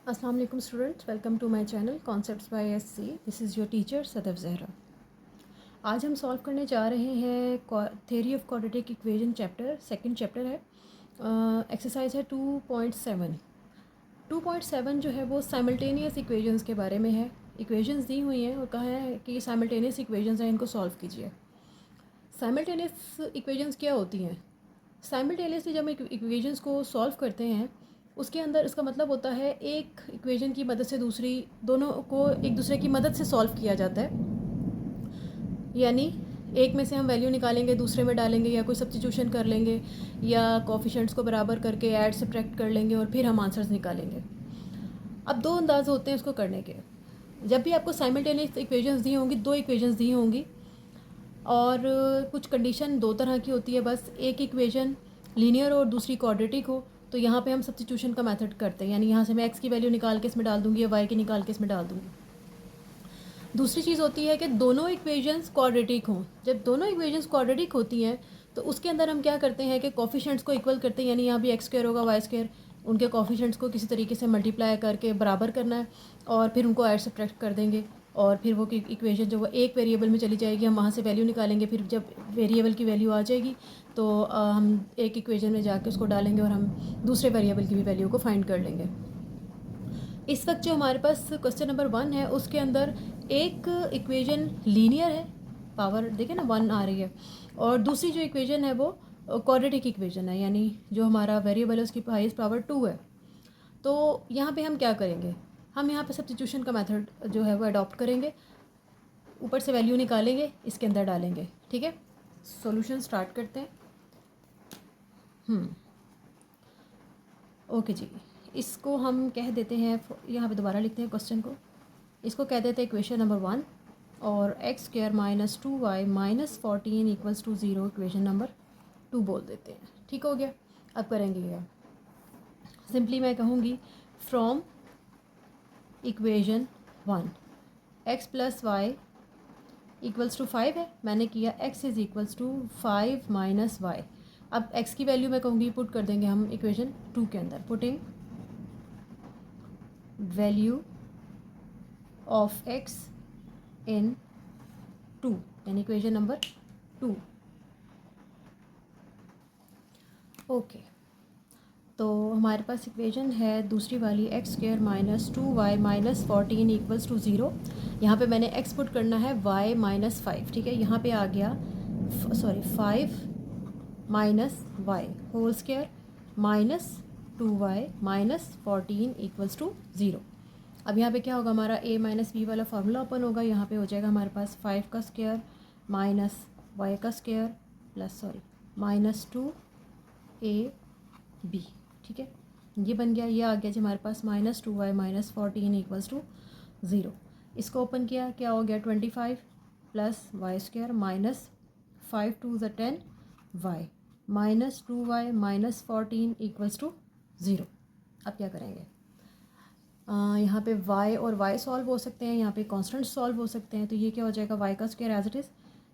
अस्सलाम वालेकुम students, welcome to my channel concepts by SC. This is your teacher Sadaf Zahra. आज हम सॉल्व करने जा रहे हैं theory of quadratic equation chapter, second chapter है। एक्सरसाइज है 2.7। 2.7 जो है वो साइमल्टेनियस इक्वेशंस के बारे में है। इक्वेशंस दी हुई हैं और कहा है कि साइमल्टेनियस इक्वेशंस हैं, इनको सॉल्व कीजिए। साइमल्टेनियस इक्वेशंस क्या होती हैं? साइमल्टेनियसली जब इक्वेशंस को सॉल्व करते हैं, उसके अंदर इसका मतलब होता है एक इक्वेशन की मदद से दूसरी, दोनों को एक दूसरे की मदद से सॉल्व किया जाता है। यानी एक में से हम वैल्यू निकालेंगे, दूसरे में डालेंगे, या कोई सब्स्टिट्यूशन कर लेंगे, या कोफिशिएंट्स को बराबर करके ऐड सब्ट्रैक्ट कर लेंगे और फिर हम आंसर्स निकालेंगे। अब दो अंदाज होते हैं उसको करने के। जब भी आपको साइमल्टेनियस इक्वेशंस दी होंगी, दो इक्वेशंस दी होंगी, और कुछ कंडीशन दो तरह की होती है बस। एक इक्वेशन लीनियर और दूसरी क्वाड्रेटिक हो, तो यहाँ पे हम सब्स्टिट्यूशन का मेथड करते हैं, यानी यहाँ से मैं एक्स की वैल्यू निकाल के इसमें डाल दूँगी या वाई की निकाल के इसमें डाल दूँगी। दूसरी चीज़ होती है कि दोनों इक्वेशंस क्वाड्रेटिक हों। जब दोनों इक्वेशंस क्वाड्रेटिक होती हैं तो उसके अंदर हम क्या करते हैं कि कोफिशिएंट्स को इक्वल करते हैं, यानी यहाँ भी एक्स स्क्वायर होगा, वाई स्क्वायर, उनके कोफिशिएंट्स को किसी तरीके से मल्टीप्लाई करके बराबर करना है और फिर उनको ऐड सब्ट्रैक्ट कर देंगे, और फिर वो इक्वेशन जो वो एक वेरिएबल में चली जाएगी, हम वहाँ से वैल्यू निकालेंगे। फिर जब वेरिएबल की वैल्यू आ जाएगी तो हम एक इक्वेशन में जाके उसको डालेंगे और हम दूसरे वेरिएबल की भी वैल्यू को फाइंड कर लेंगे। इस वक्त जो हमारे पास क्वेश्चन नंबर 1 है, उसके अंदर एक इक्वेशन लीनियर है, पावर देखें ना 1 आ रही है, और दूसरी जो इक्वेशन है वो क्वाड्रेटिक इक्वेशन है, यानी जो हमारा वेरिएबल है उसकी हाईएस्ट पावर 2 है। तो यहाँ पे हम क्या करेंगे? हम यहाँ पे सब्स्टिट्यूशन का मेथड जो है वो अडॉप्ट करेंगे। ऊपर से वैल्यू निकालेंगे, इसके अंदर डालेंगे। ठीक है, सॉल्यूशन स्टार्ट करते हैं। ओके जी, इसको हम कह देते हैं, यहाँ पे दोबारा लिखते हैं क्वेश्चन को। इसको कह देते हैं इक्वेशन नंबर 1, और x square minus 2y minus 14 equals to 0 equation number 2 बोल देते हैं। ठीक हो गया। अब करेंगे क्या? सिंपली मैं कहूँगी from equation 1 x plus y equals to 5 है, मैंने किया x is equals to 5 minus y. अब x की वैल्यू मैं कहूँगी पुट कर देंगे हम इक्वेशन 2 के अंदर। पुटिंग वैल्यू ऑफ x इन 2, यानी इक्वेशन नंबर 2। ओके, तो हमारे पास इक्वेशन है दूसरी वाली, x square minus 2y minus 14 equals to 0। यहाँ पे मैंने x पुट करना है y माइनस 5। ठीक है, यहाँ पे आ गया 5 minus y whole square minus 2y minus 14 equals to 0। अब यहाँ पे क्या होगा? हमारा a माइनस बी वाला फार्मूला ओपन होगा। यहाँ पे हो जाएगा हमारे पास 5 का स्क्वायर माइनस वाई का स्क्वायर प्लस माइनस 2ab। ठीक है, ये बन गया। ये आ गया जी हमारे पास minus 2y minus 14 equals to 0। इसको ओपन किया, क्या हो गया? 25 प्लस वाई स्क्वायर माइनस 5 2 ज़ 10 y minus 2y minus 14 equals to 0। अब क्या करेंगे? यहाँ पे y और y सॉल्व हो सकते हैं, यहाँ पे कांस्टेंट सॉल्व हो सकते हैं। तो ये क्या हो जाएगा? y का स्क्वायर एज इट इज़,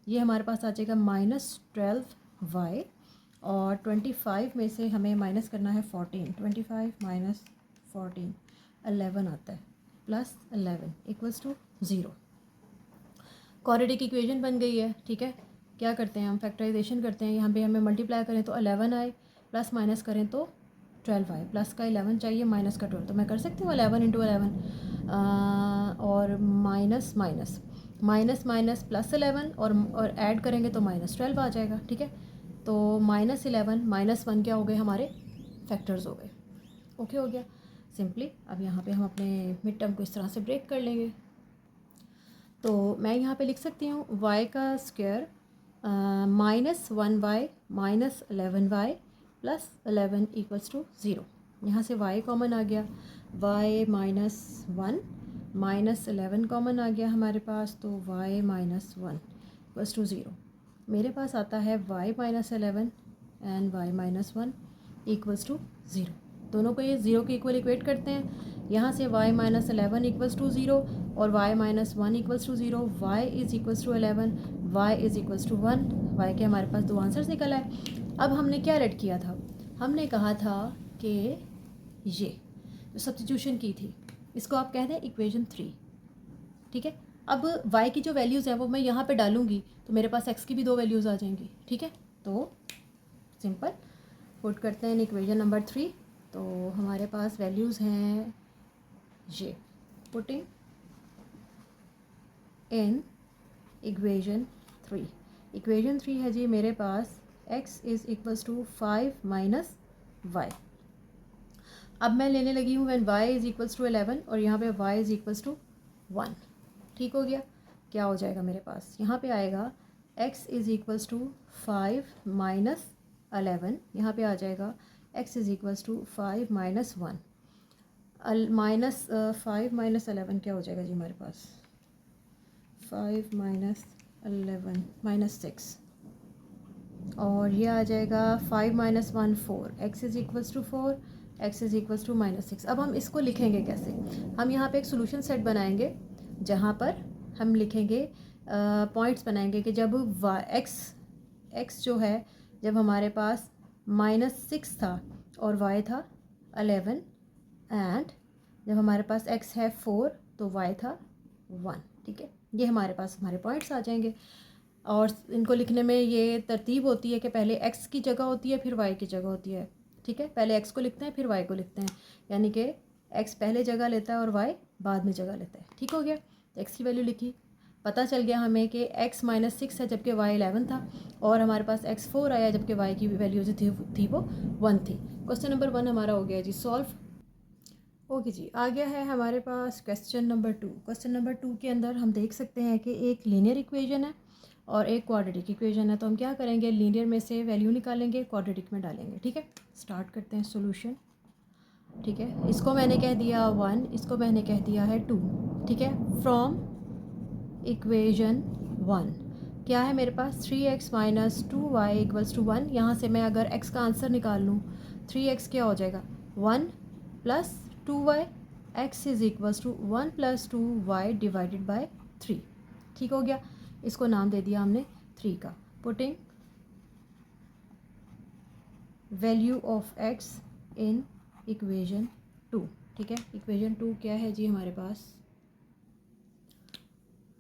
ये हमारे पास आ जाएगा माइनस 12y, और 25 में से हमें माइनस करना है 14। 25 माइनस 14 11 आता है, plus 11 equals to 0। Quadratic equation बन गई है। ठीक है, क्या करते हैं हम? फैक्टराइजेशन करते हैं। यहाँ पे हमें मल्टीप्लाई करें तो 11 आए, प्लस माइनस करें तो 12 आए। प्लस का 11 चाहिए, माइनस का 12, तो मैं कर सकती हूँ 11 इंटू 11, और minus minus minus minus plus 11, और ऐड करेंगे तो माइनस 12 आ जाएगा। ठीक है, तो माइनस 11 माइनस 1 क्या हो गए? हमारे फैक्टर्स हो गए। ओके हो गया सिंपली। अब यहाँ पे हम अपने मिड टर्म को इस तरह से ब्रेक कर लेंगे। तो मैं यहाँ पे लिख सकती हूँ y का square minus 1y minus 11y plus 11 equals to 0। यहाँ से y कॉमन आ गया, y माइनस 1 माइनस 11 कॉमन आ गया हमारे पास, तो y माइनस 1 इक्वल्स टू 0। मेरे पास आता है y minus 11 and y minus 1 equals to 0। दोनों को ये 0 के इक्वल इक्वेट करते हैं। यहाँ से y माइनस 11 इक्वल्स टू 0 और y minus 1 equals to 0, y is equals to 11, y is equals to 1। y के हमारे पास दो आंसर्स निकल आए। अब हमने क्या रेड किया था? हमने कहा था कि ये जो सब्स्टिट्यूशन की थी, इसको आप कह दें इक्वेशन 3, ठीक है। अब y की जो वैल्यूज़ है वो मैं यहाँ पे डालूँगी तो मेरे पास x की भी 2 वैल्यूज़ आ जाएंगी, ठीक है। तो सिंपल पुट करते हैं इक्वेशन नंबर 3। तो हमारे पास वैल्यूज़ हैं ये, पुटिंग इन इक्वेशन 3। इक्वेशन 3 है जी मेरे पास x is equals to 5 minus y. अब मैं लेने लगी हूँ when y is equals to 11 और यहाँ पे y इज़ इक्वल्स टू 1। ठीक हो गया। क्या हो जाएगा मेरे पास, यहाँ पे आएगा x is equals to 5 minus 11, यहाँ पे आ जाएगा x is equals to 5 minus 1। Minus 5 minus 11 क्या हो जाएगा जी हमारे पास, 5 माइनस 11 माइनस 6, और ये आ जाएगा 5 minus 1 4, x is equals to 4, x is equals to minus 6। अब हम इसको लिखेंगे कैसे, हम यहाँ पे एक सोल्यूशन सेट बनाएंगे जहाँ पर हम लिखेंगे पॉइंट्स बनाएंगे कि जब x जो है जब हमारे पास -6 था और y था 11, एंड जब हमारे पास x है 4 तो y था 1, ठीक है। ये हमारे पास हमारे पॉइंट्स आ जाएंगे। और इनको लिखने में ये तरतीब होती है कि पहले x की जगह होती है फिर y की जगह होती है, ठीक है। पहले x को लिखते हैं फिर y को लिखते हैं, यानी कि x पहले जगह लेता है और y बाद में जगह लेता है। ठीक हो गया। तो x की वैल्यू लिखी, पता चल गया हमें कि x -6 है जबकि y 11 था, और हमारे पास x 4 आया जबकि y की वैल्यू जो थी वो 1 थी। क्वेश्चन नंबर 1 हमारा हो गया जी सॉल्व। ओके जी, आ गया है हमारे पास क्वेश्चन नंबर 2। क्वेश्चन नंबर 2 के अंदर हम देख सकते हैं कि एक लीनियर इक्वेशन है और एक क्वाड्रेटिक इक्वेशन है। तो हम क्या करेंगे, लीनियर में से वैल्यू निकालेंगे, क्वाड्रेटिक में डालेंगे, ठीक है। स्टार्ट करते हैं सॉल्यूशन, ठीक है। इसको मैंने कह दिया 1, इसको मैंने कह दिया है 2, ठीक है। फ्रॉम इक्वेशन 1 क्या है मेरे पास, 3x minus 2y equals to 1। यहाँ से मैं अगर x का आंसर निकाल लूँ, 3x क्या हो जाएगा 1 plus 2y, x is equals to 1 plus 2y divided by 3। ठीक हो गया। इसको नाम दे दिया हमने 3 का। Putting value of x in equation 2, ठीक है। इक्वेशन 2 क्या है जी हमारे पास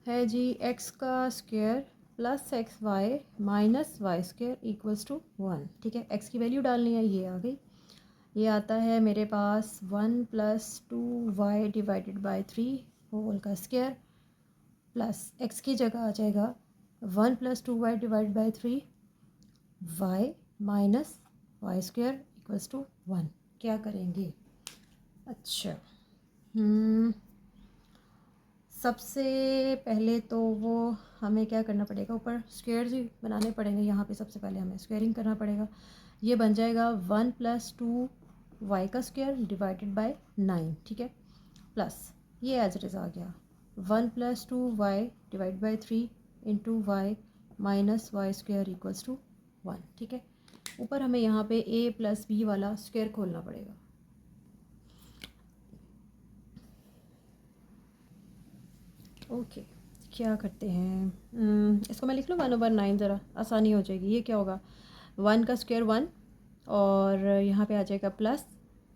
है जी x का square plus x y minus y square equals to 1, ठीक है। x की वैल्यू डालनी है, ये आ गई। ये आता है मेरे पास 1 plus 2y divided by 3 whole का स्क्वायर, प्लस x की जगह आ जाएगा 1 plus 2y divide by 3 y minus y square equals to 1। क्या करेंगे, अच्छा सबसे पहले तो वो हमें क्या करना पड़ेगा, ऊपर स्क्वायर्स ही बनाने पड़ेंगे। यहाँ पे सबसे पहले हमें स्क्वायरिंग करना पड़ेगा। ये बन जाएगा 1 प्लस 2y का स्क्वायर डिवाइडेड बाय 9, ठीक है। प्लस ये एज इट इज़ आ गया 1 plus 2y divide by 3 into y minus y square equals to 1, ठीक है। ऊपर हमें यहाँ पे a प्लस b वाला स्क्वायर खोलना पड़ेगा। ओके क्या करते हैं, इसको मैं लिख लूँ 1/9, ज़रा आसानी हो जाएगी। ये क्या होगा, 1 का स्क्वायर 1 और यहाँ पे आ जाएगा प्लस,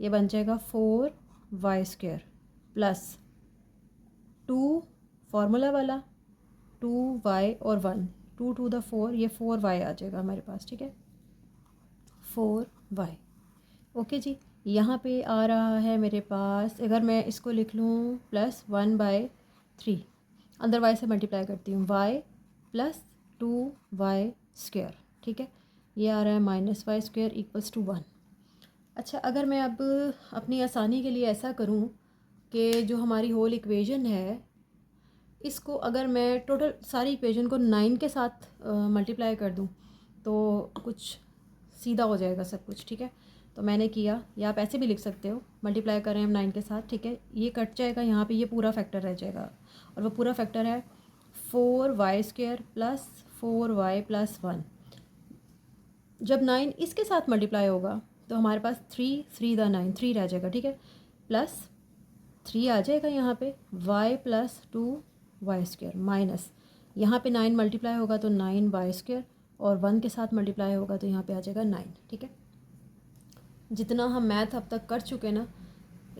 ये बन जाएगा 4y स्क्वायर प्लस 2 फार्मूला वाला 2y और 1, 2 टू द 4, ये 4y आ जाएगा हमारे पास, ठीक है। 4y ओके जी। यहाँ पे आ रहा है मेरे पास, अगर मैं इसको लिख लूँ प्लस 1/3, अंदर y से मल्टीप्लाई करती हूँ, y प्लस 2y स्क्वायर, ठीक है। ये आ रहा है minus y square equals to 1। अच्छा, अगर मैं अब अपनी आसानी के लिए ऐसा करूँ कि जो हमारी होल इक्वेशन है इसको अगर मैं टोटल सारी इक्वेशन को 9 के साथ मल्टीप्लाई कर दूँ तो कुछ सीधा हो जाएगा सब कुछ, ठीक है। तो मैंने किया, या आप ऐसे भी लिख सकते हो, मल्टीप्लाई कर रहे हैं हम 9 के साथ, ठीक है। ये कट जाएगा, यहाँ पे ये पूरा फैक्टर रह जाएगा, और वो पूरा फैक्टर है 4y square plus 4y plus 1। जब 9 इसके साथ मल्टीप्लाई होगा तो हमारे पास 3 3 द 9 3 रह जाएगा, ठीक है। प्लस 3 आ जाएगा यहाँ पे y plus 2y square minus, यहाँ पे 9 मल्टीप्लाई होगा तो 9y स्क्वायर, और 1 के साथ मल्टीप्लाई होगा तो यहाँ पे आ जाएगा 9, ठीक है। जितना हम मैथ अब तक कर चुके ना,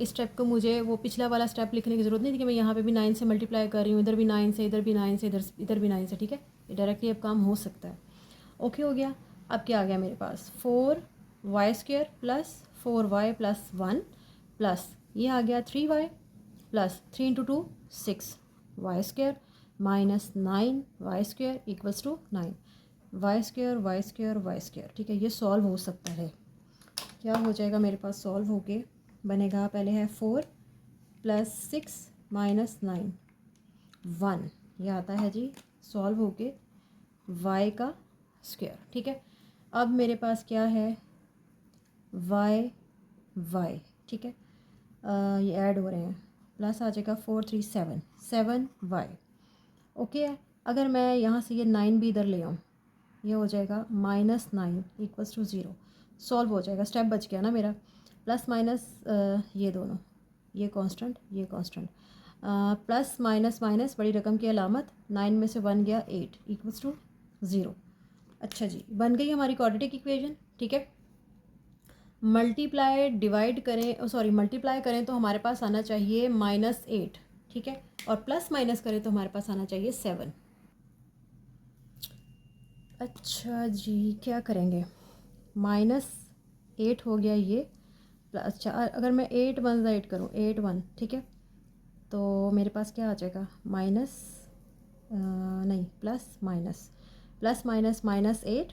इस स्टेप को मुझे वो पिछला वाला स्टेप लिखने की ज़रूरत नहीं थी कि मैं यहाँ पे भी 9 से मल्टीप्लाई कर रही हूँ, इधर भी 9 से, इधर भी 9 से, इधर भी 9 से, ठीक है। ये डायरेक्टली अब काम हो सकता है। ओके हो गया। अब क्या आ गया मेरे पास, 4y² plus 4y plus 1 plus ये आ गया 3y plus 3 into 2 6y² minus 9y² equals to 9 y², ठीक है। ये सॉल्व हो सकता है। क्या हो जाएगा मेरे पास, सॉल्व हो के बनेगा, पहले है 4 प्लस 6 माइनस 9 1, ये आता है जी सॉल्व हो के y का स्क्वायर, ठीक है। अब मेरे पास क्या है, y, ठीक है। ये ऐड हो रहे हैं, प्लस आ जाएगा 4 3 7y, ओके है। अगर मैं यहाँ से ये 9 भी इधर ले आऊँ, ये हो जाएगा -9 इक्वल्स टू 0, सॉल्व हो जाएगा, स्टेप बच गया ना मेरा। प्लस माइनस ये दोनों, ये कांस्टेंट, ये कांस्टेंट, प्लस माइनस माइनस बड़ी रकम की अलामत, 9 में से 1 गया 8 इक्वल्स टू 0। अच्छा जी, बन गई हमारी क्वाड्रेटिक इक्वेशन, ठीक है। मल्टीप्लाई डिवाइड करें, सॉरी मल्टीप्लाई करें तो हमारे पास आना चाहिए -8, ठीक है, और प्लस माइनस करें तो हमारे पास आना चाहिए 7। अच्छा जी, क्या करेंगे, -8 हो गया ये, अच्छा अगर मैं 8 1 8 करूँ, 8 1, ठीक है, तो मेरे पास क्या आ जाएगा, माइनस नहीं प्लस माइनस -8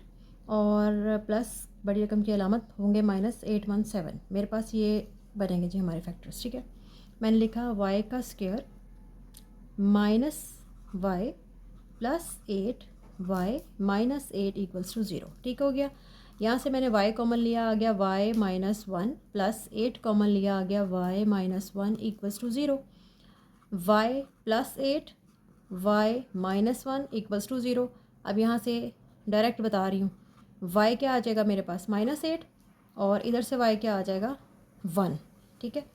और प्लस बड़ी रकम की अलामत होंगे -8 1 7, मेरे पास ये बनेंगे जी हमारे फैक्टर्स, ठीक है। मैंने लिखा y का square minus y plus 8y minus 8 equals to 0, ठीक हो गया। यहाँ से मैंने y कॉमन लिया, आ गया y माइनस 1 प्लस 8 कॉमन लिया, आ गया y minus 1 equals to 0, y plus 8 y minus 1 equals to 0। अब यहाँ से डायरेक्ट बता रही हूँ, y क्या आ जाएगा मेरे पास -8 और इधर से y क्या आ जाएगा 1, ठीक है।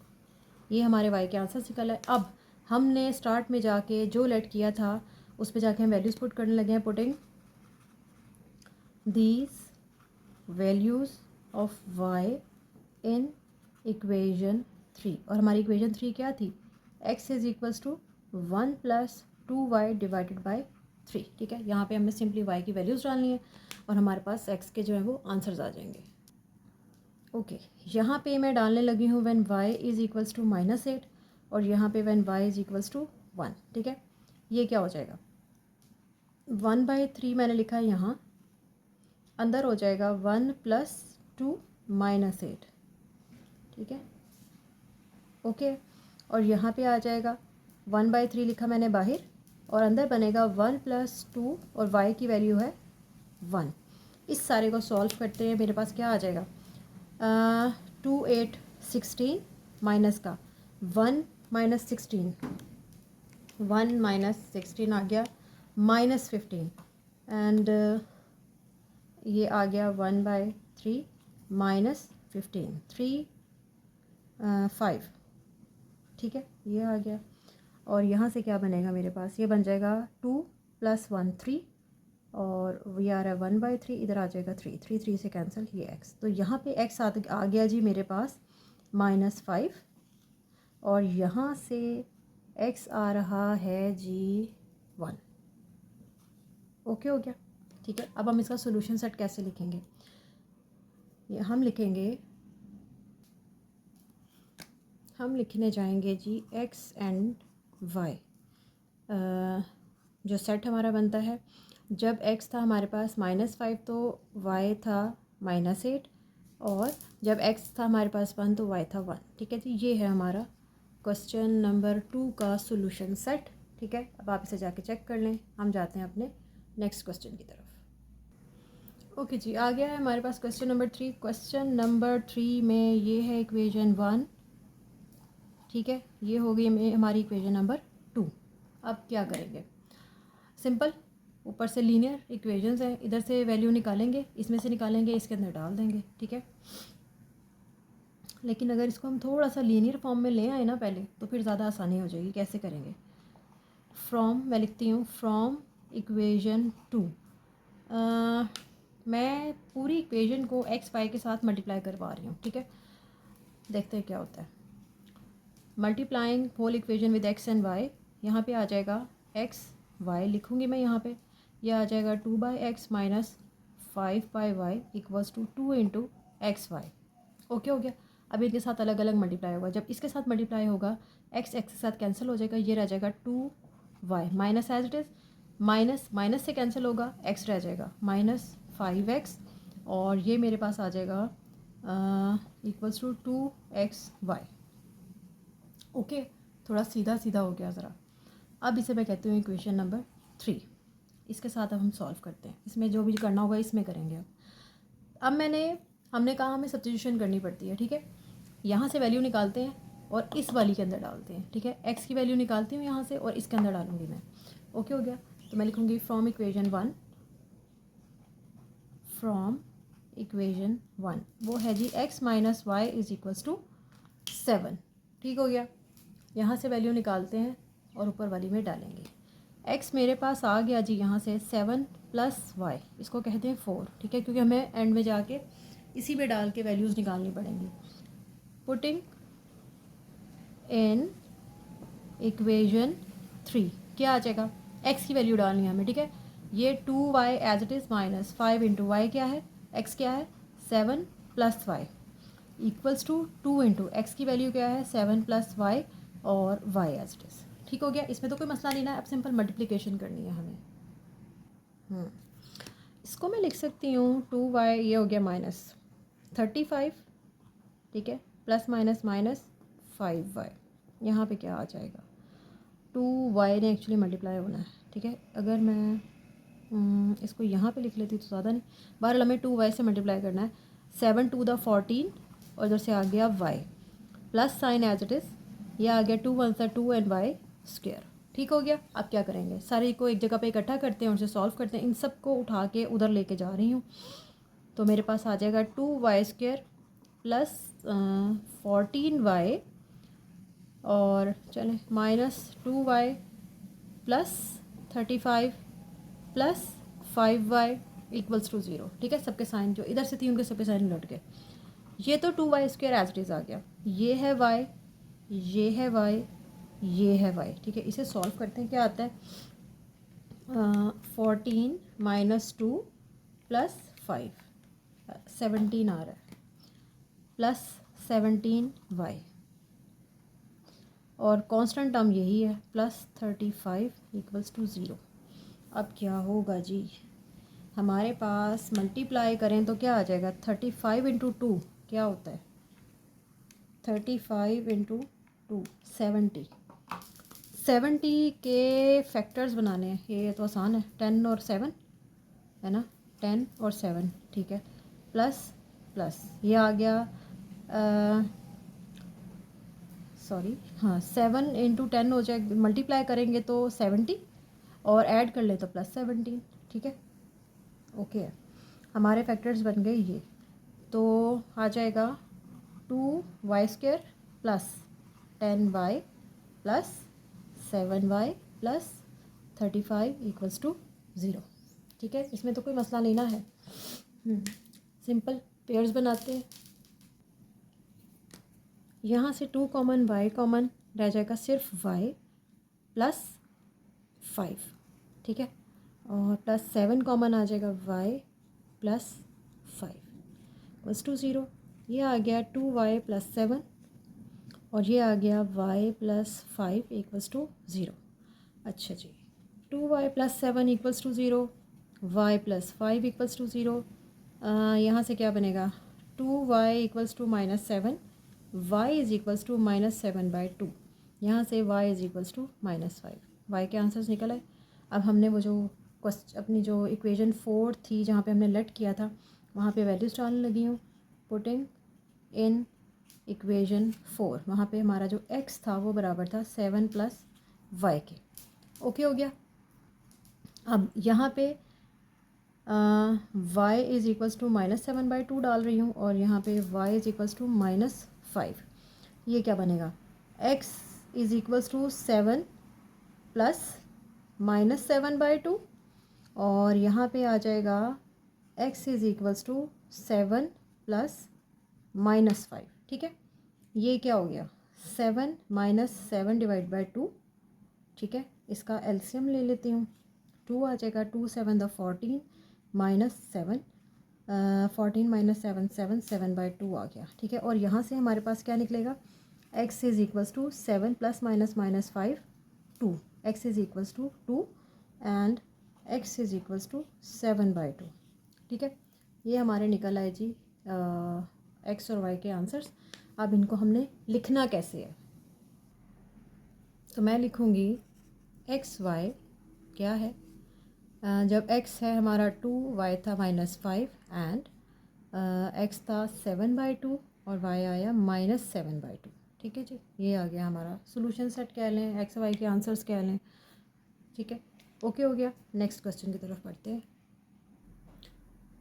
ये हमारे y के आंसर निकल है। अब हमने स्टार्ट में जाके जो लेट किया था उस पर जाके हम वैल्यूज़ पुट करने लगे हैं, putting these values of y in equation 3, और हमारी इक्वेशन 3 क्या थी, x is equals to 1 plus 2y divided by 3, ठीक है। यहाँ पे हमें सिंपली y की वैल्यूज़ डालनी है और हमारे पास x के जो है वो आंसर्स आ जाएंगे। ओके, यहाँ पे मैं डालने लगी हूँ when y is equals to -8 और यहाँ पे when y is equals to 1, ठीक है। ये क्या हो जाएगा, 1/3 मैंने लिखा है यहाँ, अंदर हो जाएगा 1 प्लस 2 -8, ठीक है, ओके। और यहाँ पे आ जाएगा 1/3 लिखा मैंने बाहर और अंदर बनेगा 1 प्लस 2 और y की वैल्यू है 1। इस सारे को सॉल्व करते हैं, मेरे पास क्या आ जाएगा, 2 8 16 माइनस का 1 माइनस 16, 1 माइनस 16 आ गया -15 एंड ये आ गया 1/3 माइनस 15 3 5, ठीक है, ये आ गया। और यहाँ से क्या बनेगा मेरे पास, ये बन जाएगा 2 प्लस 1 3 और ये आ रहा है 1/3, इधर आ जाएगा 3 3 3 से कैंसिल, ये x, तो यहाँ पे x आ गया जी मेरे पास -5 और यहाँ से x आ रहा है जी 1, ओके हो गया, ठीक है। अब हम इसका सोल्यूशन सेट कैसे लिखेंगे, ये हम लिखने जाएंगे जी x एंड y, जो सेट हमारा बनता है, जब x था हमारे पास -5 तो y था -8 और जब x था हमारे पास 1 तो y था 1, ठीक है जी। ये है हमारा क्वेश्चन नंबर 2 का सोल्यूशन सेट, ठीक है। अब आप इसे जाके चेक कर लें, हम जाते हैं अपने नेक्स्ट क्वेश्चन की तरफ। ओके जी, आ गया है हमारे पास क्वेश्चन नंबर 3। क्वेश्चन नंबर 3 में ये है इक्वेशन 1, ठीक है, ये हो गई हमारी इक्वेशन नंबर 2। अब क्या करेंगे, सिंपल, ऊपर से लीनियर इक्वेशंस हैं, इधर से वैल्यू निकालेंगे, इसमें से निकालेंगे, इसके अंदर डाल देंगे, ठीक है। लेकिन अगर इसको हम थोड़ा सा लीनियर फॉर्म में ले आए ना पहले, तो फिर ज़्यादा आसानी हो जाएगी। कैसे करेंगे, फ्रॉम, मैं लिखती हूँ फ्रॉम इक्वेशन 2, मैं पूरी इक्वेशन को x y के साथ मल्टीप्लाई करवा रही हूँ, ठीक है। देखते हैं क्या होता है। Multiplying whole equation with x and y, यहाँ पे आ जाएगा एक्स वाई लिखूँगी मैं यहाँ पे, यह आ जाएगा 2/x minus 5/y equals to 2 into x y. Okay हो गया। अब इनके साथ अलग अलग मल्टीप्लाई होगा, जब इसके साथ मल्टीप्लाई होगा एक्स एक्स के साथ कैंसिल हो जाएगा, ये रह जाएगा 2y minus as it is, minus minus से कैंसिल होगा, एक्स रह जाएगा माइनस 5x, और ये मेरे पास आ जाएगा इक्वल्स टू 2xy। ओके, थोड़ा सीधा सीधा हो गया ज़रा। अब इसे मैं कहती हूँ इक्वेशन नंबर 3। इसके साथ अब हम सॉल्व करते हैं, इसमें जो भी करना होगा इसमें करेंगे। अब हमने कहा हमें सब्स्टिट्यूशन करनी पड़ती है, ठीक है। यहाँ से वैल्यू निकालते हैं और इस वाली के अंदर डालते हैं, ठीक है। एक्स की वैल्यू निकालती हूँ यहाँ से और इसके अंदर डालूंगी मैं। ओके हो गया। तो मैं लिखूँगी फ्रॉम इक्वेशन 1, वो है जी x minus y is equals to 7। ठीक हो गया। यहाँ से वैल्यू निकालते हैं और ऊपर वाली में डालेंगे। x मेरे पास आ गया जी यहाँ से 7 प्लस वाई, इसको कहते हैं 4, ठीक है, क्योंकि हमें एंड में जाके इसी में डाल के वैल्यूज़ निकालनी पड़ेंगी। पुटिंग इन इक्वेशन 3 क्या आ जाएगा, x की वैल्यू डालनी है हमें, ठीक है। ये 2y as it is minus 5 into y क्या है, x क्या है 7 plus y equals to 2 into x की वैल्यू क्या है 7 प्लस वाई और y एज इट इज़। ठीक हो गया। इसमें तो कोई मसला नहीं ना, अब सिंपल मल्टीप्लिकेशन करनी है हमें। इसको मैं लिख सकती हूँ 2y, ये हो गया माइनस 35, ठीक है, प्लस माइनस माइनस 5y, यहाँ पे क्या आ जाएगा 2y ने एक्चुअली मल्टीप्लाई होना है, ठीक है। अगर मैं इसको यहाँ पे लिख लेती तो ज़्यादा नहीं, बहरहाल हमें 2y से मल्टीप्लाई करना है। 7 टू द 14 और इधर से आ गया y plus sign as it is, ये आ गया 2 1 2 एंड y स्क्वायर। ठीक हो गया। अब क्या करेंगे, सारे को एक जगह पे इकट्ठा करते हैं और उसे सॉल्व करते हैं। इन सब को उठा के उधर लेके जा रही हूँ, तो मेरे पास आ जाएगा 2y स्क्वायर प्लस 14y और चलें minus 2y plus 35 plus 5y equals to 0। ठीक है, सबके साइन जो इधर से थी उनके सबके साइन लौट गए। ये तो 2y square as it is आ गया, ये है y, ये है y, ये है y। ठीक है, इसे सॉल्व करते हैं। क्या आता है 14 माइनस 2 प्लस 5 17 आ रहा है, प्लस 17y और कांस्टेंट टर्म यही है प्लस 35 इक्वल्स टू 0। अब क्या होगा जी, हमारे पास मल्टीप्लाई करें तो क्या आ जाएगा 35 इंटू 2 क्या होता है 35 इंटू 2 70। 70 के फैक्टर्स बनाने हैं, ये तो आसान है, 10 और 7 है ना, 10 और 7, ठीक है, प्लस प्लस ये आ गया सॉरी हाँ 7 इंटू 10 हो जाएगा, मल्टीप्लाई करेंगे तो 70 और ऐड कर ले तो प्लस 17। ठीक है, ओके, हमारे फैक्टर्स बन गए ये। तो आ जाएगा 2y square plus 10y plus 7y plus 35 equals to 0। ठीक है, इसमें तो कोई मसला नहीं ना है। सिंपल पेयर्स बनाते हैं। यहाँ से 2 कॉमन y कॉमन रह जाएगा, सिर्फ y प्लस 5, ठीक है, और प्लस 7 कॉमन आ जाएगा y प्लस 5 इक्वल्स टू 0। ये आ गया 2y प्लस 7 और ये आ गया y प्लस 5 इक्वल्स टू 0। अच्छा जी, 2y plus 7 equals to 0, y plus 5 equals to 0। यहाँ से क्या बनेगा 2y equals to minus 7, y is equals to minus 7/2। यहाँ से y is equals to minus 5। y के आंसर्स निकल आए। अब हमने वो जो अपनी जो इक्वेशन 4 थी जहाँ पे हमने लेट किया था वहाँ पे वैल्यूज़ डालने लगी हूँ। पुटिंग इन इक्वेशन 4, वहाँ पे हमारा जो x था वो बराबर था 7 प्लस y के। ओके हो गया। अब यहाँ पे y is equals to minus 7/2 डाल रही हूँ और यहाँ पे y is equals to minus 5। ये क्या बनेगा x is equals to 7 plus minus 7/2 और यहाँ पे आ जाएगा x is equals to 7 plus minus 5। ठीक है, ये क्या हो गया 7 माइनस 7 डिवाइड बाई 2, ठीक है। इसका एलसीएम ले लेती हूँ, 2 आ जाएगा, 2 7 द 14 माइनस 7, 14 माइनस 7 7, 7 बाई 2 आ गया, ठीक है। और यहाँ से हमारे पास क्या निकलेगा, x is equals to 7 plus minus minus 5 2, x is equals to 2 and x is equals to 7 by 2, ठीक है। ये हमारे निकल आए जी x और y के आंसर्स। अब इनको हमने लिखना कैसे है, तो मैं लिखूँगी एक्स वाई क्या है, जब x है हमारा 2, y था -5 एंड x था 7 बाई 2 और y आया -7 बाई 2, ठीक है जी। ये आ गया हमारा सोल्यूशन सेट कह लें, एक्स वाई के आंसर्स कह लें, ठीक है। ओके हो गया, नेक्स्ट क्वेश्चन की तरफ बढ़ते हैं।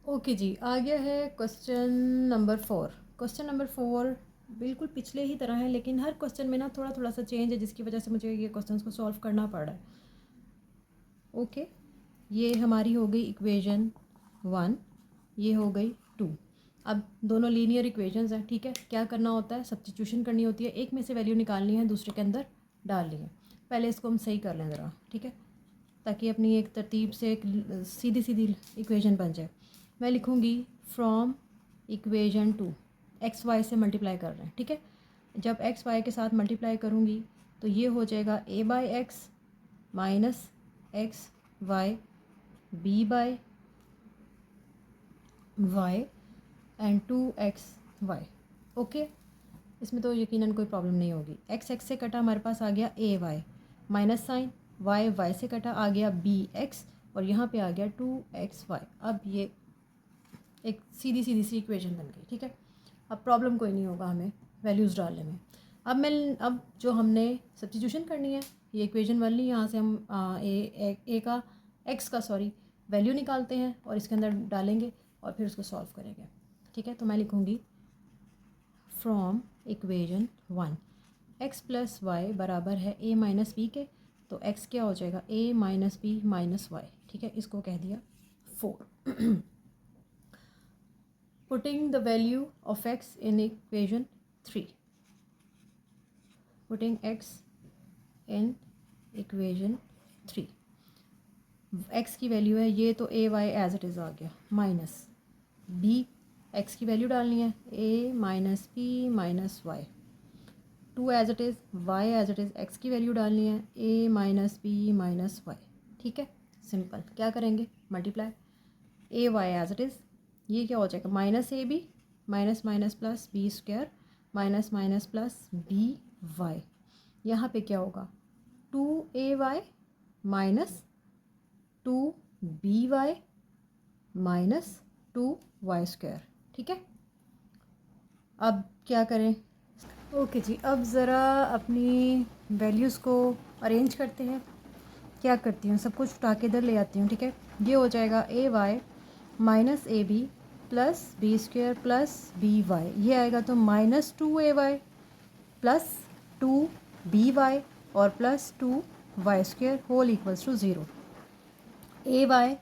ओके जी, आ गया है क्वेश्चन नंबर 4। क्वेश्चन नंबर 4 बिल्कुल पिछले ही तरह है, लेकिन हर क्वेश्चन में ना थोड़ा थोड़ा सा चेंज है, जिसकी वजह से मुझे ये क्वेश्चन को सॉल्व करना पड़ रहा है। ओके, ये हमारी हो गई इक्वेशन 1, ये हो गई 2। अब दोनों लीनियर इक्वेशंस हैं, ठीक है। क्या करना होता है, सब्स्टिट्यूशन करनी होती है, एक में से वैल्यू निकालनी है, दूसरे के अंदर डालनी है। पहले इसको हम सही कर लें ज़रा, ठीक है, ताकि अपनी एक तरतीब से एक सीधी सीधी इक्वेशन बन जाए। मैं लिखूँगी फ्रॉम इक्वेशन 2, एक्स वाई से मल्टीप्लाई कर रहे हैं, ठीक है। जब एक्स वाई के साथ मल्टीप्लाई करूँगी तो ये हो जाएगा a by x minus x y b by y and 2xy। Okay, इसमें तो यकीनन कोई प्रॉब्लम नहीं होगी। x से कटा हमारे पास आ गया ay माइनस साइन, y से कटा आ गया bx और यहाँ पे आ गया 2xy। अब ये एक सीधी सीधी सी इक्वेशन बन गई, ठीक है। अब प्रॉब्लम कोई नहीं होगा हमें वैल्यूज़ डालने में। अब जो हमने सब्स्टिट्यूशन करनी है, ये इक्वेशन बन ली, यहाँ से हम एक्स का वैल्यू निकालते हैं और इसके अंदर डालेंगे और फिर उसको सॉल्व करेंगे, ठीक है। तो मैं लिखूँगी from equation 1, x plus y बराबर है a माइनस बी के, तो x क्या हो जाएगा, a minus b minus y, ठीक है। इसको कह दिया 4। Putting the value of x in equation 3, putting x in equation 3, x की वैल्यू है ये, तो a y as it is आ गया, माइनस b, x की वैल्यू डालनी है a minus b minus y, 2 as it is, y as it is, x की वैल्यू डालनी है a minus b minus y, ठीक है। सिंपल, क्या करेंगे, multiply a y as it is, ये क्या हो जाएगा, minus a b minus minus plus b square minus minus plus b y, यहाँ पे क्या होगा 2ay minus 2by minus 2y square, ठीक है। अब क्या करें, ओके जी, अब ज़रा अपनी वैल्यूज़ को अरेंज करते हैं। क्या करती हूँ, सब कुछ उठा के इधर ले आती हूँ, ठीक है। ये हो जाएगा ay minus a b plus b square plus b y, ये आएगा तो माइनस 2ay प्लस 2by और plus 2y square whole equals to 0। A y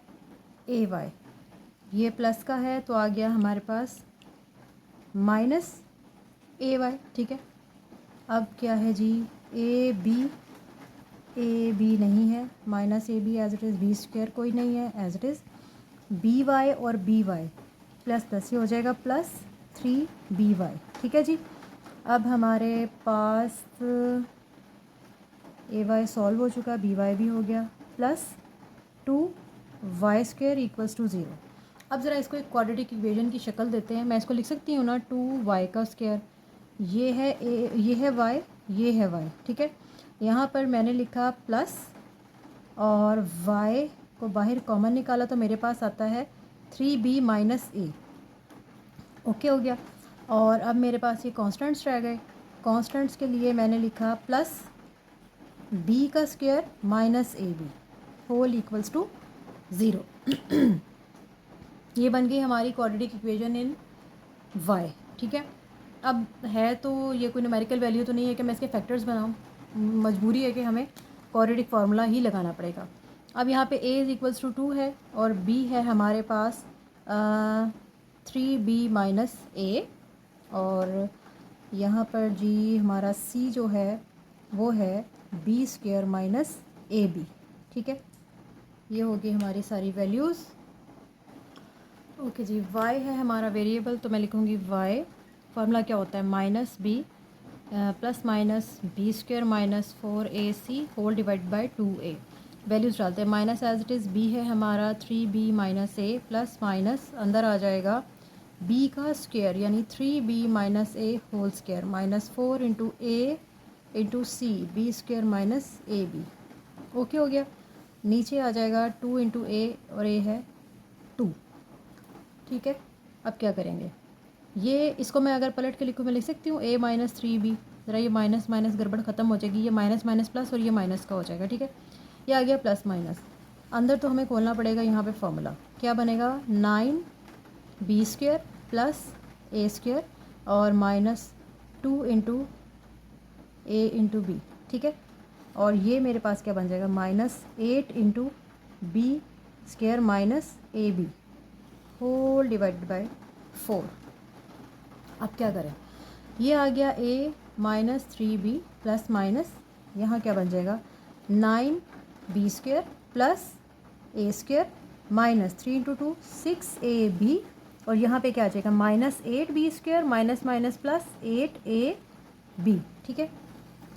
ये प्लस का है तो आ गया हमारे पास माइनस ए वाई, ठीक है। अब क्या है जी, ए बी नहीं है, minus a b as it is, b square कोई नहीं है as it is, b y और बी वाई प्लस प्लस, ये हो जाएगा प्लस 3by, ठीक है जी। अब हमारे पास ए वाई सॉल्व हो चुका, बी वाई भी हो गया, plus 2y square equals to 0। अब ज़रा इसको एक क्वाड्रेटिक इक्वेशन की शक्ल देते हैं। मैं इसको लिख सकती हूँ ना, 2y का स्क्वायर, ये है a, ये है y, ये है y, ठीक है। यहाँ पर मैंने लिखा प्लस और y को बाहर कॉमन निकाला तो मेरे पास आता है 3b माइनस ए, ओके हो गया। और अब मेरे पास ये कॉन्स्टेंट्स रह गए, कॉन्स्टेंट्स के लिए मैंने लिखा प्लस b का square minus a b whole equals to 0। ये बन गई हमारी क्वाड्रेटिक इक्वेशन इन y, ठीक है। अब है तो ये कोई न्यूमेरिकल वैल्यू तो नहीं है कि मैं इसके फैक्टर्स बनाऊँ, मजबूरी है कि हमें क्वाड्रेटिक फार्मूला ही लगाना पड़ेगा। अब यहाँ पे a इज़ इक्वल्स टू 2 है और b है हमारे पास 3b माइनस ए और यहाँ पर जी हमारा c जो है वो है b square minus a b. ठीक है, ये होगी हमारी सारी वैल्यूज़। ओके जी, y है हमारा वेरिएबल, तो मैं लिखूँगी y। फार्मूला क्या होता है, minus b plus minus b square minus 4ac whole divide by 2a। Values डालते हैं, minus as it is b है हमारा 3b minus a plus minus अंदर आ जाएगा b का स्क्वायर यानी 3b minus a whole square minus 4 into a into c b square minus a b. Okay हो गया, नीचे आ जाएगा 2 इंटू ए और a है 2। ठीक है, अब क्या करेंगे, ये इसको मैं अगर पलट के लिखूँ मैं लिख सकती हूँ a माइनस 3b। ज़रा ये माइनस माइनस गड़बड़ ख़त्म हो जाएगी, ये माइनस माइनस प्लस और ये माइनस का हो जाएगा। ठीक है, ये आ गया प्लस माइनस। अंदर तो हमें खोलना पड़ेगा यहाँ पे फॉर्मूला, क्या बनेगा 9b square plus a square और minus 2 into a into b. ठीक है, और ये मेरे पास क्या बन जाएगा minus 8 into b square minus a b whole divided by 4। अब क्या करें, ये आ गया a minus 3b plus minus यहाँ क्या बन जाएगा 9b square plus a square minus 3 into 2 6ab और यहाँ पे क्या आ जाएगा minus 8b square minus minus plus 8ab। ठीक है,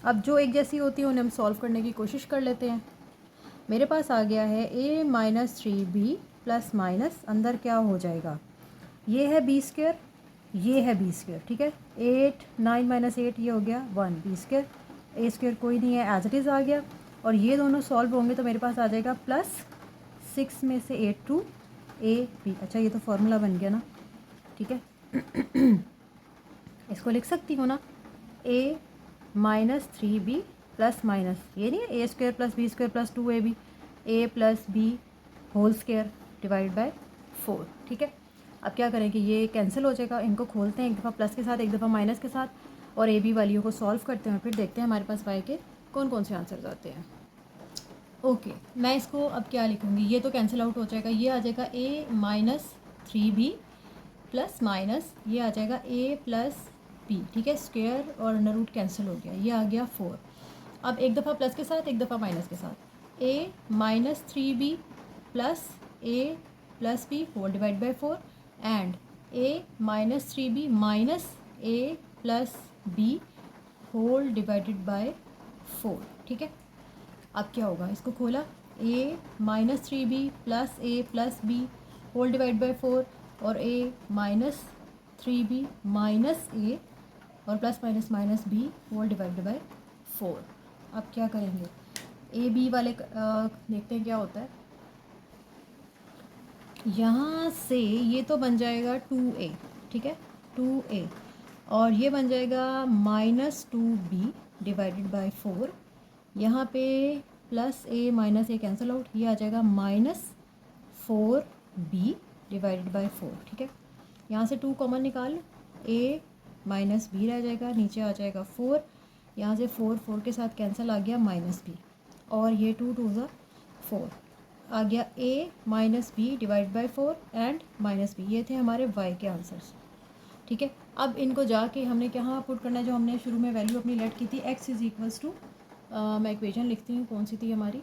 अब जो एक जैसी होती है उन्हें हम सॉल्व करने की कोशिश कर लेते हैं। मेरे पास आ गया है a minus 3b plus minus अंदर क्या हो जाएगा, ये है b स्क्वायर, ये है b स्क्वायर। ठीक है, 8 9 माइनस 8 ये हो गया 1 b स्क्वायर, a स्क्वायर कोई नहीं है एज इट इज़ आ गया और ये दोनों सॉल्व होंगे तो मेरे पास आ जाएगा प्लस 6 में से 8 टू a b। अच्छा, ये तो फॉर्मूला बन गया ना। ठीक है इसको लिख सकती हूँ ना, a minus 3b plus minus ये नहीं है a square plus b square plus 2ab a plus b whole square divide by 4। ठीक है, अब क्या करें कि ये कैंसिल हो जाएगा, इनको खोलते हैं एक दफ़ा प्लस के साथ एक दफ़ा माइनस के साथ और ए बी वालियों को सॉल्व करते हैं, फिर देखते हैं हमारे पास y के कौन कौन से आंसर्स आते हैं। ओके, मैं इसको अब क्या लिखूँगी, ये तो कैंसिल आउट हो जाएगा, ये आ जाएगा a minus 3b plus minus ये आ जाएगा a प्लस b। ठीक है, स्क्वायर और अंडर रूट कैंसिल हो गया, ये आ गया 4। अब एक दफ़ा प्लस के साथ एक दफ़ा माइनस के साथ a minus 3b plus a plus b whole divide by 4 and a minus 3b minus a plus b whole divided by 4। ठीक है, अब क्या होगा, इसको खोला a minus 3b plus b whole divide by 4 और a minus 3b minus a और plus minus minus b whole divided by 4। अब क्या करेंगे, ए बी वाले देखते हैं क्या होता है। यहाँ से ये तो बन जाएगा 2a। ठीक है, 2a और ये बन जाएगा माइनस 2b डिवाइडेड बाय 4। यहाँ पे plus a minus a cancel out, ये आ जाएगा माइनस 4b डिवाइडेड बाय 4। ठीक है, यहाँ से 2 कॉमन निकाल, a माइनस b रह जाएगा, नीचे आ जाएगा 4, यहाँ से 4 के साथ कैंसिल आ गया माइनस b और ये 2 2 ज़ा 4 आ गया a minus b divide by 4 and minus b. ये थे हमारे y के आंसर्स। ठीक है, अब इनको जाके हमने कहाँ पुट करना है, जो हमने शुरू में वैल्यू अपनी लेट की थी x इज़ इक्वल्स टू, मैं इक्वेशन लिखती हूँ कौन सी थी हमारी।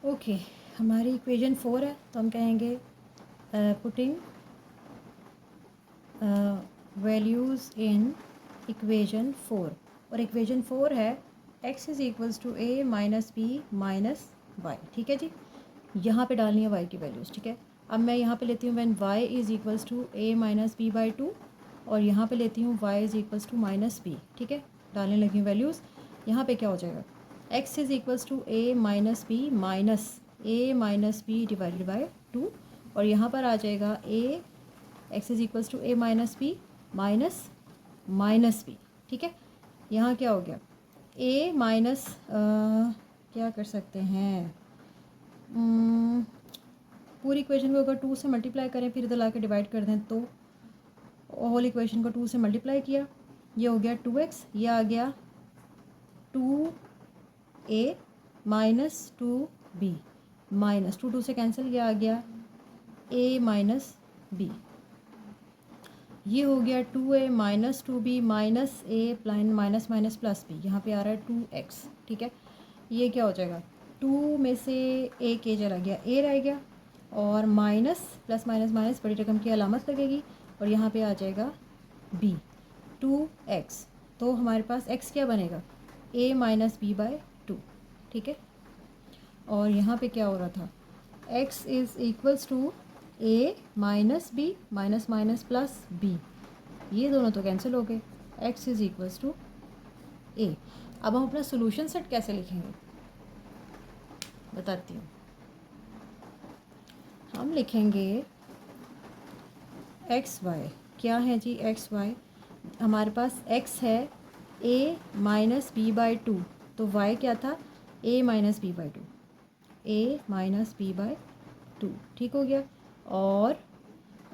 ओके, हमारी इक्वेशन 4 है तो हम कहेंगे पुटिंग वैल्यूज़ इन इक्वेशन 4 और इक्वेशन 4 है x is equals to a minus b minus y. ठीक है जी, यहाँ पे डालनी है y की वैल्यूज़। ठीक है, अब मैं यहाँ पे लेती हूँ when y is equals to a minus b by 2 और यहाँ पे लेती हूँ y is equals to minus b. ठीक है, डालने लगी हूँ वैल्यूज़। यहाँ पे क्या हो जाएगा, x is equals to a minus b divided by 2 और यहाँ पर आ जाएगा x is equals to a minus b minus b. ठीक है, यहाँ क्या हो गया a माइनस क्या कर सकते हैं, पूरी इक्वेशन को अगर 2 से मल्टीप्लाई करें फिर इधर ला के डिवाइड कर दें तो होल इक्वेशन को 2 से मल्टीप्लाई किया, ये हो गया 2x, ये आ गया 2a माइनस 2b माइनस 2 से कैंसिल, ये आ गया a माइनस b। ये हो गया 2a माइनस 2b माइनस ए प्लाइन माइनस माइनस प्लस b, यहाँ पे आ रहा है 2x। ठीक है, ये क्या हो जाएगा, 2 में से एक ए चला गया, ए रह गया, और माइनस प्लस माइनस माइनस बड़ी रकम की अलामत लगेगी, और यहाँ पे आ जाएगा b 2x। तो हमारे पास x क्या बनेगा, a माइनस बी बाय 2। ठीक है, और यहाँ पे क्या हो रहा था, x is equals to a minus b minus minus plus b, ये दोनों तो कैंसिल हो गए, x is equals to a। अब हम अपना सोल्यूशन सेट कैसे लिखेंगे बताती हूँ। हम लिखेंगे एक्स वाई, क्या है जी एक्स वाई, हमारे पास x है a माइनस बी बाई 2, तो y क्या था a minus b by 2, a minus b by 2। ठीक हो गया, और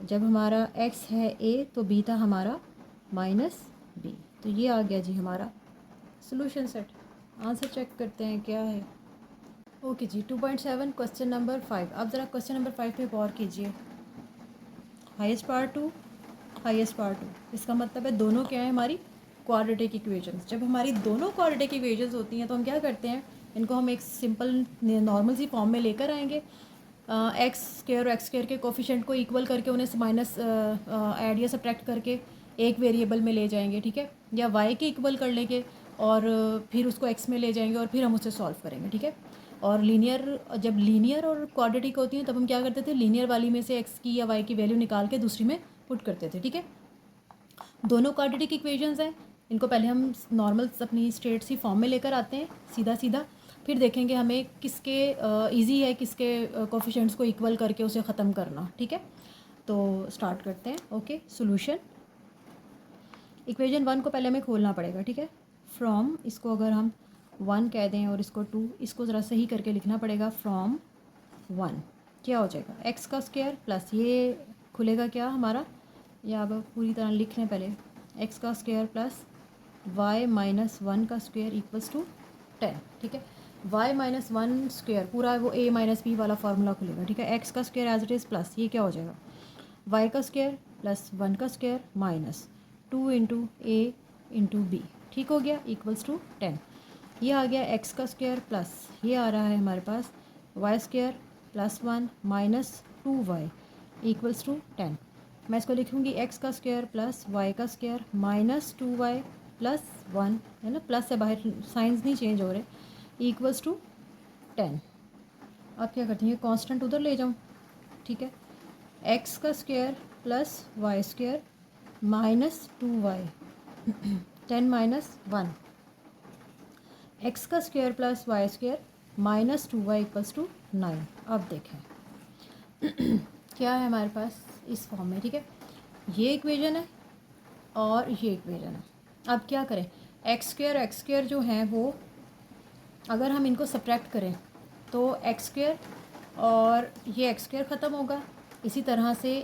जब हमारा x है a तो b था हमारा माइनस b, तो ये आ गया जी हमारा सोल्यूशन सेट। आंसर चेक करते हैं क्या है। ओके जी, 2.7 क्वेश्चन नंबर 5। अब ज़रा क्वेश्चन नंबर 5 पे गौर कीजिए। हाईएस्ट पावर 2, हाईएस्ट पावर 2, इसका मतलब है दोनों क्या है हमारी क्वाड्रेटिक इक्वेशंस। जब हमारी दोनों क्वाड्रेटिक इक्वेशंस होती हैं तो हम क्या करते हैं, इनको हम एक सिंपल नॉर्मल सी फॉर्म में लेकर आएंगे। एक्स स्क्वायर और एक्स स्क्वायर के कोफिशेंट को इक्वल करके उन्हें माइनस ऐड या सब्ट्रैक्ट करके एक वेरिएबल में ले जाएंगे। ठीक है, या वाई के इक्वल कर लेंगे और फिर उसको एक्स में ले जाएंगे और फिर हम उसे सॉल्व करेंगे। ठीक है, और लीनियर, जब लीनियर और क्वाड्रेटिक होती हैं तब हम क्या करते थे, लीनियर वाली में से एक्स की या वाई की वैल्यू निकाल के दूसरी में पुट करते थे। ठीक है, दोनों क्वाड्रेटिक इक्वेशंस हैं, इनको पहले हम नॉर्मल अपनी स्ट्रेट सी फॉर्म में लेकर आते हैं सीधा सीधा, फिर देखेंगे हमें किसके इजी है किसके कोफिशिएंट्स को इक्वल करके उसे ख़त्म करना। ठीक है, तो स्टार्ट करते हैं। Okay, solution. इक्वेशन 1 को पहले हमें खोलना पड़ेगा। ठीक है, फ्रॉम, इसको अगर हम 1 कह दें और इसको 2, इसको ज़रा सही करके लिखना पड़ेगा। फ्रॉम 1 क्या हो जाएगा, एक्स का स्क्वायर प्लस ये खुलेगा क्या हमारा, या अब पूरी तरह लिख लें पहले, एक्स का स्क्वायर प्लस वाई माइनस 1 का स्क्वायर इक्वल्स टू 10। ठीक है, वाई माइनस 1 स्क्वायर पूरा वो a माइनस बी वाला फार्मूला खुलेगा। ठीक है, एक्स का square as it is plus ये क्या हो जाएगा, वाई का स्क्वायर प्लस 1 का स्क्वायर माइनस 2 इंटू ए इंटू बी। ठीक हो गया, इक्वल्स टू 10। ये आ गया एक्स का स्क्वायर प्लस ये आ रहा है हमारे पास y square plus 1 minus 2y equals to 10। मैं इसको लिखूँगी एक्स का स्क्वायर प्लस वाई का स्क्वायर माइनस 2y प्लस 1, है ना, प्लस से बाहर साइंस नहीं चेंज हो रहे, इक्वल्स टू 10। अब क्या करती हैं, कांस्टेंट उधर ले जाऊँ। ठीक है, एक्स का square plus y square minus 2y 10 minus 1, x का square plus y square minus 2y equals to 9। अब देखें क्या है हमारे पास इस फॉर्म में। ठीक है, ये इक्वेशन है और ये इक्वेशन है। अब क्या करें, एक्स स्क्वायर जो हैं वो अगर हम इनको सब्ट्रैक्ट करें तो एक्स स्क्वायर और ये एक्स स्क्वायर ख़त्म होगा, इसी तरह से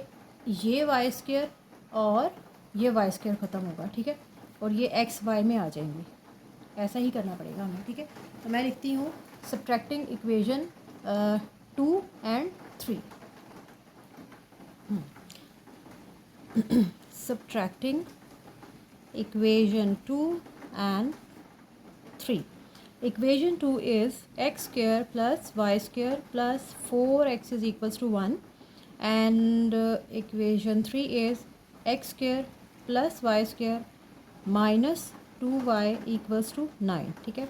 ये वाई स्क्वायर और ये वाई स्क्वायर ख़त्म होगा। ठीक है, और ये एक्स वाई में आ जाएंगे, ऐसा ही करना पड़ेगा हमें। ठीक है, तो मैं लिखती हूँ subtracting equation 2 and 3। subtracting equation 2 and 3. Equation 2 is x square plus y square plus 4x is equals to 1, and equation 3 is x square plus y square minus 2y equals to 9। ठीक है,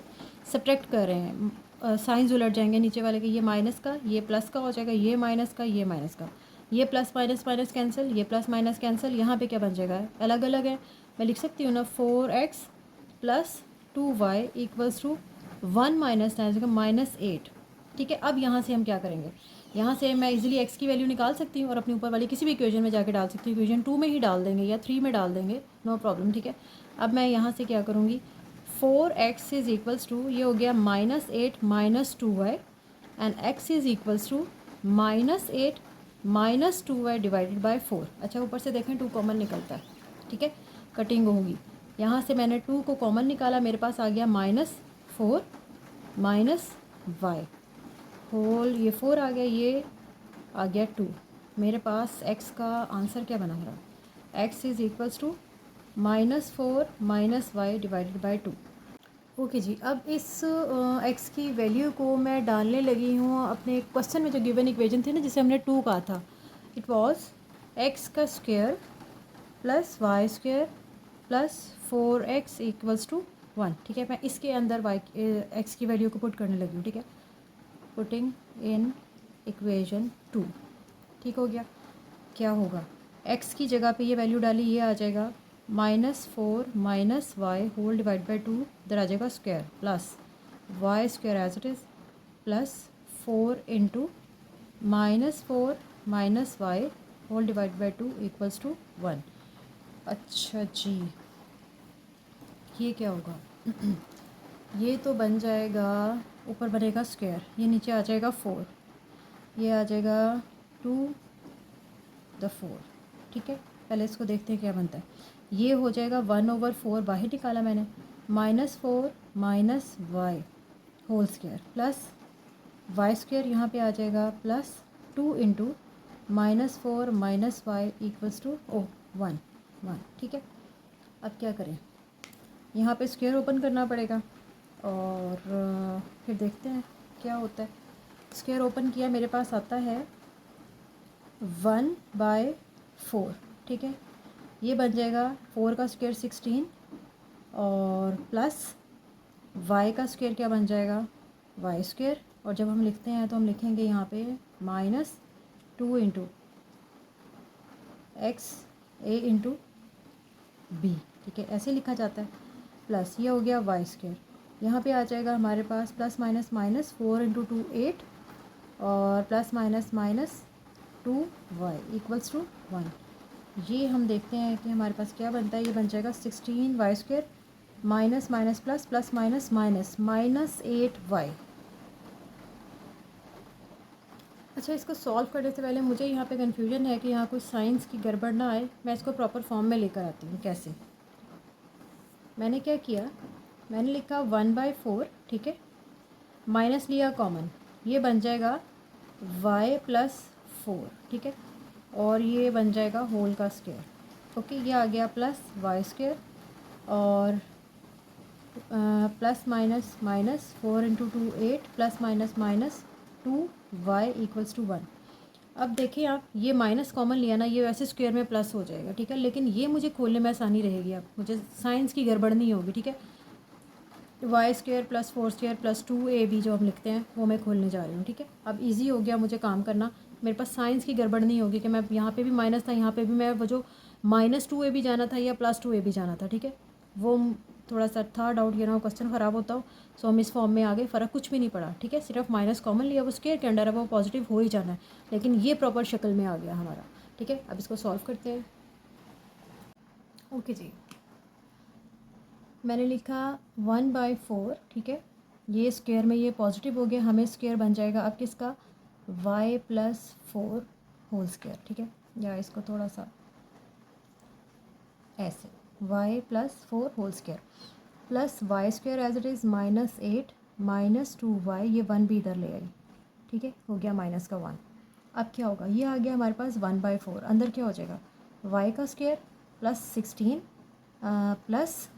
सब्ट्रैक्ट कर रहे हैं, science उलट जाएंगे, नीचे वाले के ये माइनस का ये प्लस का हो जाएगा, ये माइनस का ये माइनस का, ये प्लस माइनस माइनस कैंसिल, ये प्लस माइनस कैंसिल, यहाँ पे क्या बन जाएगा, अलग अलग है। मैं लिख सकती हूँ ना 4x plus 2y equals to 1 minus 9 minus 8। ठीक है, अब यहाँ से हम क्या करेंगे, यहाँ से मैं इजीली x की वैल्यू निकाल सकती हूँ और अपनी ऊपर वाली किसी भी इक्वेशन में जाके डाल सकती हूँ, इक्वेशन 2 में ही डाल देंगे या 3 में डाल देंगे, नो प्रॉब्लम। ठीक है, अब मैं यहाँ से क्या करूँगी, 4x इज़ इक्वल्स टू ये हो गया minus 8 minus 2y and x is equals to minus 8 minus 2y divided by 4। अच्छा, ऊपर से देखें 2 कॉमन निकलता है। ठीक है, कटिंग होगी, यहाँ से मैंने 2 को कॉमन निकाला, मेरे पास आ गया माइनस 4 माइनस y होल, ये 4 आ गया, ये आ गया 2। मेरे पास x का आंसर क्या बना रहा, x is equals to -4 minus y divided by 2। Okay जी, अब इस एक्स की वैल्यू को मैं डालने लगी हूँ अपने क्वेश्चन में जो गिवन इक्वेशन थी ना, जिसे हमने 2 कहा था। इट वाज एक्स का square plus y square plus 4x equals to 1। ठीक है, मैं इसके अंदर वाई एक्स की वैल्यू को पुट करने लगी हूँ। ठीक है, पुटिंग इन इक्वेशन 2। ठीक हो गया। क्या होगा, x की जगह पे ये वैल्यू डाली, ये आ जाएगा -4 minus y whole divide by 2, इधर आ जाएगा square plus y square as it is plus 4 into -4 minus y whole divide by 2 equals to 1। अच्छा जी, ये क्या होगा ये तो बन जाएगा, ऊपर बनेगा स्क्वायर, ये नीचे आ जाएगा 4, ये आ जाएगा 2 ठीक है, पहले इसको देखते हैं क्या बनता है। ये हो जाएगा 1/4 बाहर निकाला मैंने, -4 minus y whole square plus y square यहाँ पे आ जाएगा plus 2 into -4 minus y equals to 1। ठीक है, अब क्या करें, यहाँ पे स्क्वायर ओपन करना पड़ेगा और फिर देखते हैं क्या होता है। स्क्वायर ओपन किया, मेरे पास आता है 1/4। ठीक है, ये बन जाएगा 4 का स्क्वायर 16 और प्लस y का स्क्वायर क्या बन जाएगा, वाई स्क्वायर। और जब हम लिखते हैं तो हम लिखेंगे यहाँ पे -2 इंटू एक्स ए इंटू बी। ठीक है, ऐसे लिखा जाता है। प्लस ये हो गया वाई स्क्वायर, यहाँ पे आ जाएगा हमारे पास प्लस माइनस माइनस 4 इंटू 2 8 और plus minus minus 2y equals to 1। ये हम देखते हैं कि हमारे पास क्या बनता है। ये बन जाएगा 16 y square minus minus plus plus minus minus -8y। अच्छा, इसको सॉल्व करने से पहले मुझे यहाँ पे कन्फ्यूजन है कि यहाँ कोई साइंस की गड़बड़ ना आए। मैं इसको प्रॉपर फॉर्म में लेकर आती हूँ। कैसे, मैंने क्या किया, मैंने लिखा 1/4। ठीक है, माइनस लिया कॉमन, ये बन जाएगा y प्लस 4। ठीक है, और ये बन जाएगा होल का स्क्वायर। ओके, ये आ गया प्लस वाई स्क्वायर और plus minus minus 4 into 2 8 plus minus minus 2y equals to 1। अब देखिए आप, ये माइनस कॉमन लिया ना, ये वैसे स्क्वायर में प्लस हो जाएगा। ठीक है, लेकिन ये मुझे खोलने में आसानी रहेगी, अब मुझे साइंस की गड़बड़ नहीं होगी। ठीक है, y square plus 4 square plus 2ab जो हम लिखते हैं वो मैं खोलने जा रही हूँ। ठीक है, अब इजी हो गया मुझे काम करना, मेरे पास साइंस की गड़बड़ नहीं होगी कि मैं यहाँ पे भी माइनस था, यहाँ पे भी मैं वो जो -2ab जाना था या +2ab जाना था। ठीक है, वो थोड़ा सा था डाउट, ये ना क्वेश्चन ख़राब होता हो। सो हम इस फॉर्म में आ गए, फ़र्क कुछ भी नहीं पड़ा। ठीक है, सिर्फ माइनस कॉमन लिया, वो स्क्वायर के अंडर है, वो पॉजिटिव हो ही जाना है, लेकिन ये प्रॉपर शक्ल में आ गया हमारा। ठीक है, अब इसको सॉल्व करते हैं। ओके जी, मैंने लिखा 1/4। ठीक है, ये स्क्वायर में ये पॉजिटिव हो गया, हमें स्क्वायर बन जाएगा अब किसका, y प्लस 4 होल स्क्वायर। ठीक है, या इसको थोड़ा सा ऐसे, y plus 4 whole square plus y square as it is -8 minus 2y, ये 1 भी इधर ले आई। ठीक है, हो गया माइनस का 1। अब क्या होगा, ये आ गया हमारे पास 1/4, अंदर क्या हो जाएगा, y का square plus 16 plus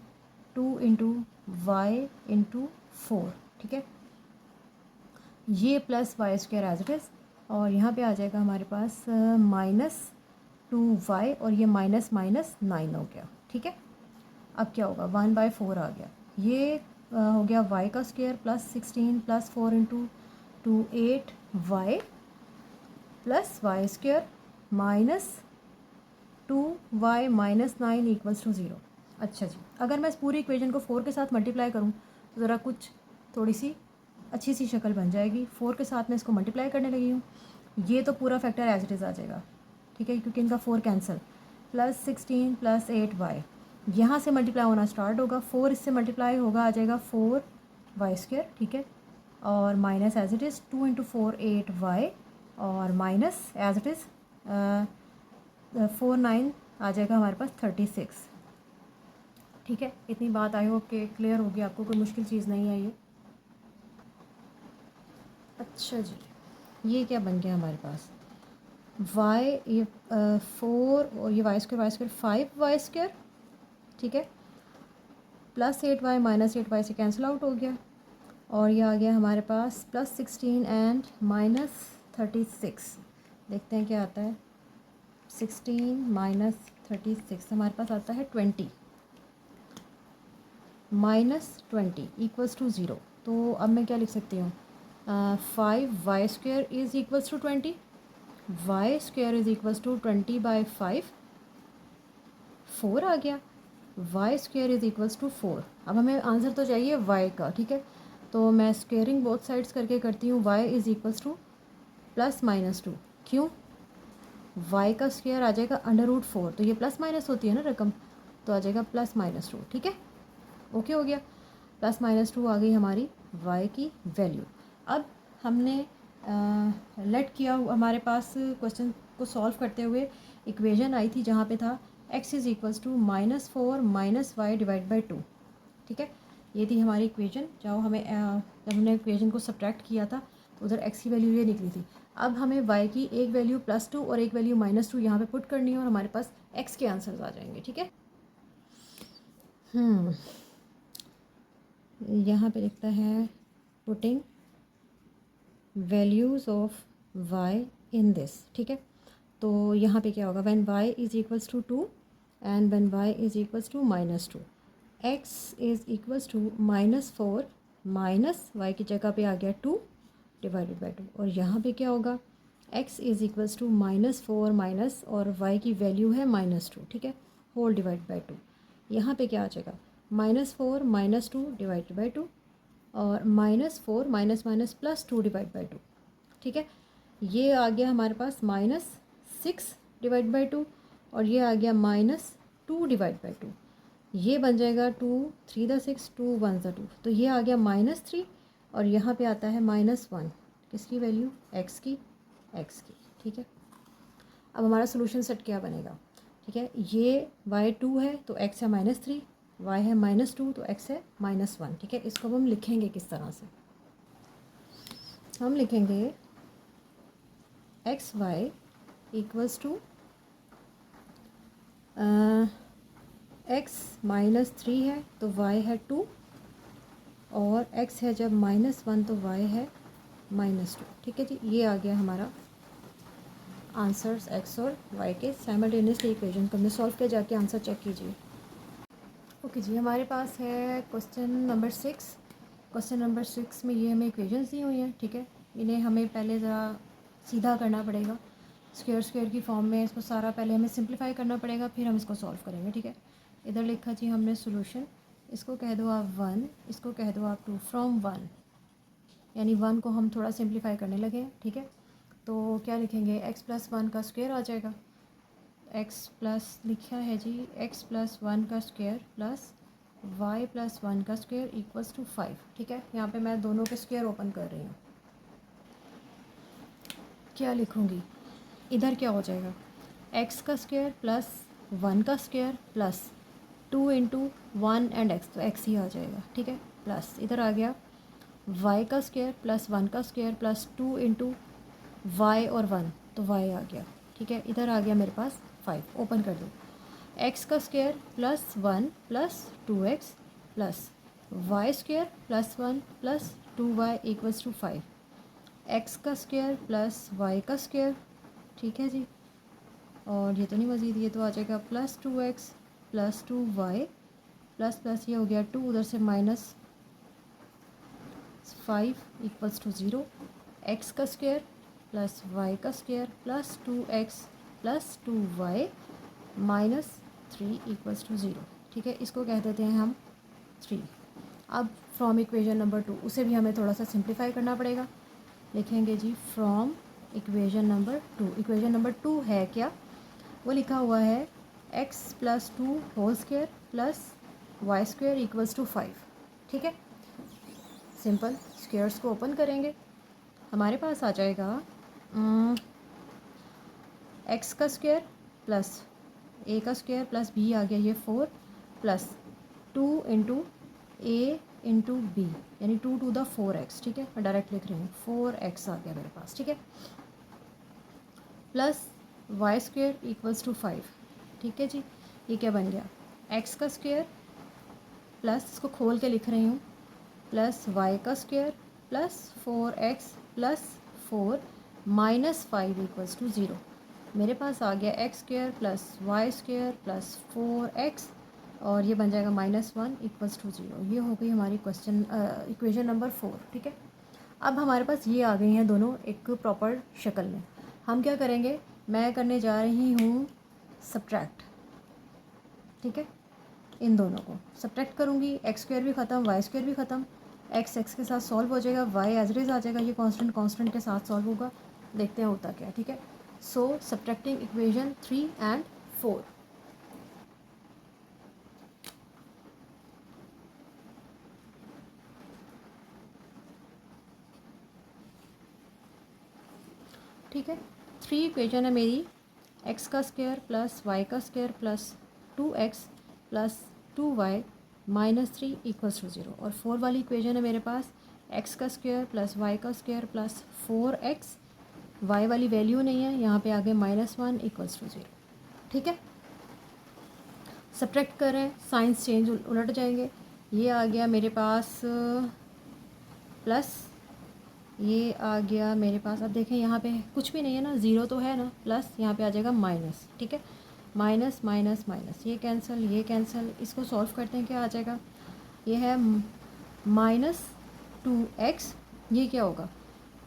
2 into y into 4। ठीक है, ये plus y square as it is, और यहाँ पे आ जाएगा हमारे पास -2y और ये माइनस माइनस 9 हो गया। ठीक है, अब क्या होगा, 1/4 आ गया, ये हो गया y का square plus 16 plus 4 into 2 8y plus y square minus 2y minus 9 equals to 0। अच्छा जी, अगर मैं इस पूरी इक्वेशन को 4 के साथ मल्टीप्लाई करूँ तो ज़रा कुछ थोड़ी सी अच्छी सी शक्ल बन जाएगी। 4 के साथ मैं इसको मल्टीप्लाई करने लगी हूँ, ये तो पूरा फैक्टर एज इट इज़ आ जाएगा। ठीक है, क्योंकि इनका 4 कैंसिल, प्लस 16 प्लस 8y, यहाँ से मल्टीप्लाई होना स्टार्ट होगा, 4 इससे मल्टीप्लाई होगा, आ जाएगा 4y स्क्वायर। ठीक है, और minus as it is 2 into 4 8y और माइनस एज इट इज़ 4 9 आ जाएगा हमारे पास 36। ठीक है, इतनी बात आई होप कि क्लियर होगी आपको, कोई मुश्किल चीज़ नहीं आई है। अच्छा जी, ये क्या बन गया हमारे पास, वाई ये 4 और ये वाई स्क्वायर 5 y², ठीक है, +8y -8y से कैंसिल आउट हो गया, और ये आ गया हमारे पास +16 एंड -36। देखते हैं क्या आता है। 16 - 36 हमारे पास आता है 20, -20 = 0। तो अब मैं क्या लिख सकती हूँ, 5y² is equals to 20, y² = 20/5, 4 आ गया, y² इज़ इक्वल्स टू 4। अब हमें आंसर तो चाहिए y का, ठीक है, तो मैं स्क्वेयरिंग बोथ साइड्स करके करती हूँ। y इज़ इक्वल्स टू +-2, क्यों, y का स्क्वायर आ जाएगा √4, तो ये प्लस माइनस होती है ना रकम, तो आ जाएगा +-2, ठीक है, ओके हो गया। +-2 आ गई हमारी y की वैल्यू। अब हमने लेट किया, हमारे पास क्वेश्चन को सॉल्व करते हुए इक्वेशन आई थी जहाँ पे था x is equals to -4 - y/2, ठीक है, ये थी हमारी इक्वेशन। जब हमने इक्वेशन को सब्ट्रैक्ट किया था तो उधर x की वैल्यू ये निकली थी। अब हमें y की एक वैल्यू +2 और एक वैल्यू -2 यहाँ पे पुट करनी है और हमारे पास x के आंसर्स आ जाएंगे, ठीक है। यहाँ पे लिखता है putting values of y in this, ठीक है, तो यहाँ पे क्या होगा, when y is equals to 2 and when y is equals to -2, x is equals to -4 minus y की जगह पे आ गया 2 / 2, और यहाँ पे क्या होगा, x is equals to -4 minus और y की वैल्यू है -2, ठीक है, होल / 2। यहाँ पे क्या आ जाएगा, -4 - 2 / 2 और -4 माइनस +2 / 2, ठीक है, ये आ गया हमारे पास -6 / 2 और ये आ गया -2 / 2। ये बन जाएगा 2 3 × 6 2 1 × 2, तो ये आ गया -3 और यहाँ पे आता है -1, किसकी वैल्यू, x की, ठीक है। अब हमारा सोल्यूशन सेट क्या बनेगा, ठीक है, ये y2 है तो x है -3, y है -2 तो x है -1, ठीक है। इसको हम लिखेंगे किस तरह से, हम लिखेंगे xy इक्वल्स टू x -3 है तो y है 2 और x है जब -1 तो y है -2, ठीक है जी। ये आ गया हमारा आंसर्स x और y के साइमल्टेनियसली इक्वेशन को हमने सॉल्व किया, जाके आंसर चेक कीजिए। ओके जी, हमारे पास है क्वेश्चन नंबर 6। क्वेश्चन नंबर 6 में ये हमें इक्वेशंस दी हुई हैं, ठीक है, इन्हें हमें पहले ज़रा सीधा करना पड़ेगा, स्क्वायर की फॉर्म में इसको सारा पहले हमें सिंप्लीफाई करना पड़ेगा, फिर हम इसको सॉल्व करेंगे, ठीक है। इधर लिखा जी हमने सोल्यूशन, इसको कह दो आप 1, इसको कह दो आप 2, फ्रॉम 1, यानी 1 को हम थोड़ा सिंप्लीफाई करने लगे, ठीक है। तो क्या लिखेंगे, x + 1 का स्क्वायर आ जाएगा, x प्लस लिखा है जी x + 1 का स्क्वायर प्लस y + 1 का स्क्वायर इक्वल्स टू 5, ठीक है। यहाँ पे मैं दोनों के स्क्वायर ओपन कर रही हूँ, क्या लिखूँगी, इधर क्या हो जाएगा, x का स्क्वायर प्लस 1 का स्क्वायर प्लस 2 × 1 एंड x, तो x ही आ जाएगा, ठीक है, प्लस इधर आ गया y का स्क्वायर प्लस 1 का स्क्वायर प्लस 2 × y और 1, तो y आ गया, ठीक है। इधर आ गया मेरे पास 5, ओपन कर दो, x का square plus 1 plus 2x plus y square plus 1 plus 2y equals to 5, x का स्क्वायर प्लस y का स्क्वायर, ठीक है जी, और ये तो नहीं मज़ीद, ये तो आ जाएगा plus 2x plus 2y plus plus ये हो गया 2, उधर से -5 इक्वल्स टू 0, x का स्क्वायर प्लस y का square plus 2x plus 2y -3 equals to 0, ठीक है। इसको कह देते हैं हम 3। अब फ्रॉम इक्वेशन नंबर 2, उसे भी हमें थोड़ा सा सिंप्लीफाई करना पड़ेगा, लिखेंगे जी from equation number 2। Equation number 2 है क्या, वो लिखा हुआ है x + 2 whole square plus y square equals to 5, ठीक है। सिंपल, स्क्वायर्स को ओपन करेंगे, हमारे पास आ जाएगा x का स्क्वायर प्लस a का स्क्वायर प्लस b आ गया ये 4 प्लस 2 × a × b, यानी 2 to the 4x, ठीक है, मैं डायरेक्ट लिख रही हूँ 4x आ गया मेरे पास, ठीक है। Plus y square equals to 5। ठीक है जी, ये क्या बन गया, एक्स का स्क्वेयर प्लस, इसको खोल के लिख रही हूँ, प्लस वाई का square plus 4x plus 4 minus 5 equals to 0। मेरे पास आ गया x square plus y square plus 4x और ये बन जाएगा -1 इक्वल्स टू 0। ये हो गई हमारी इक्वेशन नंबर 4। ठीक है, अब हमारे पास ये आ गई हैं दोनों एक प्रॉपर शक्ल में। हम क्या करेंगे, मैं करने जा रही हूँ सब्ट्रैक्ट। ठीक है, इन दोनों को सब्ट्रैक्ट करूँगी, एक्स स्क्वायर भी ख़त्म, वाई स्क्वायर भी ख़त्म, एक्स एक्स के साथ सॉल्व हो जाएगा, वाई एज इट इज़ आ जाएगा, ये कांस्टेंट कांस्टेंट के साथ सॉल्व होगा। देखते हैं होता क्या है। ठीक है, सो सब्ट्रैक्टिंग इक्वेशन 3 एंड 4। ठीक है, 3 इक्वेशन है मेरी, एक्स का स्क्वायर प्लस वाई का square plus 2x plus 2y -3 equals to 0। और 4 वाली इक्वेशन है मेरे पास, एक्स का स्क्वायर प्लस वाई का स्क्वायर प्लस 4x, वाई वाली वैल्यू नहीं है, यहाँ पे आ गए -1 इक्वल्स टू 0। ठीक है, सब्ट्रैक्ट करें, साइंस चेंज उलट जाएंगे। ये आ गया मेरे पास प्लस, ये आ गया मेरे पास, अब देखें यहाँ पे कुछ भी नहीं है ना, ज़ीरो तो है ना, प्लस यहाँ पे आ जाएगा माइनस। ठीक है, माइनस माइनस माइनस, ये कैंसिल ये कैंसिल, इसको सॉल्व करते हैं, क्या आ जाएगा, ये है -2x, ये क्या होगा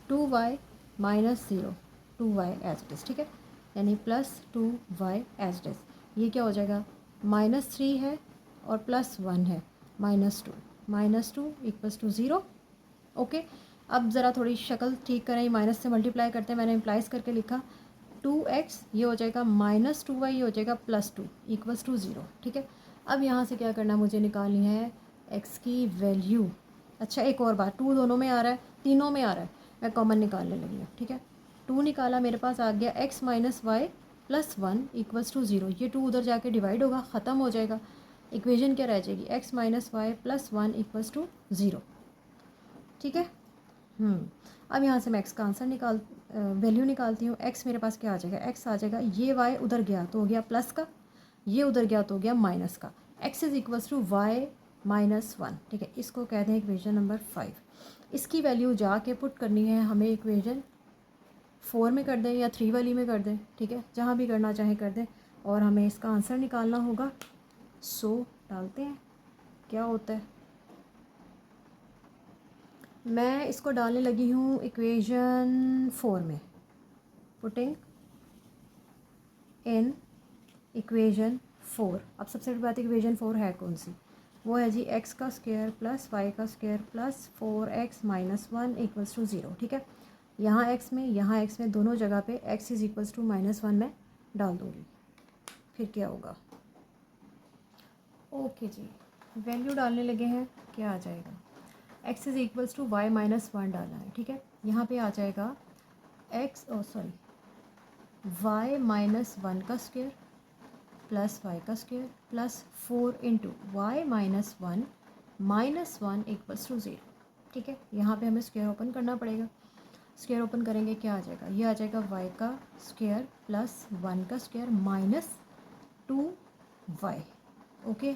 2y -0, 2y as it is. ठीक है, यानी +2y एज इट इज़। ये क्या हो जाएगा, -3 है और +1 है, -2 इक्वल्स टू 0। ओके, अब ज़रा थोड़ी शक्ल ठीक करें, माइनस से मल्टीप्लाई करते हैं, मैंने इम्प्लाइज करके लिखा 2x, ये हो जाएगा -2y, ये हो जाएगा +2 इक्वल्स टू 0। ठीक है, अब यहाँ से क्या करना, मुझे निकालनी है x की वैल्यू। अच्छा, एक और बात, 2 दोनों में आ रहा है, तीनों में आ रहा है, मैं कॉमन निकालने लगी हूँ। ठीक है, 2 निकाला, मेरे पास आ गया x - y + 1 इक्वल्स टू 0। ये 2 उधर जाके डिवाइड होगा, ख़त्म हो जाएगा, इक्वेशन क्या रह जाएगी, x - y + 1 इक्वल्स टू 0। ठीक है, अब यहाँ से मैं एक्स का आंसर वैल्यू निकालती हूँ। एक्स मेरे पास क्या आ जाएगा, एक्स आ जाएगा, ये वाई उधर गया तो हो गया प्लस का, ये उधर गया तो हो गया माइनस का, x is equals to y -1। ठीक है, इसको कहते हैं इक्वेशन नंबर 5। इसकी वैल्यू जाके पुट करनी है हमें, इक्वेशन 4 में कर दें या 3 वाली में कर दें। ठीक है, जहाँ भी करना चाहे कर दें, और हमें इसका आंसर निकालना होगा। सो डालते हैं, क्या होता है, मैं इसको डालने लगी हूँ इक्वेशन 4 में, पुटिंग इन इक्वेशन 4। अब सबसे बड़ी बात, इक्वेशन 4 है कौन सी, वो है जी एक्स का स्क्वायर प्लस वाई का square plus 4x - 1 equals to 0। ठीक है, यहाँ x में दोनों जगह पे x इज़ इक्वल्स टू -1 मैं डाल दूँगी, फिर क्या होगा। ओके जी, वैल्यू डालने लगे हैं, क्या आ जाएगा, x is equals to y - 1 डालना है। ठीक है, यहाँ पे आ जाएगा y -1 का स्क्वायर प्लस वाई का square plus 4 into y -1 equals to 0। ठीक है, यहाँ पे हमें स्क्वायर ओपन करना पड़ेगा, स्क्वायर ओपन करेंगे, क्या आ जाएगा, ये आ जाएगा वाई का स्क्वायर प्लस 1 का square -2y। Okay,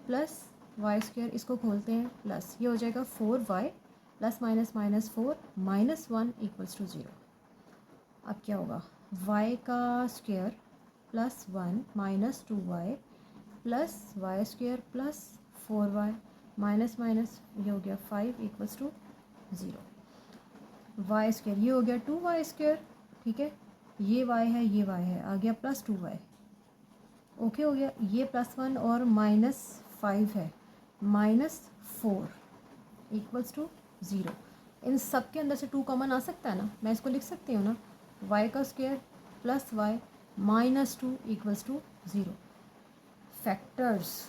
plus y square, इसको खोलते हैं, प्लस ये हो जाएगा 4y प्लस -4 -1 इक्वल्स टू 0। अब क्या होगा, y का square plus 1 -2y plus y square plus 4y minus minus, ये हो गया 5 इक्वल्स टू 0। वाई स्क्वायर, ये हो गया 2y स्क्वायर। ठीक है, ये y है, ये y है, आ गया +2y। ओके, हो गया, ये +1 और -5 है, -4 इक्वल्स टू 0। इन सब के अंदर से 2 कॉमन आ सकता है ना, मैं इसको लिख सकती हूँ ना, y का square plus y -2 equals to 0। Factors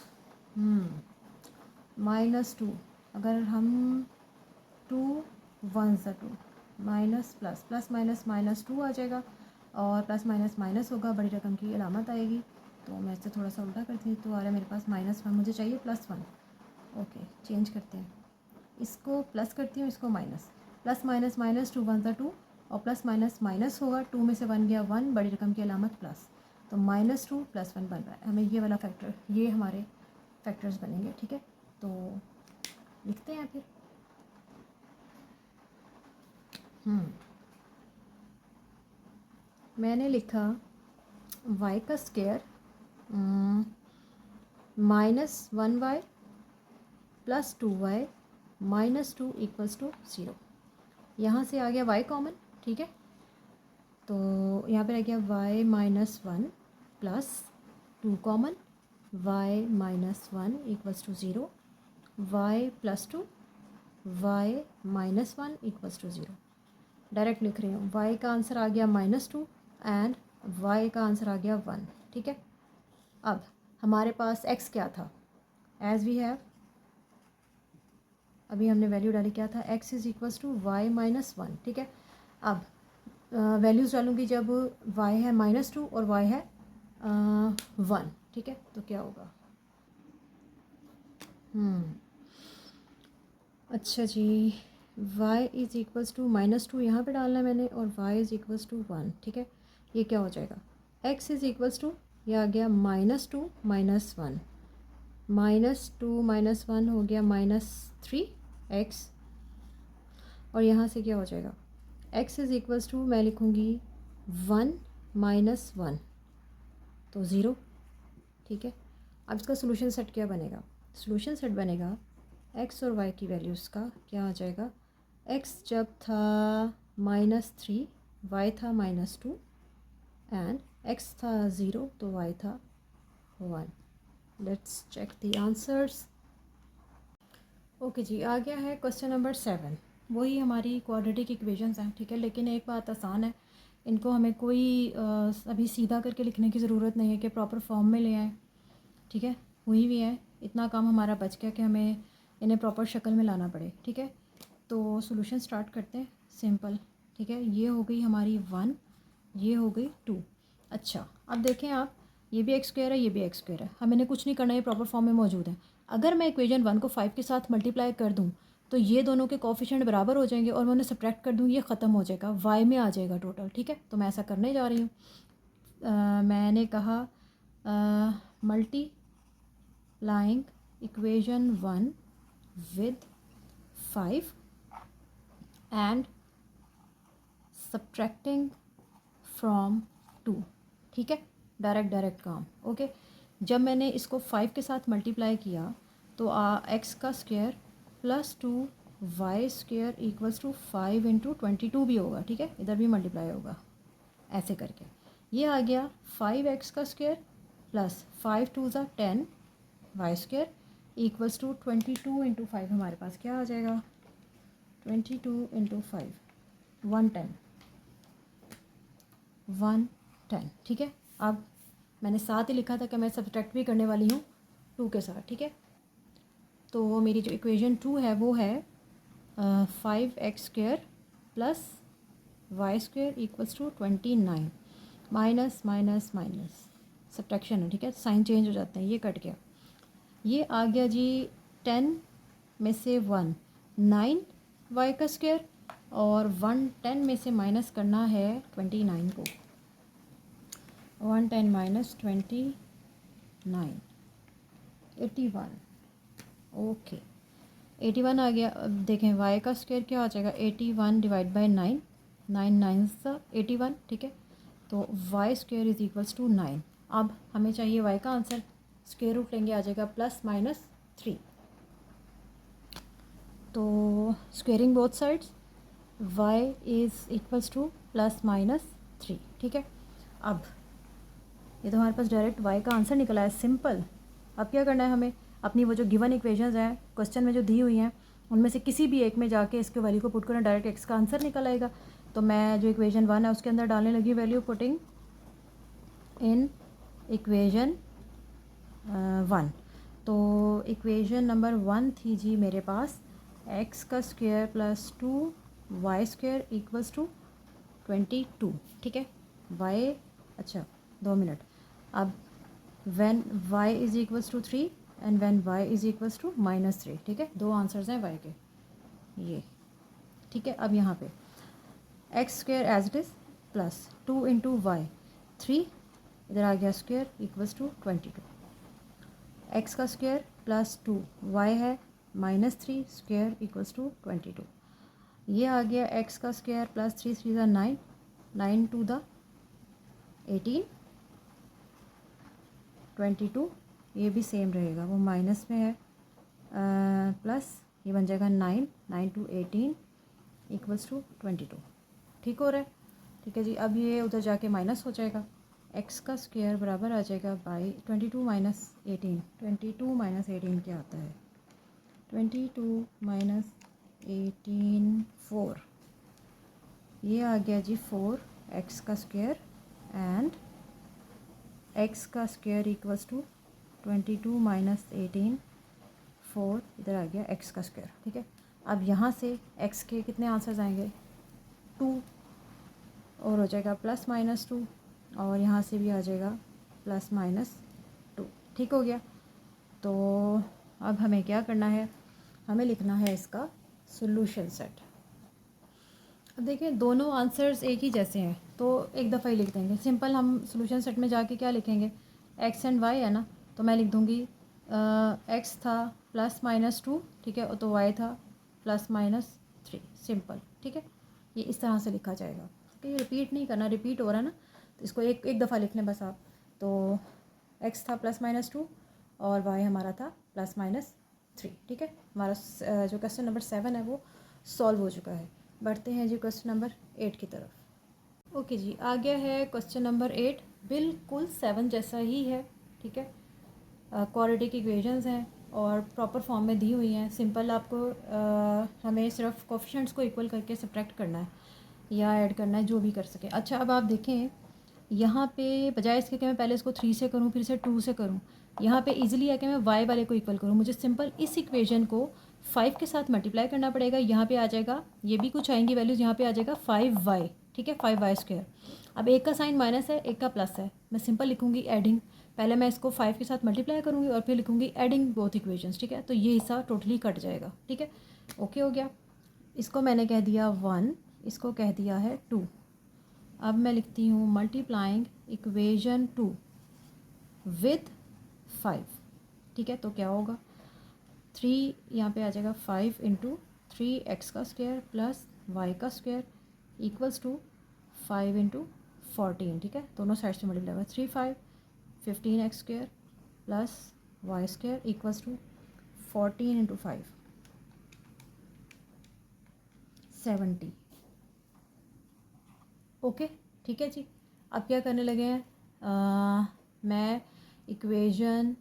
-2, अगर हम 2 1 सा 2 माइनस प्लस प्लस माइनस -2 आ जाएगा, और प्लस माइनस माइनस होगा, बड़ी रकम की अलामत आएगी, तो मैं इससे थोड़ा सा उल्टा करती हूँ, तो आ रहा है मेरे पास -1, मुझे चाहिए +1। ओके, चेंज करते हैं, इसको प्लस करती हूँ, इसको माइनस, प्लस माइनस -2 1 सा 2 और प्लस माइनस माइनस होगा, 2 में से 1 गया 1, बड़ी रकम की अलामत प्लस, तो -2 + 1 बन रहा है। हमें ये वाला फैक्टर, ये हमारे फैक्टर्स बनेंगे, ठीक है। तो लिखते हैं फिर। मैंने लिखा y का स्क्वायर -1y + 2y -2 = 0। यहाँ से आ गया y कॉमन, ठीक है। तो यहाँ पर आ गया y -1 + 2 common, y -1 = 0, y + 2 y -1 = 0। Direct लिख रही हूँ। y का आंसर आ गया -2 एंड y का आंसर आ गया 1, ठीक है। अब हमारे पास x क्या था, एज वी हैव, अभी हमने वैल्यू डाली क्या था, x = y -1, ठीक है। अब वैल्यूज़ डालूँगी जब y है -2 और y है 1, ठीक है। तो क्या होगा, अच्छा जी, y = -2 यहाँ पे डालना है मैंने, और y = 1, ठीक है। ये क्या हो जाएगा, x = ये आ गया -2 -1, -2 -1 हो गया -3x, और यहाँ से क्या हो जाएगा, x = मैं लिखूँगी 1 -1, तो 0, ठीक है। अब इसका सोल्यूशन सेट क्या बनेगा, सोल्यूशन सेट बनेगा x और y की वैल्यूज़ का क्या आ जाएगा, x जब था -3, y था -2 एंड x था 0, तो y था 1। Let's check the answers. Okay जी, आ गया है क्वेश्चन नंबर 7। वही हमारी क्वाड्रेटिक इक्वेशंस हैं, ठीक है। लेकिन एक बात आसान है, इनको हमें कोई अभी सीधा करके लिखने की ज़रूरत नहीं है कि प्रॉपर फॉर्म में ले आएँ, ठीक है। हुई भी है, इतना काम हमारा बच गया कि हमें इन्हें प्रॉपर शक्ल में लाना पड़े, ठीक है। तो सॉल्यूशन स्टार्ट करते हैं, सिंपल, ठीक है। ये हो गई हमारी 1, ये हो गई 2। अच्छा, अब देखें आप, ये भी x² है, ये भी x² है, हमें इन्हें कुछ नहीं करना, ये प्रॉपर फॉर्म में मौजूद है। अगर मैं इक्वेशन 1 को 5 के साथ मल्टीप्लाई कर दूँ तो ये दोनों के कोफिशिएंट बराबर हो जाएंगे, और मैं उन्हें सब्ट्रैक्ट कर दूँ, ये ख़त्म हो जाएगा, y में आ जाएगा टोटल, ठीक है। तो मैं ऐसा करने जा रही हूँ। मैंने कहा multiplying equation 1 with 5 and subtracting from 2, ठीक है। डायरेक्ट काम, ओके। जब मैंने इसको 5 के साथ मल्टीप्लाई किया तो x का स्क्वायर +2y² = 5 × 22 भी होगा, ठीक है। इधर भी मल्टीप्लाई होगा ऐसे करके। ये आ गया 5x का स्क्वायर प्लस 5 2 ज़ा 10 y² = 22 × 5, हमारे पास क्या आ जाएगा, 22 × 5 110, 110, ठीक है। अब मैंने साथ ही लिखा था कि मैं सब्ट्रैक्ट भी करने वाली हूँ 2 के साथ, ठीक है। तो मेरी जो इक्वेशन 2 है वो है 5x² + y² = 29, minus minus minus subtraction है, ठीक है। साइन चेंज हो जाते हैं, ये कट गया, ये आ गया जी 10 में से 1 9 y का स्क्वायर, और 110 में से माइनस करना है 29 को, 110 - 29 81, ओके 81 आ गया। अब देखें y का स्क्वायर क्या हो जाएगा, 81 / 9, 9 9 81, ठीक है। तो y² = 9। अब हमें चाहिए y का आंसर, स्क्वायर रूट लेंगे, आ जाएगा +-3। तो स्क्वेयरिंग बोथ साइड्स, y = +-3, ठीक है। अब ये तो हमारे पास डायरेक्ट y का आंसर निकला है, सिंपल। अब क्या करना है हमें, अपनी वो जो गिवन इक्वेशंस हैं क्वेश्चन में जो दी हुई हैं उनमें से किसी भी एक में जाके इसके वैल्यू को पुट करना, डायरेक्ट x का आंसर निकल आएगा। तो मैं जो इक्वेशन 1 है उसके अंदर डालने लगी वैल्यू, पुटिंग इन इक्वेशन 1। तो इक्वेशन नंबर 1 थी जी मेरे पास, x का स्क्वायर + 2y² = 22, ठीक है। y, अच्छा 2 मिनट। अब when y = 3 and when y = -3, ठीक है। दो आंसर्स हैं y के, ये ठीक है। अब यहाँ पे x square as it is plus 2 into y 3, इधर आ गया स्क्वायर इक्वल्स टू 22। एक्स का स्क्वायर प्लस 2 वाई है -3 स्क्वायर इक्वल्स टू 22। ये आ गया एक्स का स्क्वायर प्लस 3 3 ज़ा 9, 9 टू द 18, 22। ये भी सेम रहेगा, वो माइनस में है, प्लस ये बन जाएगा 9, 9 टू 18 इक्वल्स टू 22। ठीक हो रहा है? ठीक है जी। अब ये उधर जाके माइनस हो जाएगा, एक्स का स्क्वायर बराबर आ जाएगा बाई 22 माइनस 18। 22 माइनस 18 क्या आता है? 22 माइनस 18 4। ये आ गया जी 4 एक्स का स्क्वायर एंड एक्स का स्क्वायर इक्वल्स टू 22 माइनस 18 4, इधर आ गया एक्स का स्क्वायर। ठीक है, अब यहाँ से एक्स के कितने आंसर्स आएंगे? 2, और हो जाएगा प्लस माइनस 2, और यहाँ से भी आ जाएगा प्लस माइनस 2। ठीक हो गया। तो अब हमें क्या करना है? हमें लिखना है इसका सॉल्यूशन सेट। अब देखिए दोनों आंसर्स एक ही जैसे हैं तो एक दफ़ा ही लिख देंगे। सिंपल हम सॉल्यूशन सेट में जाके क्या लिखेंगे? एक्स एंड वाई है ना, तो मैं लिख दूँगी एक्स था प्लस माइनस 2, ठीक है, तो वाई था प्लस माइनस 3। सिंपल, ठीक है, ये इस तरह से लिखा जाएगा। ये रिपीट नहीं करना, रिपीट हो रहा है ना, तो इसको एक दफ़ा लिख लें बस आप। तो एक्स था प्लस माइनस 2 और वाई हमारा था प्लस माइनस 3। ठीक है, हमारा जो क्वेश्चन नंबर 7 है वो सॉल्व हो चुका है। बढ़ते हैं जी क्वेश्चन नंबर 8 की तरफ। ओके जी, आ गया है क्वेश्चन नंबर 8, बिल्कुल 7 जैसा ही है। ठीक है, क्वाड्रेटिक इक्वेशंस हैं और प्रॉपर फॉर्म में दी हुई हैं। सिंपल आपको हमें सिर्फ कोफिशिएंट्स को इक्वल करके सब्ट्रैक्ट करना है या ऐड करना है, जो भी कर सके। अच्छा, अब आप देखें यहाँ पे बजाय इसके कि मैं पहले इसको 3 से करूँ फिर से 2 से करूँ, यहाँ पे इजीली है कि मैं y वाले को इक्वल करूँ। मुझे सिंपल इस इक्वेशन को 5 के साथ मल्टीप्लाई करना पड़ेगा। यहाँ पे आ जाएगा, ये भी कुछ आएंगी वैल्यूज़, यहाँ पे आ जाएगा 5y। ठीक है, 5y स्क्वायर। अब एक का साइन माइनस है, एक का प्लस है, मैं सिंपल लिखूँगी एडिंग। पहले मैं इसको 5 के साथ मल्टीप्लाई करूँगी और फिर लिखूँगी एडिंग बोथ इक्वेशंस। ठीक है, तो ये हिस्सा टोटली कट जाएगा। ठीक है, ओके हो गया। इसको मैंने कह दिया 1, इसको कह दिया है 2। अब मैं लिखती हूँ मल्टीप्लाइंग इक्वेशन 2 विथ 5। ठीक है, तो क्या होगा? 3 यहाँ पे आ जाएगा 5 इंटू 3 एक्स का स्क्वायर प्लस वाई का स्क्वायर इक्वल्स टू 5 इंटू 14। ठीक है, दोनों साइड से मल्टीप्लाई होगा। 3 5 15 x square plus y square equals to 14 into 5 70। Okay, ठीक है जी। अब क्या करने लगे हैं? मैं इक्वेशन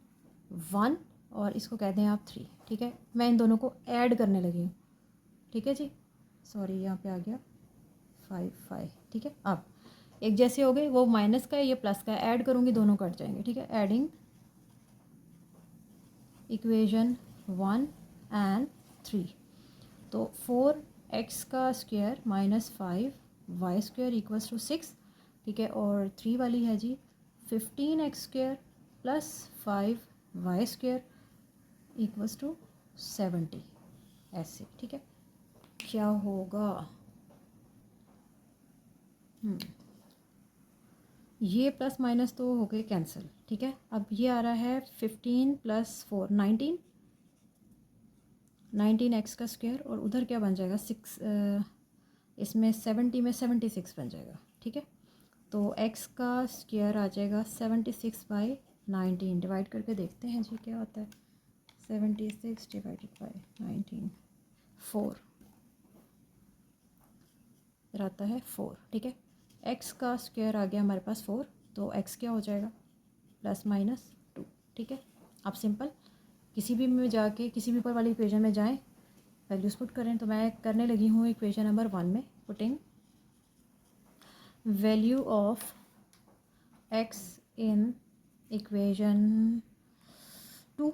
1 और इसको कहते हैं आप 3। ठीक है, मैं इन दोनों को ऐड करने लगी हूँ। ठीक है जी, सॉरी यहाँ पे आ गया 5 5। ठीक है, अब एक जैसे हो गए, वो माइनस का है ये प्लस का है, ऐड करूँगी दोनों कट जाएंगे। ठीक है, एडिंग इक्वेशन 1 एंड 3, तो 4 एक्स का square minus 5 y square equals to 6। ठीक है, और 3 वाली है जी 15 x square plus 5 y square equals to 70। ऐसे, ठीक है, क्या होगा? ये प्लस माइनस तो हो गए कैंसिल। ठीक है, अब ये आ रहा है 15 प्लस 4 19, 19 एक्स का स्क्वायर, और उधर क्या बन जाएगा 6, इसमें 70 में 76 बन जाएगा। ठीक है, तो एक्स का स्क्वायर आ जाएगा 76 बाई 19। डिवाइड करके देखते हैं जी क्या होता है। 76 डिवाइडेड बाई 19 4, इधर आता है 4। ठीक है, एक्स का स्क्वायर आ गया हमारे पास 4, तो एक्स क्या हो जाएगा? Plus minus 2। ठीक है, आप सिंपल किसी भी में जाके किसी भी ऊपर वाली इक्वेशन में जाएं, वैल्यूज पुट करें। तो मैं करने लगी हूँ इक्वेशन नंबर 1 में putting value of x in equation 2।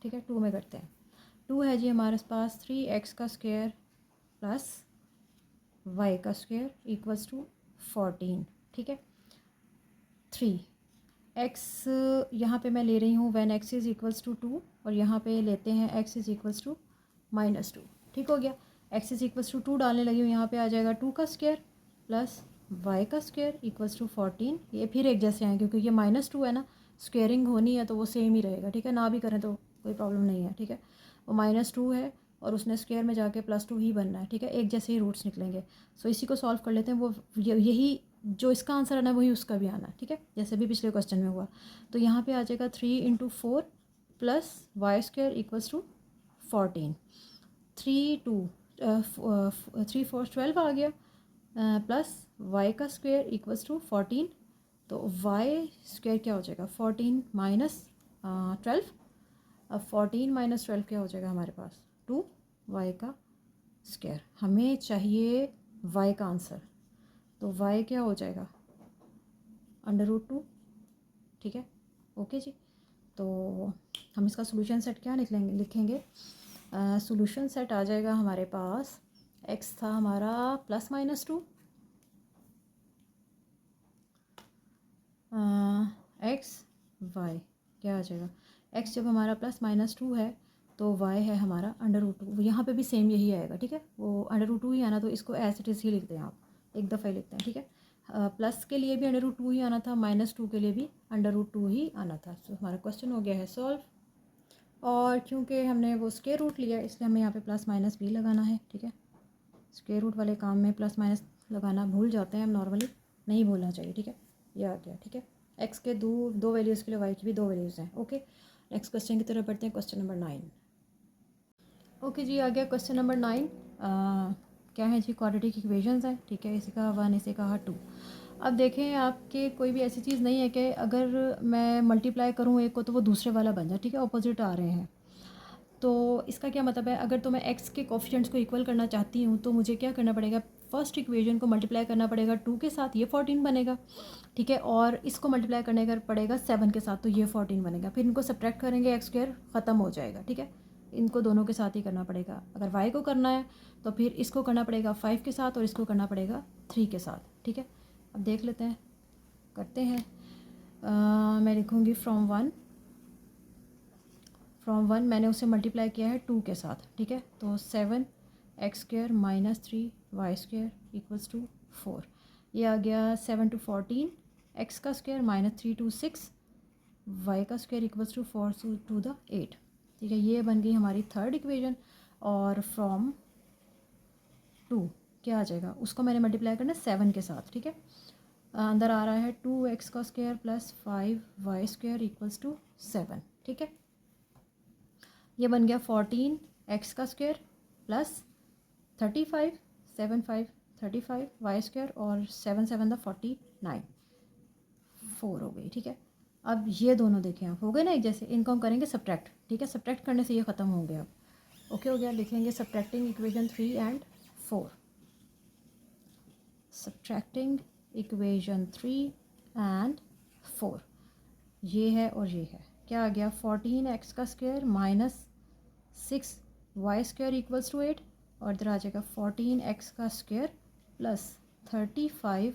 ठीक है, 2 में करते हैं। 2 है जी हमारे पास 3 एक्स का स्क्वायर प्लस वाई का स्क्वायर इक्वल्स टू 14। ठीक है, 3 एक्स यहाँ पे मैं ले रही हूँ when x is equals to 2, और यहाँ पे लेते हैं एक्स इज़ इक्वल्स टू -2। ठीक हो गया। एक्स इज इक्वल्स टू 2 डालने लगी हूँ, यहाँ पे आ जाएगा 2 का स्क्वायर प्लस वाई का स्क्वायर इक्वल्स टू 14। ये फिर एक जैसे हैं क्योंकि ये -2 है ना, स्क्वेयरिंग होनी है तो वो सेम ही रहेगा, ठीक है, ना भी करें तो कोई प्रॉब्लम नहीं है, ठीक है। वो -2 है और उसने स्क्वायर में जाके +2 ही बनना है, ठीक है, एक जैसे ही रूट्स निकलेंगे। सो इसी को सॉल्व कर लेते हैं, वो यही जो इसका आंसर आना है वही उसका भी आना है, ठीक है, जैसे भी पिछले क्वेश्चन में हुआ। तो यहाँ पे आ जाएगा 3 × 4 plus y square equals to 14। 3 4 12 आ गया, प्लस वाई का स्क्वायर इक्वल्स टू 14। तो वाई स्क्वायर क्या हो जाएगा 14 माइनस 12। अब 14 माइनस 12 क्या हो जाएगा हमारे पास 2 वाई का स्क्वायर। हमें चाहिए वाई का आंसर, तो वाई क्या हो जाएगा √2, ठीक है, ओके जी। तो हम इसका सोल्यूशन सेट क्या लिखेंगे, सोल्यूशन सेट आ जाएगा हमारे पास, एक्स था हमारा +-2, एक्स वाई क्या आ जाएगा, एक्स जब हमारा +-2 है तो वाई है हमारा √2। यहाँ पे भी सेम यही आएगा, ठीक है, वो √2 ही आना, तो इसको एज इट इज़ ही लिखते हैं आप, एक दफ़ा ही लिखते हैं, ठीक है। प्लस के लिए भी √2 ही आना था, -2 के लिए भी √2 ही आना था। तो हमारा क्वेश्चन हो गया है सॉल्व। और क्योंकि हमने वो स्क्वायर रूट लिया इसलिए हमें यहाँ पे प्लस माइनस भी लगाना है, ठीक है। स्क्वायर रूट वाले काम में प्लस माइनस लगाना भूल जाते हैं हम नॉर्मली, नहीं भूलना चाहिए, ठीक है। ये आ गया, ठीक है। एक्स के दो वैल्यूज़ के लिए वाई की भी 2 वैल्यूज़ हैं, ओके। नेक्स्ट क्वेश्चन की तरफ बढ़ते हैं, क्वेश्चन नंबर 9। ओके जी, आ गया क्वेश्चन नंबर 9। क्या है जी, क्वाड्रेटिक इक्वेशंस हैं, ठीक है, इसी का 1 इसी का 2। अब देखें आपके कोई भी ऐसी चीज़ नहीं है कि अगर मैं मल्टीप्लाई करूँ एक को तो वो दूसरे वाला बन जाए, ठीक है, ऑपोजिट आ रहे हैं। तो इसका क्या मतलब है, अगर तो मैं एक्स के कोफिशिएंट्स को इक्वल करना चाहती हूँ तो मुझे क्या करना पड़ेगा, फर्स्ट इक्वेशन को मल्टीप्लाई करना पड़ेगा 2 के साथ, ये 14 बनेगा, ठीक है, और इसको मल्टीप्लाई करने का पड़ेगा 7 के साथ, तो ये 14 बनेगा। फिर इनको सब्ट्रैक्ट करेंगे, एक्स स्क्वायर ख़त्म हो जाएगा, ठीक है। इनको दोनों के साथ ही करना पड़ेगा। अगर वाई को करना है तो फिर इसको करना पड़ेगा 5 के साथ और इसको करना पड़ेगा 3 के साथ, ठीक है। अब देख लेते हैं, करते हैं। मैं लिखूँगी फ्रॉम वन मैंने उसे मल्टीप्लाई किया है 2 के साथ, ठीक है। तो 7 x square -3 y square equals to 4। ये आ गया 7 × 14 एक्स का स्क्वायर -3 × 6 वाई का स्क्वायर इक्वल्स टू 4 × 8, ठीक है। ये बन गई हमारी थर्ड इक्वेशन। और फ्रॉम 2 क्या आ जाएगा, उसको मैंने मल्टीप्लाई करना 7 के साथ, ठीक है। अंदर आ रहा है 2x का square plus 5 y square equals to 7, ठीक है। ये बन गया 14 एक्स का स्क्वायर प्लस 35 7 5 35 वाई स्क्वायर और 7 7 49 4 हो गई, ठीक है। अब ये दोनों देखें आप, हो गए ना एक जैसे, इनको हम करेंगे सब्ट्रैक्ट, ठीक है। सब्ट्रैक्ट करने से ये ख़त्म होंगे अब, ओके हो गया। लिखेंगे subtracting equation 3 and 4, subtracting equation 3 and 4, ये है और ये है, क्या आ गया 14 एक्स का square -6 y square equals to 8, और इधर आ जाएगा 14 एक्स का स्क्वायर प्लस 35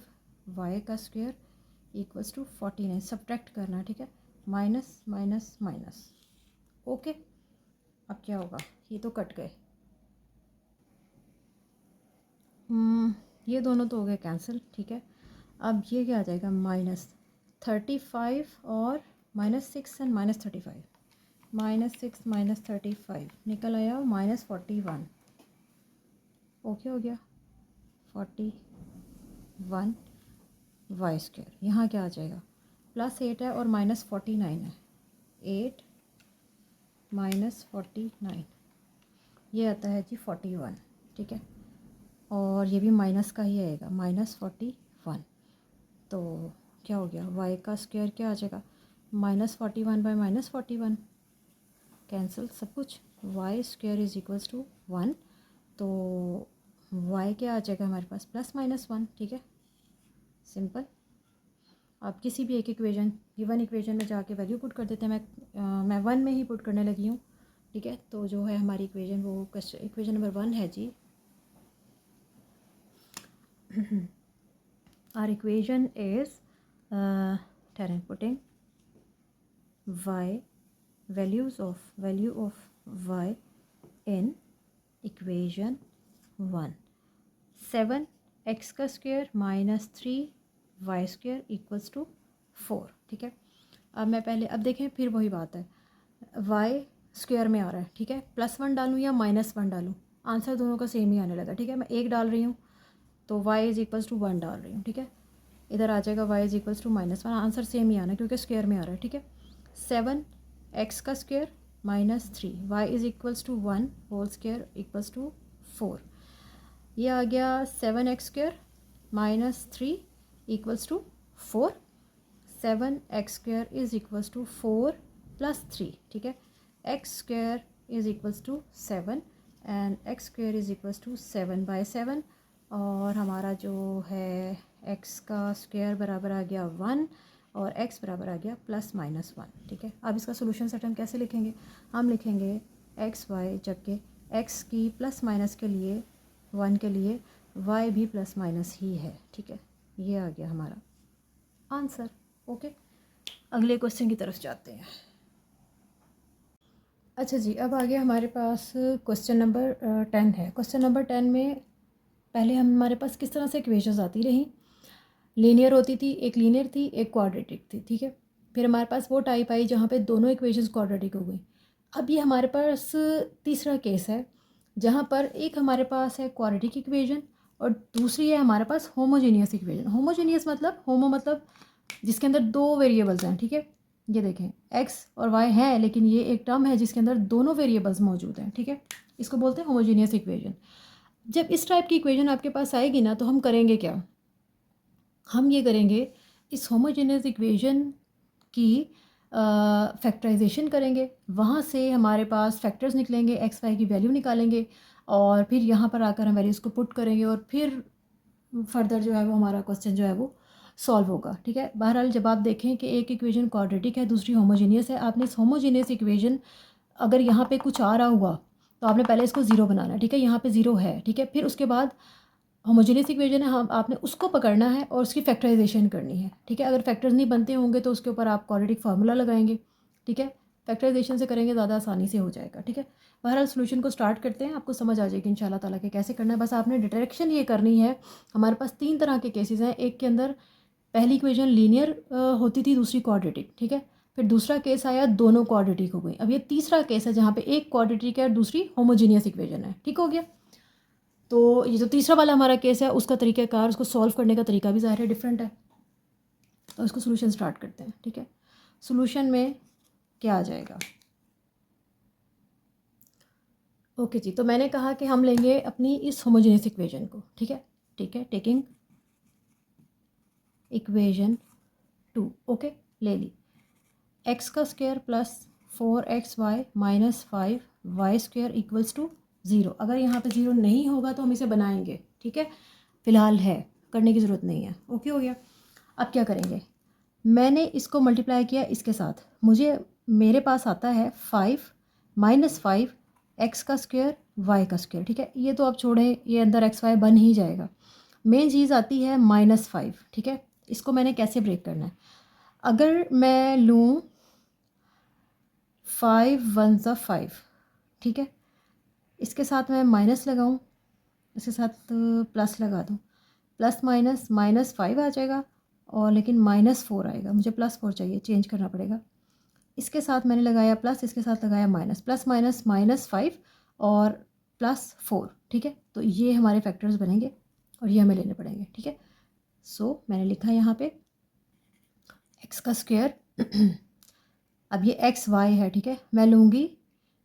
वाई का स्क्वायर इक्वल्स टू 49। सब्ट्रैक्ट करना, ठीक है, माइनस माइनस माइनस, ओके। अब क्या होगा, ये तो कट गए, ये दोनों तो हो गए कैंसिल, ठीक है। अब ये क्या आ जाएगा -35 और -6 एंड -35, -6 -35 निकल आया -41, ओके हो गया 41 वाई स्क्वायर। यहाँ क्या आ जाएगा, +8 है और -49 है, 8 -49 ये आता है जी 41, ठीक है। और ये भी माइनस का ही आएगा -41। तो क्या हो गया, वाई का स्क्वायर क्या आ जाएगा -41 बाय -41, कैंसिल सब कुछ, y square is equals to 1। तो वाई क्या आ जाएगा हमारे पास +-1, ठीक है, सिंपल। आप किसी भी एक इक्वेशन, गिवन इक्वेशन में जाके वैल्यू पुट कर देते हैं। मैं 1 में ही पुट करने लगी हूँ, ठीक है। तो जो है हमारी इक्वेशन वो इक्वेशन नंबर 1 है जी। Our equation is putting value of y in equation 1। 7x का square minus 3y² equals to 4। ठीक है, अब मैं पहले अब देखें फिर वही बात है, y स्क्वायर में आ रहा है। ठीक है, +1 डालूँ या -1 डालूँ, आंसर दोनों का सेम ही आने लगा। ठीक है, मैं 1 डाल रही हूँ तो y इज़ इक्वल्स टू 1 डाल रही हूँ। ठीक है, इधर आ जाएगा y is equals to -1, answer same ही आना है क्योंकि स्क्वायर में आ रहा है। ठीक है, 7x का square minus 3 y is equals to 1 whole square equals to 4। ये आ गया 7x² minus 3 equals to 4। 7x² is equals to 4 + 3। ठीक है, x² is equals to 7 and x² is equals to 7/7 और हमारा जो है x का स्क्वायर बराबर आ गया 1 और x बराबर आ गया +-1। ठीक है, अब इसका सोल्यूशन सेट हम कैसे लिखेंगे, हम लिखेंगे xy, जबकि x की +- के लिए 1 के लिए y भी +- ही है। ठीक है, ये आ गया हमारा आंसर। ओके, अगले क्वेश्चन की तरफ जाते हैं। अच्छा जी, अब आगे हमारे पास क्वेश्चन नंबर 10 है। क्वेश्चन नंबर 10 में पहले हमारे पास किस तरह से इक्वेशंस आती रही, लीनियर होती थी, एक लीनियर थी एक क्वाड्रेटिक थी। ठीक है, फिर हमारे पास वो टाइप आई जहाँ पे दोनों इक्वेशंस क्वाड्रेटिक हो गई। अब ये हमारे पास तीसरा केस है जहाँ पर एक हमारे पास है क्वाड्रेटिक इक्वेशन और दूसरी है हमारे पास होमोजीनियस इक्वेशन। होमोजीनियस मतलब होमो मतलब जिसके अंदर दो वेरिएबल्स हैं। ठीक है, ये देखें x और y है लेकिन ये एक टर्म है जिसके अंदर दोनों वेरिएबल्स मौजूद हैं। ठीक है, इसको बोलते हैं होमोजीनियस इक्वेशन। जब इस टाइप की इक्वेशन आपके पास आएगी ना तो हम करेंगे क्या, हम ये करेंगे इस होमोजेनियस इक्वेशन की फैक्टराइजेशन करेंगे, वहाँ से हमारे पास फैक्टर्स निकलेंगे, एक्स वाई की वैल्यू निकालेंगे और फिर यहाँ पर आकर हम वैल्यूज़ को पुट करेंगे और फिर फर्दर जो है वो हमारा क्वेश्चन जो है वो सॉल्व होगा। ठीक है, बहरहाल जब आप देखें कि एक इक्वेशन क्वाड्रेटिक है दूसरी होमोजीनियस है, आपने इस होमोजीनियस इक्वेशन अगर यहाँ पे कुछ आ रहा हुआ तो आपने पहले इसको ज़ीरो बनाना है। ठीक है, यहाँ पे ज़ीरो है। ठीक है, फिर उसके बाद होमोजेनियस इक्वेशन है, हम आपने उसको पकड़ना है और उसकी फैक्टराइजेशन करनी है। ठीक है, अगर फैक्टर्स नहीं बनते होंगे तो उसके ऊपर आप क्वाड्रेटिक फार्मूला लगाएंगे। ठीक है, फैक्टराइजेशन से करेंगे ज़्यादा आसानी से हो जाएगा। ठीक है, बहरहाल सोल्यूशन को स्टार्ट करते हैं, आपको समझ आ जाएगी इंशाल्लाह ताला के कैसे करना है। बस आपने डायरेक्शन ये करनी है। हमारे पास 3 तरह के केसेस हैं, एक के अंदर पहली इक्वेशन लीनियर होती थी दूसरी क्वाड्रेटिक। ठीक है, फिर दूसरा केस आया दोनों क्वाड्रेटिक हो गई। अब ये तीसरा केस है जहाँ पे एक क्वाड्रेटिक है और दूसरी होमोजीनियस इक्वेशन है। ठीक हो गया, तो ये जो तीसरा वाला हमारा केस है उसका तरीक़ाकार, उसको सॉल्व करने का तरीका भी ज़ाहिर है डिफरेंट है। तो इसको सोल्यूशन स्टार्ट करते हैं। ठीक है, सोल्यूशन में क्या आ जाएगा, ओके जी, तो मैंने कहा कि हम लेंगे अपनी इस होमोजेनियस इक्वेशन को। ठीक है, ठीक है, टेकिंग इक्वेशन 2। ओके, ले ली, x का square plus 4xy minus 5y² equals to 0। अगर यहाँ पे 0 नहीं होगा तो हम इसे बनाएंगे। ठीक है, फ़िलहाल है, करने की ज़रूरत नहीं है। ओके हो गया, अब क्या करेंगे, मैंने इसको मल्टीप्लाई किया इसके साथ, मुझे मेरे पास आता है 5 माइनस 5 एक्स का स्क्वायर वाई का स्क्वायर। ठीक है, ये तो आप छोड़ें, ये अंदर एक्स वाई बन ही जाएगा। मेन चीज़ आती है -5। ठीक है, इसको मैंने कैसे ब्रेक करना है, अगर मैं लूँ 5 1 ज़ा 5। ठीक है, इसके साथ मैं माइनस लगाऊँ, इसके साथ प्लस लगा दूँ, प्लस माइनस -5 आ जाएगा और लेकिन -4 आएगा, मुझे +4 चाहिए, चेंज करना पड़ेगा। इसके साथ मैंने लगाया प्लस, इसके साथ लगाया माइनस, प्लस माइनस -5 और +4। ठीक है, तो ये हमारे फैक्टर्स बनेंगे और ये हमें लेने पड़ेंगे। ठीक है, सो मैंने लिखा यहाँ पे एक्स का स्क्वायर अब ये एक्स वाई है। ठीक है, मैं लूँगी,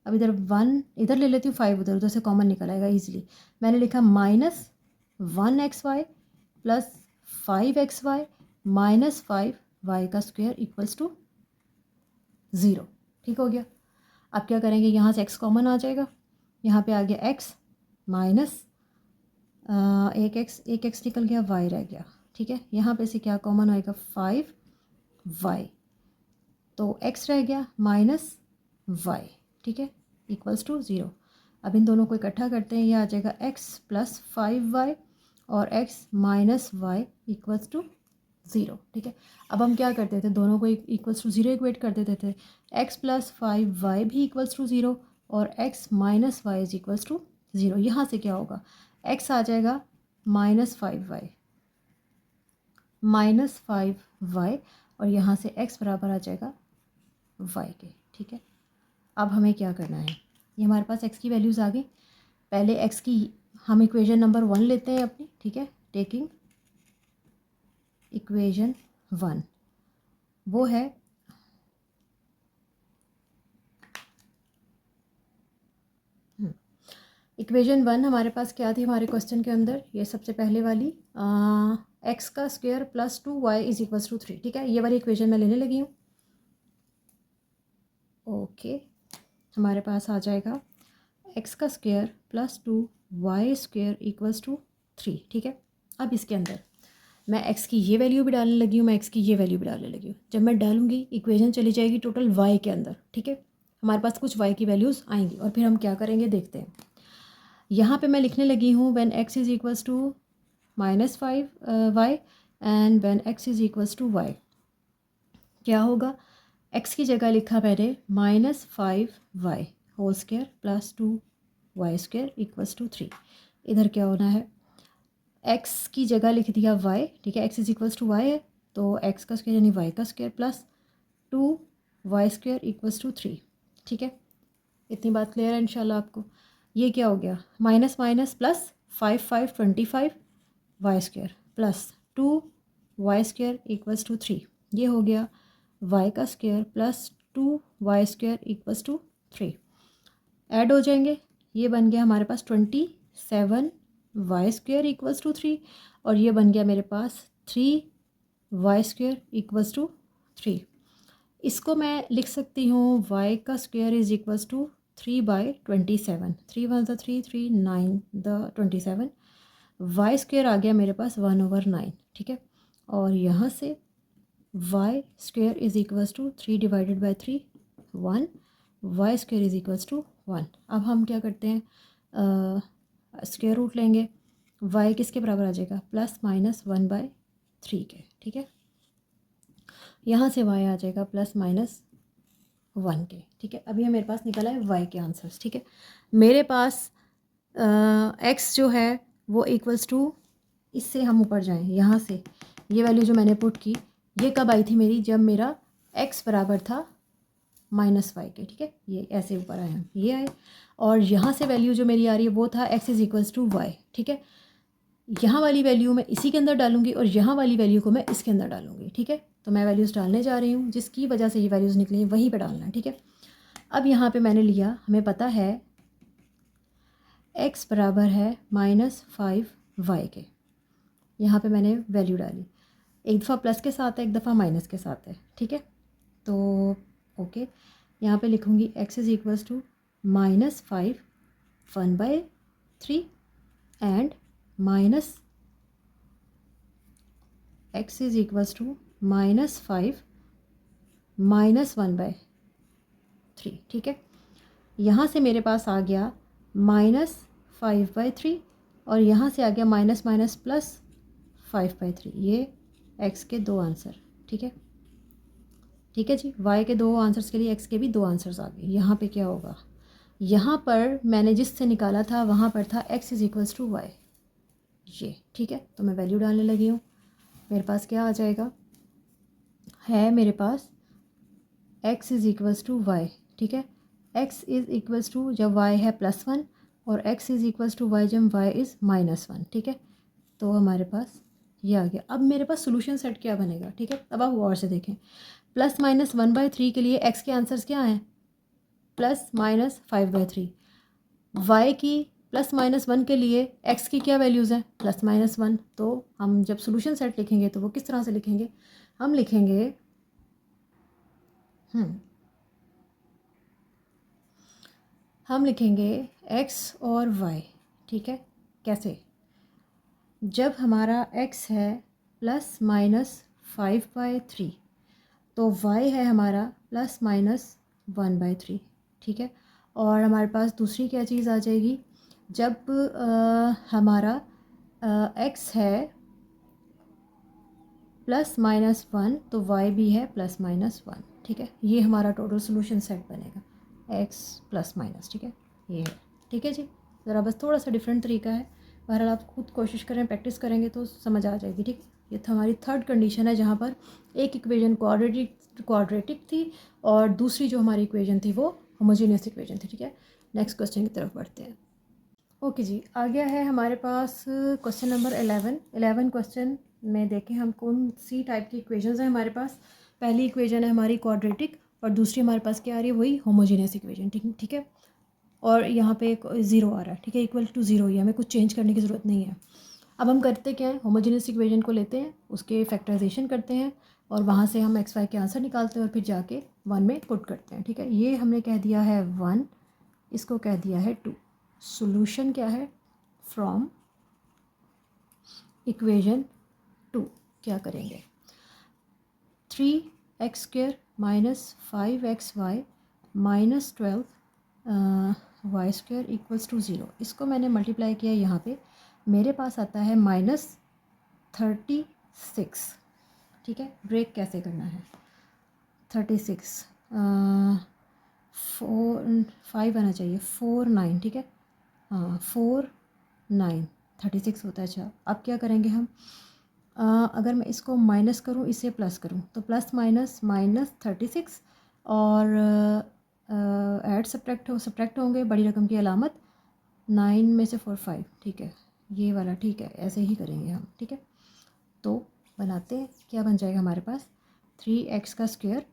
अब इधर 1 इधर ले लेती हूँ, 5 उधर, उधर से कॉमन निकल आएगा ईजिली। मैंने लिखा -1xy plus 5xy minus 5y का स्क्वायर इक्वल्स टू 0। ठीक हो गया, अब क्या करेंगे, यहाँ से x कॉमन आ जाएगा, यहाँ पे आ गया x माइनस एक x निकल गया, y रह गया। ठीक है, यहाँ पे से क्या कॉमन आएगा, 5y, तो x रह गया माइनस y। ठीक है, इक्वल्स टू 0। अब इन दोनों को इकट्ठा करते हैं, ये आ जाएगा x प्लस 5y और x minus y equals to 0। ठीक है, अब हम क्या करते थे, दोनों को इक्वल्स टू 0 इक्वेट कर देते थे। x प्लस 5y भी इक्वल्स टू 0 और x minus y is equals to 0। यहाँ से क्या होगा, x आ जाएगा -5y, -5y, और यहाँ से x बराबर आ जाएगा y के। ठीक है, अब हमें क्या करना है, ये हमारे पास x की वैल्यूज़ आ गई। पहले x की हम इक्वेशन नंबर 1 लेते हैं अपनी। ठीक है, टेकिंग इक्वेशन 1, वो है इक्वेशन 1 हमारे पास क्या थी हमारे क्वेश्चन के अंदर, ये सबसे पहले वाली x का square plus 2y is equals to 3। ठीक है, ये वाली इक्वेशन मैं लेने लगी हूँ। ओके, हमारे पास आ जाएगा x का square plus 2y square equals to 3। ठीक है, अब इसके अंदर मैं x की ये वैल्यू भी डालने लगी हूँ, मैं x की ये वैल्यू भी डालने लगी हूँ। जब मैं डालूंगी इक्वेशन चली जाएगी टोटल y के अंदर। ठीक है, हमारे पास कुछ y की वैल्यूज़ आएंगी और फिर हम क्या करेंगे देखते हैं। यहाँ पे मैं लिखने लगी हूँ when x is equals to -5y and when x is equals to y, क्या होगा, x की जगह लिखा मैंने -5y whole square plus 2y square equals to 3। इधर क्या होना है, x की जगह लिख दिया y। ठीक है, x is equals to y है, तो x का स्क्वायर यानी y का square plus 2y square equals to 3। ठीक है, इतनी बात क्लियर है इंशाल्लाह आपको। ये क्या हो गया, minus minus plus 25 y square plus 2y square equals to 3। ये हो गया y का square plus 2y square equals to 3। Add हो जाएंगे, ये बन गया हमारे पास 27y स्क्वायर इक्वल्स टू 3, और ये बन गया मेरे पास 3y स्क्वायर इक्वल्स टू 3। इसको मैं लिख सकती हूँ y का square is equals to 3/27। 3 one the 3, 3 9 the 27, y square आ गया मेरे पास 1/9। ठीक है, और यहाँ से y square is equals to 3 divided by 3 1, y square is equals to 1। अब हम क्या करते हैं, स्क्वायर रूट लेंगे, y किसके बराबर आ जाएगा, +-1/3 के। ठीक है, यहाँ से y आ जाएगा +-1 के। ठीक है, अभी मेरे पास निकला है y के आंसर्स। ठीक है, मेरे पास x जो है वो इक्वल्स टू, इससे हम ऊपर जाएं, यहाँ से ये वैल्यू जो मैंने पुट की ये कब आई थी मेरी, जब मेरा x बराबर था -y के। ठीक है, ये ऐसे ऊपर आए हम, ये आए, और यहाँ से वैल्यू जो मेरी आ रही है वो था x is equals to y। ठीक है, यहाँ वाली वैल्यू मैं इसी के अंदर डालूंगी और यहाँ वाली वैल्यू को मैं इसके अंदर डालूंगी। ठीक है, तो मैं वैल्यूज़ डालने जा रही हूँ, जिसकी वजह से ये वैल्यूज़ निकली हैं वहीं पे डालना है। ठीक है, अब यहाँ पे मैंने लिया, हमें पता है x बराबर है -5y के, यहाँ पे मैंने वैल्यू डाली, एक दफ़ा प्लस के साथ है एक दफ़ा माइनस के साथ है। ठीक है, तो ओके, यहाँ पे लिखूँगी x is equals to -5 1/3 and minus x is equals to -5 -1/3। ठीक है, यहाँ से मेरे पास आ गया -5/3 और यहाँ से आ गया माइनस माइनस प्लस 5/3, ये x के दो आंसर। ठीक है, ठीक है जी, y के दो आंसर्स के लिए x के भी दो आंसर्स आ गए। यहाँ पे क्या होगा, यहाँ पर मैंने जिससे निकाला था वहाँ पर था x is equals to y, ये। ठीक है, तो मैं वैल्यू डालने लगी हूँ, मेरे पास क्या आ जाएगा, है मेरे पास x is equals to y। ठीक है, x इज़ इक्वल्स टू जब y है +1 और x is equals to y जब y इज़ -1। ठीक है, तो हमारे पास ये आ गया। अब मेरे पास सोल्यूशन सेट क्या बनेगा। ठीक है, अब आप गौर से देखें, +-1/3 के लिए x के आंसर्स क्या हैं, +-5/3। y की +-1 के लिए x की क्या वैल्यूज़ हैं, +-1। तो हम जब सोल्यूशन सेट लिखेंगे तो वो किस तरह से लिखेंगे, हम लिखेंगे हम लिखेंगे x और y। ठीक है, कैसे, जब हमारा x है +-5/3 तो y है हमारा +-1/3। ठीक है, और हमारे पास दूसरी क्या चीज़ आ जाएगी, जब हमारा x है +-1 तो y भी है +-1। ठीक है, ये हमारा टोटल सोल्यूशन सेट बनेगा, x +-। ठीक है, ये है। ठीक है जी, ज़रा बस थोड़ा सा डिफरेंट तरीका है, बहरहाल आप खुद कोशिश करें, प्रैक्टिस करेंगे तो समझ आ जाएगी, ठीक है। ये तो हमारी थर्ड कंडीशन है जहाँ पर एक इक्वेशन क्वाड्रेटिक थी और दूसरी जो हमारी इक्वेशन थी वो होमोजीनियस इक्वेशन थी, ठीक है। नेक्स्ट क्वेश्चन की तरफ बढ़ते हैं। ओके जी, आ गया है हमारे पास क्वेश्चन नंबर 11 क्वेश्चन में देखें हम कौन सी टाइप की इक्वेशंस हैं हमारे पास। पहली इक्वेशन है हमारी क्वाड्रेटिक और दूसरी हमारे पास क्या आ रही है, वही होमोजीनियस इक्वेशन, ठीक है। और यहाँ पे एक 0 आ रहा है, ठीक है, इक्वल टू 0 ही, हमें कुछ चेंज करने की ज़रूरत नहीं है। अब हम करते क्या है, होमोजीनियस इक्वेशन को लेते हैं, उसके फैक्टराइजेशन करते हैं और वहाँ से हम एक्स वाई के आंसर निकालते हैं और फिर जाके 1 में पुट करते हैं, ठीक है। ये हमने कह दिया है 1, इसको कह दिया है 2। सॉल्यूशन क्या है, फ्रॉम इक्वेशन 2 क्या करेंगे, 3x² minus 5xy minus 12y² equals to 0। इसको मैंने मल्टीप्लाई किया यहाँ पे, मेरे पास आता है -36, ठीक है। ब्रेक कैसे करना है, 36 5 आना चाहिए, 4 9, ठीक है, हाँ 4 9 36 होता है। अच्छा अब क्या करेंगे हम, अगर मैं इसको माइनस करूँ इसे प्लस करूँ तो प्लस माइनस -36 और ऐड सब्ट्रैक्ट होंगे, बड़ी रकम की अलामत, 9 में से 4 5, ठीक है, ये वाला, ठीक है, ऐसे ही करेंगे हम, ठीक है। तो बनाते हैं, क्या बन जाएगा हमारे पास, 3x²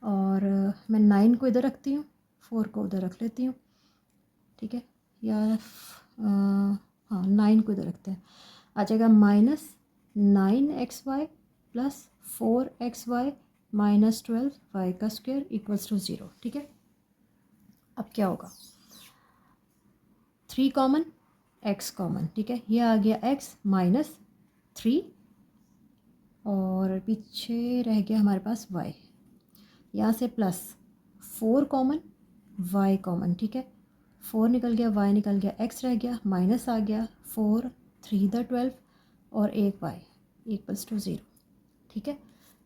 और मैं 9 को इधर रखती हूँ, 4 को उधर रख लेती हूँ, ठीक है, या हाँ 9 को इधर रखते हैं, आ जाएगा -9xy plus 4xy minus 12y² equals to 0, ठीक है। अब क्या होगा, 3 कॉमन, x कॉमन, ठीक है, ये आ गया x माइनस 3 और पीछे रह गया हमारे पास y, यहाँ से प्लस 4 कॉमन, y कॉमन, ठीक है, 4 निकल गया, y निकल गया, x रह गया, माइनस आ गया, 4 3 द 12 और एक y इक्वल्स टू 0, ठीक है।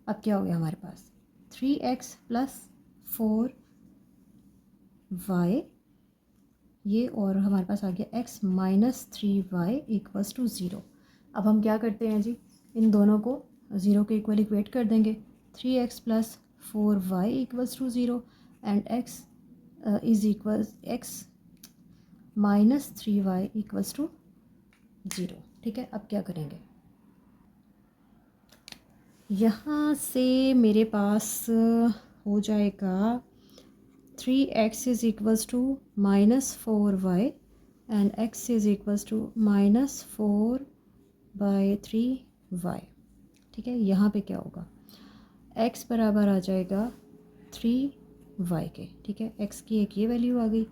अब क्या हो गया हमारे पास, 3x प्लस 4y, ये और हमारे पास आ गया x minus 3y equals to 0। अब हम क्या करते हैं जी, इन दोनों को 0 के इक्वल इक्वेट कर देंगे, 3x plus 4y equals to 0 and x is equals x minus 3y equals to 0, ठीक है। अब क्या करेंगे, यहाँ से मेरे पास हो जाएगा 3x is equals to -4y and x is equals to -4/3y, ठीक है। यहाँ पे क्या होगा, x बराबर आ जाएगा 3y के, ठीक है, x की एक ये वैल्यू आ गई,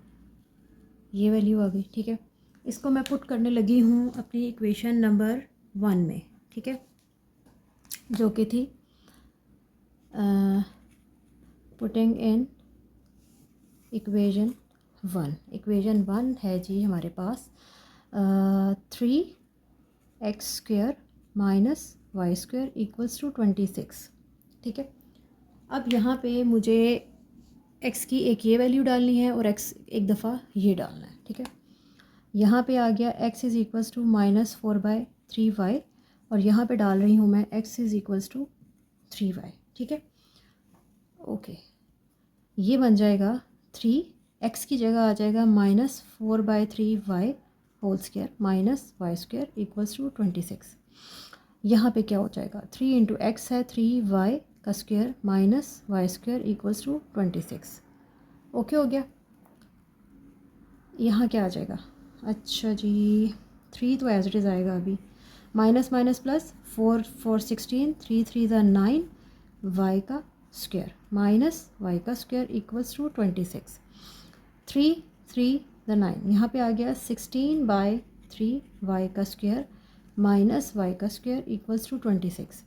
ये वैल्यू आ गई, ठीक है। इसको मैं पुट करने लगी हूँ अपनी इक्वेशन नंबर 1 में, ठीक है, जो कि थी पुटिंग इन इक्वेशन 1 है जी हमारे पास 3x² minus y² equals to 26, ठीक है। अब यहाँ पे मुझे x की एक ये वैल्यू डालनी है और x एक दफ़ा ये डालना है, ठीक है। यहाँ पे आ गया x is equals to -4/3y और यहाँ पे डाल रही हूँ मैं x is equals to 3y, ठीक है। ओके, ये बन जाएगा 3x की जगह आ जाएगा -4/3y whole square minus y² equals to 26। यहाँ पे क्या हो जाएगा, 3 इंटू एक्स है 3y का square minus y² equals to 26। Okay हो गया, यहाँ क्या आ जाएगा, अच्छा जी 3 तो एज इट इज़ आएगा अभी, माइनस माइनस प्लस 4 4 16 3 3 ज़ा 9 y का स्क्वायर माइनस y का स्क्वायर इक्वल्स टू 26, 3 3 द 9, यहाँ पे आ गया 16/3 y का स्क्वायर माइनस y का स्क्वायर इक्वल्स टू 26।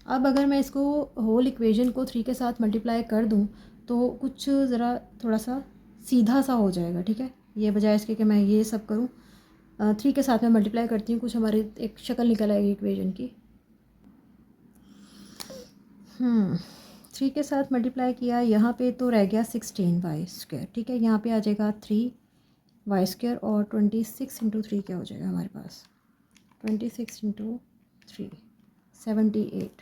अब अगर मैं इसको होल इक्वेशन को 3 के साथ मल्टीप्लाई कर दूँ तो कुछ ज़रा थोड़ा सा सीधा सा हो जाएगा, ठीक है, ये बजाय इसके कि मैं ये सब करूँ, 3 के साथ मैं मल्टीप्लाई करती हूँ, कुछ हमारी एक शक्ल निकल आएगी इक्वेशन की। 3 के साथ मल्टीप्लाई किया, यहाँ पे तो रह गया 16y², ठीक है, यहाँ पे आ जाएगा 3y² और 26 इंटू 3 क्या हो जाएगा हमारे पास 26 इंटू 3 78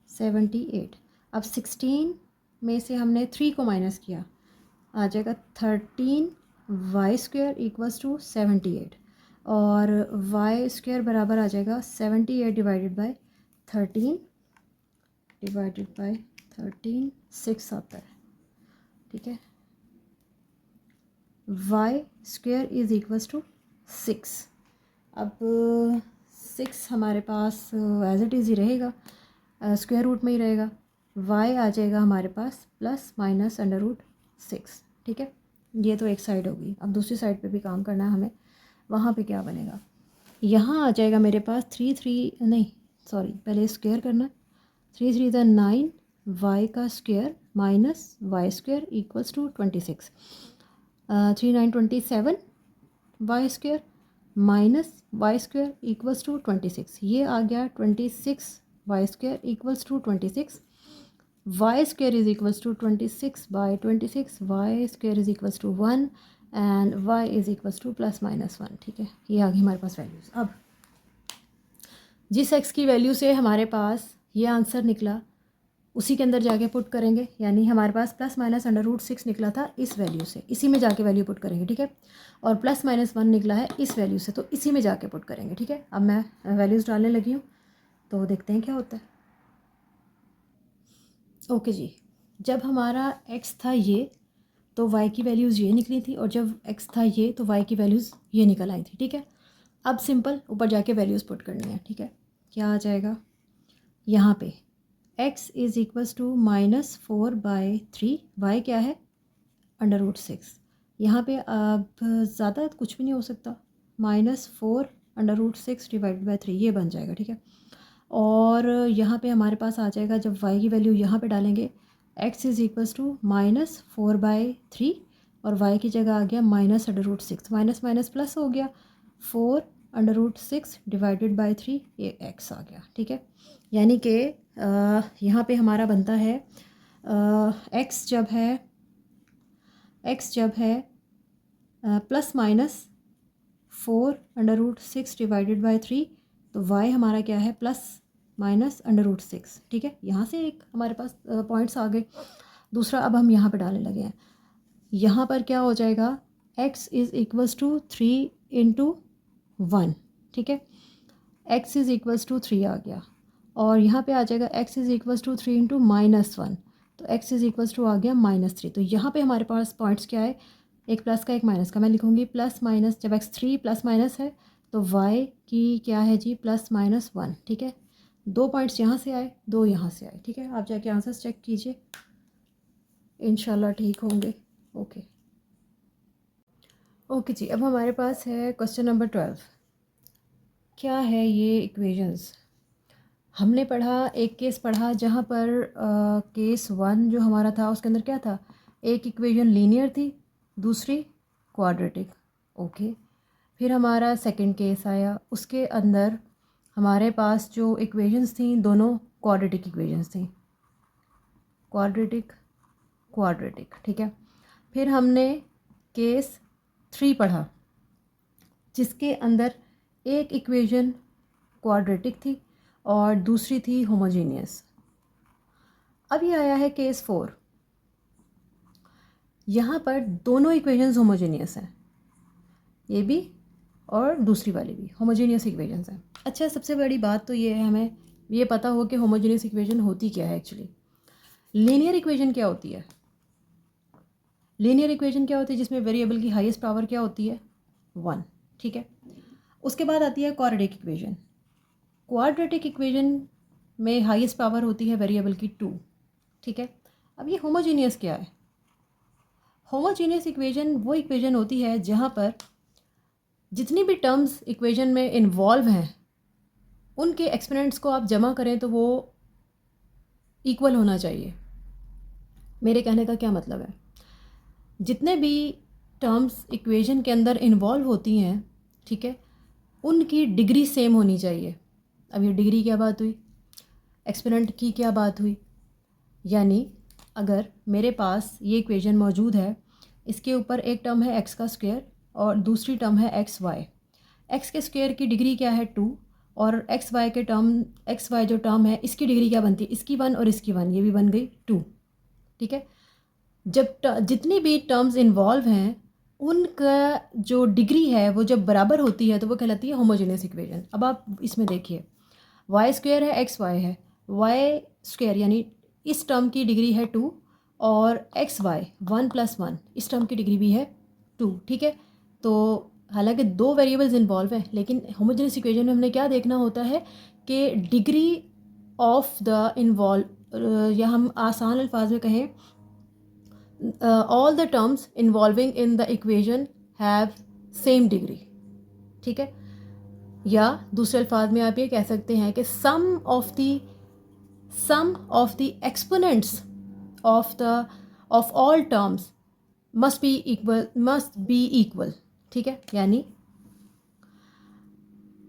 78। अब 16 में से हमने 3 को माइनस किया, आ जाएगा 13 वाई स्क्वायर इक्वल्स टू 78 और वाई स्क्वायर बराबर आ जाएगा 78 डिवाइडेड बाय 13 डिवाइडेड बाय 13 6 आता है, ठीक है। Y square is equals to 6। अब 6 हमारे पास एज इट इज़ ही रहेगा, स्क्वायर रूट में ही रहेगा। y आ जाएगा हमारे पास प्लस माइनस अंडर रूट 6, ठीक है। ये तो एक साइड होगी। अब दूसरी साइड पे भी काम करना है हमें। वहाँ पे क्या बनेगा, यहाँ आ जाएगा मेरे पास 3 नहीं सॉरी पहले स्क्वायर करना है। 3 3 ज़ा 9 y का square minus y square equals to 26। 3 9 27 y square minus y square equals to 26। ये आ गया 26 y square equals to 26। Y square is equals to 26 by 26। Y square is equals to 1 and y is equals to plus minus 1, ठीक है। ये आ गई हमारे पास values. अब जिस एक्स की वैल्यू से हमारे पास ये आंसर निकला उसी के अंदर जाके पुट करेंगे, यानी हमारे पास प्लस माइनस अंडर रूट 6 निकला था इस वैल्यू से, इसी में जाके वैल्यू पुट करेंगे, ठीक है। और प्लस माइनस 1 निकला है इस वैल्यू से, तो इसी में जाके पुट करेंगे, ठीक है। अब मैं वैल्यूज़ डालने लगी हूँ तो देखते हैं क्या होता है। ओके जी, जब हमारा x था ये तो y की वैल्यूज़ ये निकली थी, और जब x था ये तो y की वैल्यूज़ ये निकल आई थी, ठीक है। अब सिंपल ऊपर जाके वैल्यूज़ पुट करनी है, ठीक है। क्या आ जाएगा यहाँ पे, x is equals to -4/3, y क्या है अंडर रूट 6। यहाँ पे अब ज़्यादा कुछ भी नहीं हो सकता, -4 अंडर रूट 6 डिवाइडेड बाई 3 ये बन जाएगा, ठीक है। और यहाँ पे हमारे पास आ जाएगा, जब y की वैल्यू यहाँ पे डालेंगे x इज़ इक्वल्स टू -4/3 और y की जगह आ गया minus under root 6, minus minus plus हो गया 4 अंडर रूट 6 डिवाइडेड बाई 3, ये x आ गया, ठीक है। यानी कि यहाँ पे हमारा बनता है x जब है plus minus 4 under root 6 divided by 3, तो y हमारा क्या है प्लस माइनस अंडर रूट 6, ठीक है। यहाँ से एक हमारे पास पॉइंट्स आ गए। दूसरा अब हम यहाँ पे डालने लगे हैं, यहाँ पर क्या हो जाएगा x is equals to 3 into 1, ठीक है। x इज़ इक्वल्स टू 3 आ गया, और यहाँ पे आ जाएगा x is equals to 3 into -1, तो x इज़ इक्वल्स टू आ गया -3। तो यहाँ पे हमारे पास पॉइंट्स क्या है, एक प्लस का एक माइनस का। मैं लिखूँगी प्लस माइनस, जब x3 प्लस माइनस है तो y की क्या है जी +-1, ठीक है। 2 पॉइंट्स यहाँ से आए, 2 यहाँ से आए, ठीक है। आप जाके आंसर्स चेक कीजिए, इंशाल्लाह ठीक होंगे। ओके जी, अब हमारे पास है क्वेश्चन नंबर 12। क्या है ये इक्वेशंस। हमने पढ़ा, एक केस पढ़ा जहाँ पर केस 1 जो हमारा था उसके अंदर क्या था, एक इक्वेशन लीनियर थी, दूसरी क्वाड्रेटिक, ओके। फिर हमारा सेकंड केस आया, उसके अंदर हमारे पास जो इक्वेशंस थी दोनों क्वाड्रेटिक इक्वेशंस थी, क्वाड्रेटिक, ठीक है। फिर हमने केस 3 पढ़ा जिसके अंदर एक इक्वेशन क्वाड्रेटिक थी और दूसरी थी होमोजीनियस। अब ये आया है केस 4, यहाँ पर दोनों इक्वेशंस होमोजीनियस हैं, ये भी और दूसरी वाली भी होमोजीनियस इक्वेशंस हैं। अच्छा, सबसे बड़ी बात तो ये है हमें ये पता हो कि होमोजीनियस इक्वेशन होती क्या है एक्चुअली। लीनियर इक्वेशन क्या होती है, लीनियर इक्वेशन क्या होती है जिसमें वेरिएबल की हाईएस्ट पावर क्या होती है 1, ठीक है। उसके बाद आती है क्वाड्रेटिक इक्वेशन। क्वाड्रेटिक इक्वेशन में हाईएस्ट पावर होती है वेरिएबल की 2, ठीक है। अब ये होमोजीनियस क्या है, होमोजीनियस इक्वेशन वो इक्वेशन होती है जहाँ पर जितनी भी टर्म्स इक्वेशन में इन्वॉल्व हैं उनके एक्सपोनेंट्स को आप जमा करें तो वो इक्वल होना चाहिए। मेरे कहने का क्या मतलब है, जितने भी टर्म्स इक्वेशन के अंदर इन्वॉल्व होती हैं, ठीक है, उनकी डिग्री सेम होनी चाहिए। अब ये डिग्री क्या बात हुई, एक्सपोनेंट की क्या बात हुई, यानी अगर मेरे पास ये इक्वेशन मौजूद है, इसके ऊपर एक टर्म है x का स्क्वायर और दूसरी टर्म है xy, एक्स के स्क्वायर की डिग्री क्या है 2, और एक्स वाई के टर्म, एक्स वाई जो टर्म है इसकी डिग्री क्या बनती है, इसकी 1 और इसकी 1, ये भी बन गई 2। ठीक है, जब जितनी भी टर्म्स इन्वॉल्व हैं उनका जो डिग्री है वो जब बराबर होती है तो वो कहलाती है होमोजेनियस इक्वेशन। अब आप इसमें देखिए, वाई स्क्वायर है, एक्स वाई है, वाई स्क्वायर यानी इस टर्म की डिग्री है 2, और एक्स वाई 1 + 1 इस टर्म की डिग्री भी है 2। ठीक है, तो हालांकि 2 वेरिएबल्स इन्वॉल्व हैं, लेकिन होमोजेनियस इक्वेशन में हमने क्या देखना होता है कि डिग्री ऑफ द इन्वॉल्व, या हम आसान अल्फाज में कहें, all the terms involving in the equation have same degree. ठीक है, या दूसरे अल्फाज में आप ये कह सकते हैं कि sum of the exponents of all terms must be equal. ठीक है, यानी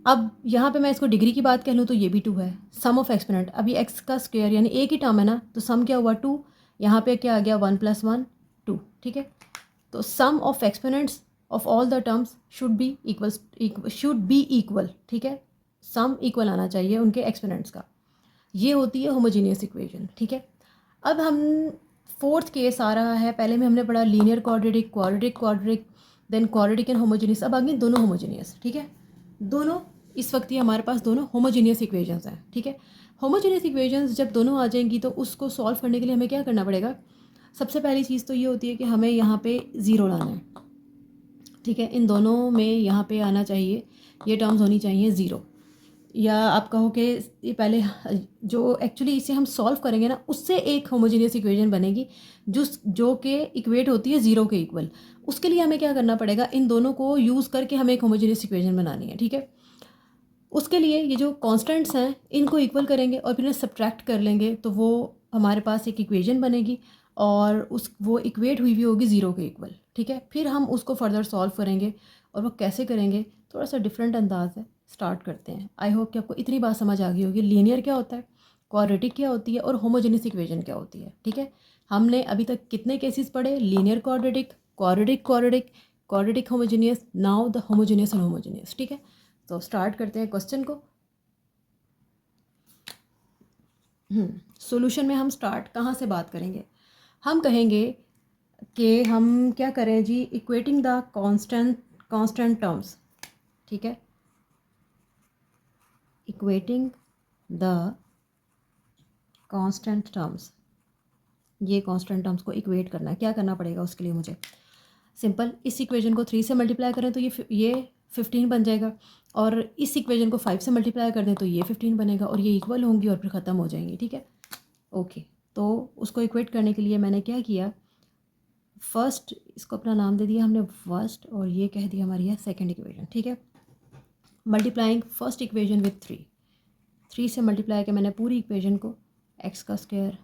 अब यहाँ पे मैं इसको डिग्री की बात कह लूँ तो ये भी 2 है, सम ऑफ एक्सपोनेंट, अभी एक्स का स्क्वायर यानी एक ही टर्म है ना, तो सम क्या हुआ 2, यहाँ पे क्या आ गया 1 + 1 2। ठीक है, तो sum of exponents of all the terms should be equal. ठीक है, सम इक्वल आना चाहिए उनके एक्सपोनेंट्स का, ये होती है होमोजीनियस इक्वेशन। ठीक है, अब हम फोर्थ केस आ रहा है, पहले में हमने पढ़ा linear quadratic, quadratic, then quadratic and homogeneous, अब आगे दोनों होमोजीनियस। ठीक है, दोनों इस वक्त ये हमारे पास दोनों होमोजीनियस इक्वेशंस हैं। ठीक है, होमोजीनियस इक्वेशंस जब दोनों आ जाएंगी तो उसको सॉल्व करने के लिए हमें क्या करना पड़ेगा, सबसे पहली चीज़ तो ये होती है कि हमें यहाँ पे ज़ीरो लाना है। ठीक है, इन दोनों में यहाँ पे आना चाहिए, ये टर्म्स होनी चाहिए ज़ीरो, या आप कहो कि ये पहले जो एक्चुअली इसे हम सॉल्व करेंगे ना उससे एक होमोजीनियस इक्वेशन बनेगी जो कि इक्वेट होती है ज़ीरो के इक्वल। उसके लिए हमें क्या करना पड़ेगा, इन दोनों को यूज़ करके हमें एक होमोजीनियस इक्वेशन बनानी है। ठीक है, उसके लिए ये जो कांस्टेंट्स हैं इनको इक्वल करेंगे और फिर सब्ट्रैक्ट कर लेंगे तो वो हमारे पास एक इक्वेशन बनेगी, और वो इक्वेट हुई होगी ज़ीरो के इक्वल। ठीक है, फिर हम उसको फर्दर सॉल्व करेंगे, और वो कैसे करेंगे थोड़ा सा डिफरेंट अंदाज है। स्टार्ट करते हैं। आई होप कि आपको इतनी बात समझ आ गई होगी, लीनियर क्या होता है, क्वाड्रेटिक क्या होती है, और होमोजेनियस इक्वेशन क्या होती है। ठीक है, हमने अभी तक कितने केसेस पढ़े, linear quadratic, quadratic homogeneous, now the homogeneous and homogeneous. ठीक है, तो स्टार्ट करते हैं क्वेश्चन को। सॉल्यूशन में हम स्टार्ट कहाँ से बात करेंगे, हम कहेंगे कि हम क्या करें जी, इक्वेटिंग द कांस्टेंट टर्म्स। ठीक है, इक्वेटिंग द कांस्टेंट टर्म्स, ये कांस्टेंट टर्म्स को इक्वेट करना है। क्या करना पड़ेगा उसके लिए मुझे, सिंपल, इस इक्वेशन को 3 से मल्टीप्लाई करें तो ये 15 बन जाएगा, और इस इक्वेशन को 5 से मल्टीप्लाई कर दें तो ये 15 बनेगा, और ये इक्वल होंगी और फिर ख़त्म हो जाएंगी। ठीक है, ओके, तो उसको इक्वेट करने के लिए मैंने क्या किया, फर्स्ट इसको अपना नाम दे दिया हमने फर्स्ट, और ये कह दिया हमारी है सेकेंड इक्वेशन। ठीक है, मल्टीप्लाइंग फर्स्ट इक्वेशन विथ 3 से मल्टीप्लाई किया मैंने पूरी इक्वेशन को, एक्स का square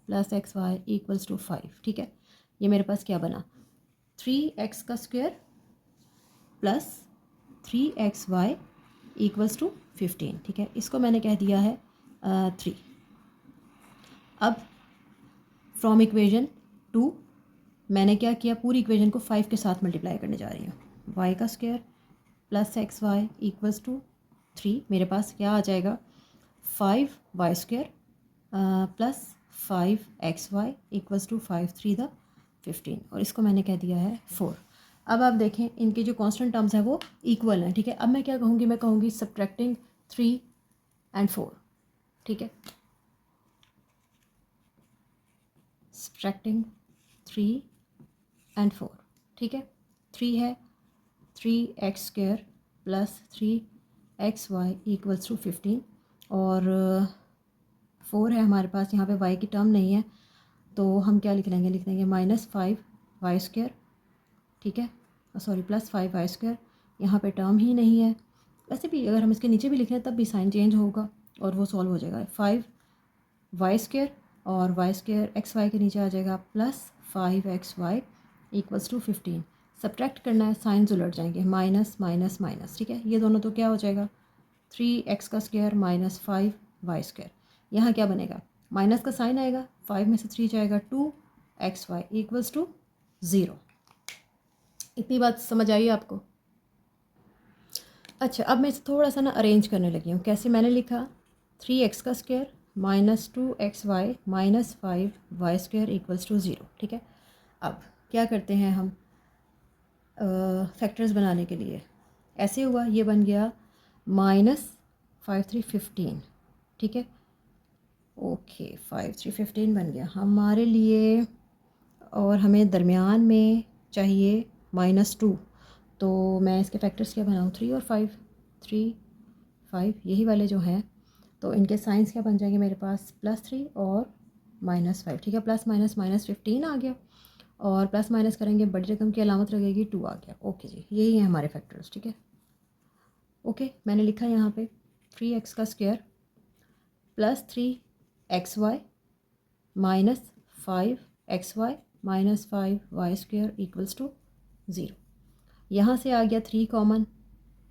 plus x y equals to 5। ठीक है, ये मेरे पास क्या बना, 3x का square plus 3xy equals to 15। ठीक है, इसको मैंने कह दिया है 3। अब फ्रॉम इक्वेशन 2 मैंने क्या किया, पूरी इक्वेशन को 5 के साथ मल्टीप्लाई करने जा रही हूँ। y का square plus xy equals to 3, मेरे पास क्या आ जाएगा 5y square plus 5xy equals to 5 3 the 15, और इसको मैंने कह दिया है 4। अब आप देखें इनके जो कांस्टेंट टर्म्स हैं वो इक्वल हैं। ठीक है, अब मैं क्या कहूँगी, मैं कहूँगी सब्ट्रैक्टिंग 3 and 4। ठीक है, सब्ट्रैक्टिंग 3 and 4। ठीक है, 3 है 3x square plus 3xy equals to 15, और 4 है हमारे पास, यहाँ पे y की टर्म नहीं है तो हम क्या लिख लेंगे -5y स्क्वायर। ठीक है, सॉरी प्लस 5y स्क्वायर, यहाँ पे टर्म ही नहीं है। वैसे भी अगर हम इसके नीचे भी लिख लें तब भी साइन चेंज होगा और वो सॉल्व हो जाएगा। 5y स्क्वायर और y स्क्वायर xy के नीचे आ जाएगा plus 5xy equals to 15। Subtract करना है, साइंस उलट जाएंगे, माइनस माइनस माइनस। ठीक है, ये दोनों तो क्या हो जाएगा 3x का स्क्वायर माइनस 5y स्क्वायर, यहाँ क्या बनेगा, माइनस का साइन आएगा, 5 में से 3 जाएगा 2xy इक्वल्स टू 0। इतनी बात समझ आई आपको। अच्छा, अब मैं इसे थोड़ा सा ना अरेंज करने लगी हूँ। कैसे मैंने लिखा, 3x का square minus 2xy minus 5y square equals to 0। ठीक है, अब क्या करते हैं हम फैक्टर्स बनाने के लिए। ऐसे हुआ, ये बन गया -5 3 15। ठीक है, ओके, 5 3 15 बन गया हमारे लिए। और हमें दरमियान में चाहिए -2, तो मैं इसके फैक्टर्स क्या बनाऊँ, 3 और 5, 3 5 यही वाले जो हैं, तो इनके साइंस क्या बन जाएंगे मेरे पास, +3 और -5। ठीक है, प्लस माइनस -15 आ गया, और प्लस माइनस करेंगे बड़ी रकम की अलामत लगेगी, 2 आ गया। ओके जी, यही है हमारे फैक्टर्स। ठीक है, ओके, मैंने लिखा यहाँ पे 3x का square plus 3xy minus 5xy minus 5y square equals to 0। यहाँ से आ गया 3 कॉमन,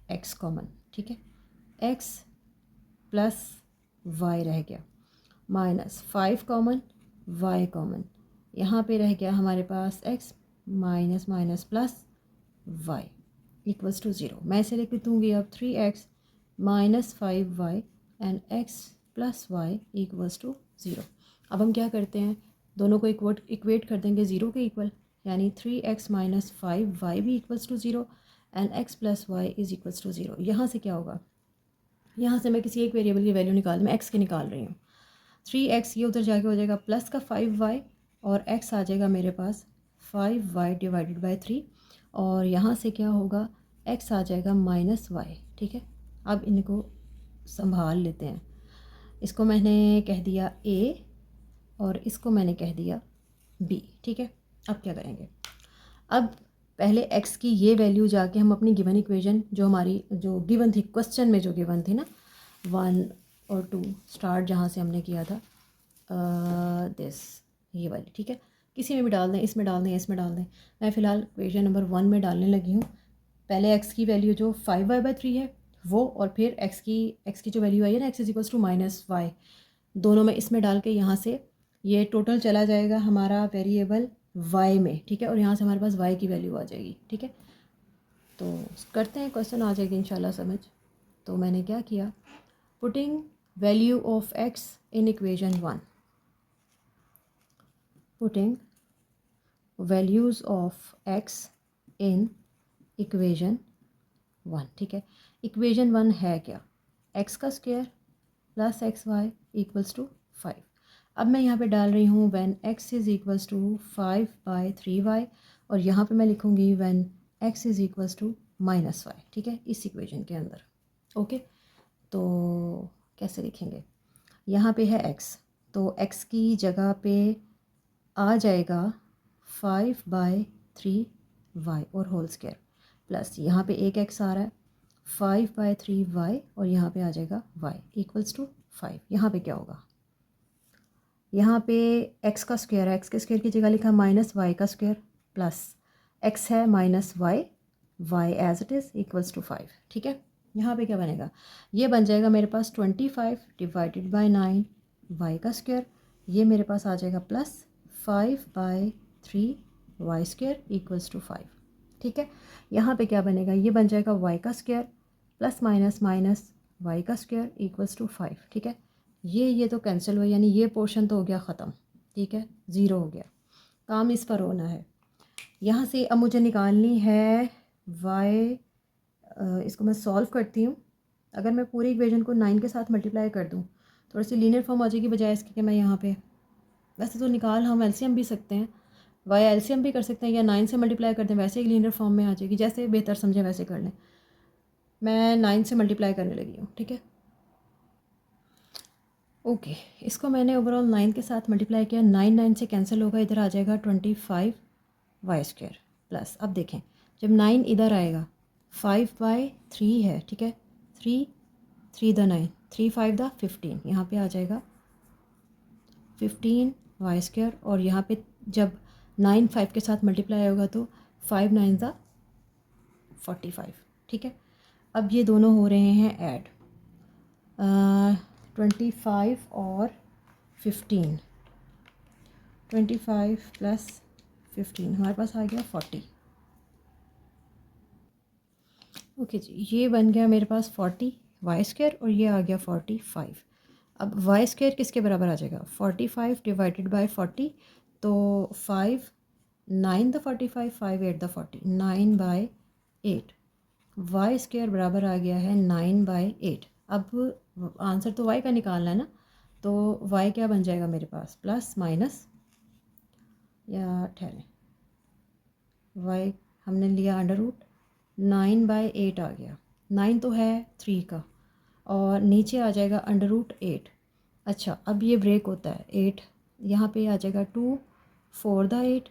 x कॉमन। ठीक है, x प्लस y रह गया, माइनस 5 कॉमन, y कॉमन। यहाँ पे रह गया हमारे पास x minus minus plus y equals to 0। मैं इसे लिख दूँगी अब 3x minus 5y and x plus y equals to 0। अब हम क्या करते हैं, दोनों को इक्वेट कर देंगे 0 के इक्वल, यानी 3x माइनस 5y भी equals to 0 and x plus y is equals to 0। यहाँ से क्या होगा, यहाँ से मैं किसी एक वेरिएबल की वैल्यू मैं x की निकाल रही हूँ। 3x ये उधर जाके हो जाएगा प्लस का 5y, और x आ जाएगा मेरे पास 5y डिवाइडेड बाई 3, और यहाँ से क्या होगा, x आ जाएगा -y। ठीक है, अब इनको संभाल लेते हैं। इसको मैंने कह दिया a और इसको मैंने कह दिया b। ठीक है, अब क्या करेंगे, अब पहले x की ये वैल्यू जाके हम अपनी गिवन इक्वेशन जो हमारी जो गिवन थी, क्वेश्चन में जो गिवन थी ना 1 और 2, स्टार्ट जहाँ से हमने किया था दिस, ये वाली। ठीक है, किसी में भी डाल दें, इसमें डाल दें, इसमें डाल दें। मैं फ़िलहाल इक्वेशन नंबर 1 में डालने लगी हूँ। पहले x की वैल्यू जो 5y/3 है वो, और फिर x की जो वैल्यू आई है ना, x is equals to -y, दोनों में इसमें डाल के यहाँ से ये टोटल चला जाएगा हमारा वेरिएबल y में। ठीक है, और यहाँ से हमारे पास y की वैल्यू आ जाएगी। ठीक है, तो करते हैं, क्वेश्चन आ जाएगी इंशाल्लाह समझ। तो मैंने क्या किया, putting value of x in equation 1, putting values of x in equation 1। ठीक है, इक्वेशन 1 है क्या, x का square plus XY equals to 5। अब मैं यहाँ पे डाल रही हूँ when x is equals to 5/3y, और यहाँ पे मैं लिखूँगी when x is equals to -y। ठीक है, इस इक्वेशन के अंदर। ओके, तो कैसे लिखेंगे, यहाँ पे है x, तो x की जगह पे आ जाएगा 5/3y और होल स्क्वायर, प्लस यहाँ पे एक x आ रहा है 5/3y, और यहाँ पे आ जाएगा y इक्वल्स टू 5। यहाँ पे क्या होगा, यहाँ पे x का स्क्वायर है, x के स्क्वायर की जगह लिखा -y का स्क्वायर, प्लस x है -y, y as it is equals to 5। ठीक है, यहाँ पे क्या बनेगा, ये बन जाएगा मेरे पास 25 डिवाइडेड बाई 9 y का स्क्वायर, ये मेरे पास आ जाएगा plus 5/3 y square equals to 5। ठीक है, यहाँ पे क्या बनेगा, ये बन जाएगा y का square plus minus minus y का स्क्वायर इक्वल्स टू 5। ठीक है, ये तो कैंसिल हुआ, यानी ये पोर्शन तो हो गया ख़त्म। ठीक है, 0 हो गया, काम इस पर होना है। यहाँ से अब मुझे निकालनी है y, इसको मैं सॉल्व करती हूँ। अगर मैं पूरी इक्वेशन को 9 के साथ मल्टीप्लाई कर दूँ, थोड़ी सी लीनियर फॉर्म आ जाएगी, बजाय इसके कि मैं यहाँ पे, वैसे तो निकाल हम एलसीएम भी सकते हैं, वाई एलसीएम भी कर सकते हैं, या 9 से मल्टीप्लाई कर दें, वैसे एक लीनियर फॉर्म में आ जाएगी, जैसे बेहतर समझे वैसे कर लें। मैं 9 से मल्टीप्लाई करने लगी हूँ। ठीक है, ओके, इसको मैंने ओवरऑल 9 के साथ मल्टीप्लाई किया, 9 9 से कैंसिल होगा, इधर आ जाएगा 25y स्क्वायर, प्लस अब देखें जब 9 इधर आएगा 5/3 है। ठीक है, 3 3 द 9, 3 5 द 15, यहाँ पे आ जाएगा 15y स्क्वायर, और यहाँ पे जब 9 5 के साथ मल्टीप्लाई होगा तो 5 9 द 45। ठीक है, अब ये दोनों हो रहे हैं ऐड, 25 और 15, 25 + 15 हमारे पास आ गया 40। ओके जी, ये बन गया मेरे पास 40 वाई स्क्वायर और ये आ गया 45। अब वाई स्क्वायर किसके बराबर आ जाएगा? 45 डिवाइडेड बाय 40, तो 5 9 द 45, 5 8 द 40, 9/8। वाई स्क्वायर बराबर आ गया है 9/8। अब आंसर तो वाई का निकालना है ना, तो वाई क्या बन जाएगा मेरे पास? प्लस माइनस, या ठहरें, वाई हमने लिया अंडर रूट 9/8 आ गया। 9 तो है 3 का, और नीचे आ जाएगा अंडर रूट 8। अच्छा, अब ये ब्रेक होता है 8, यहाँ पे आ जाएगा 2 4 द 8,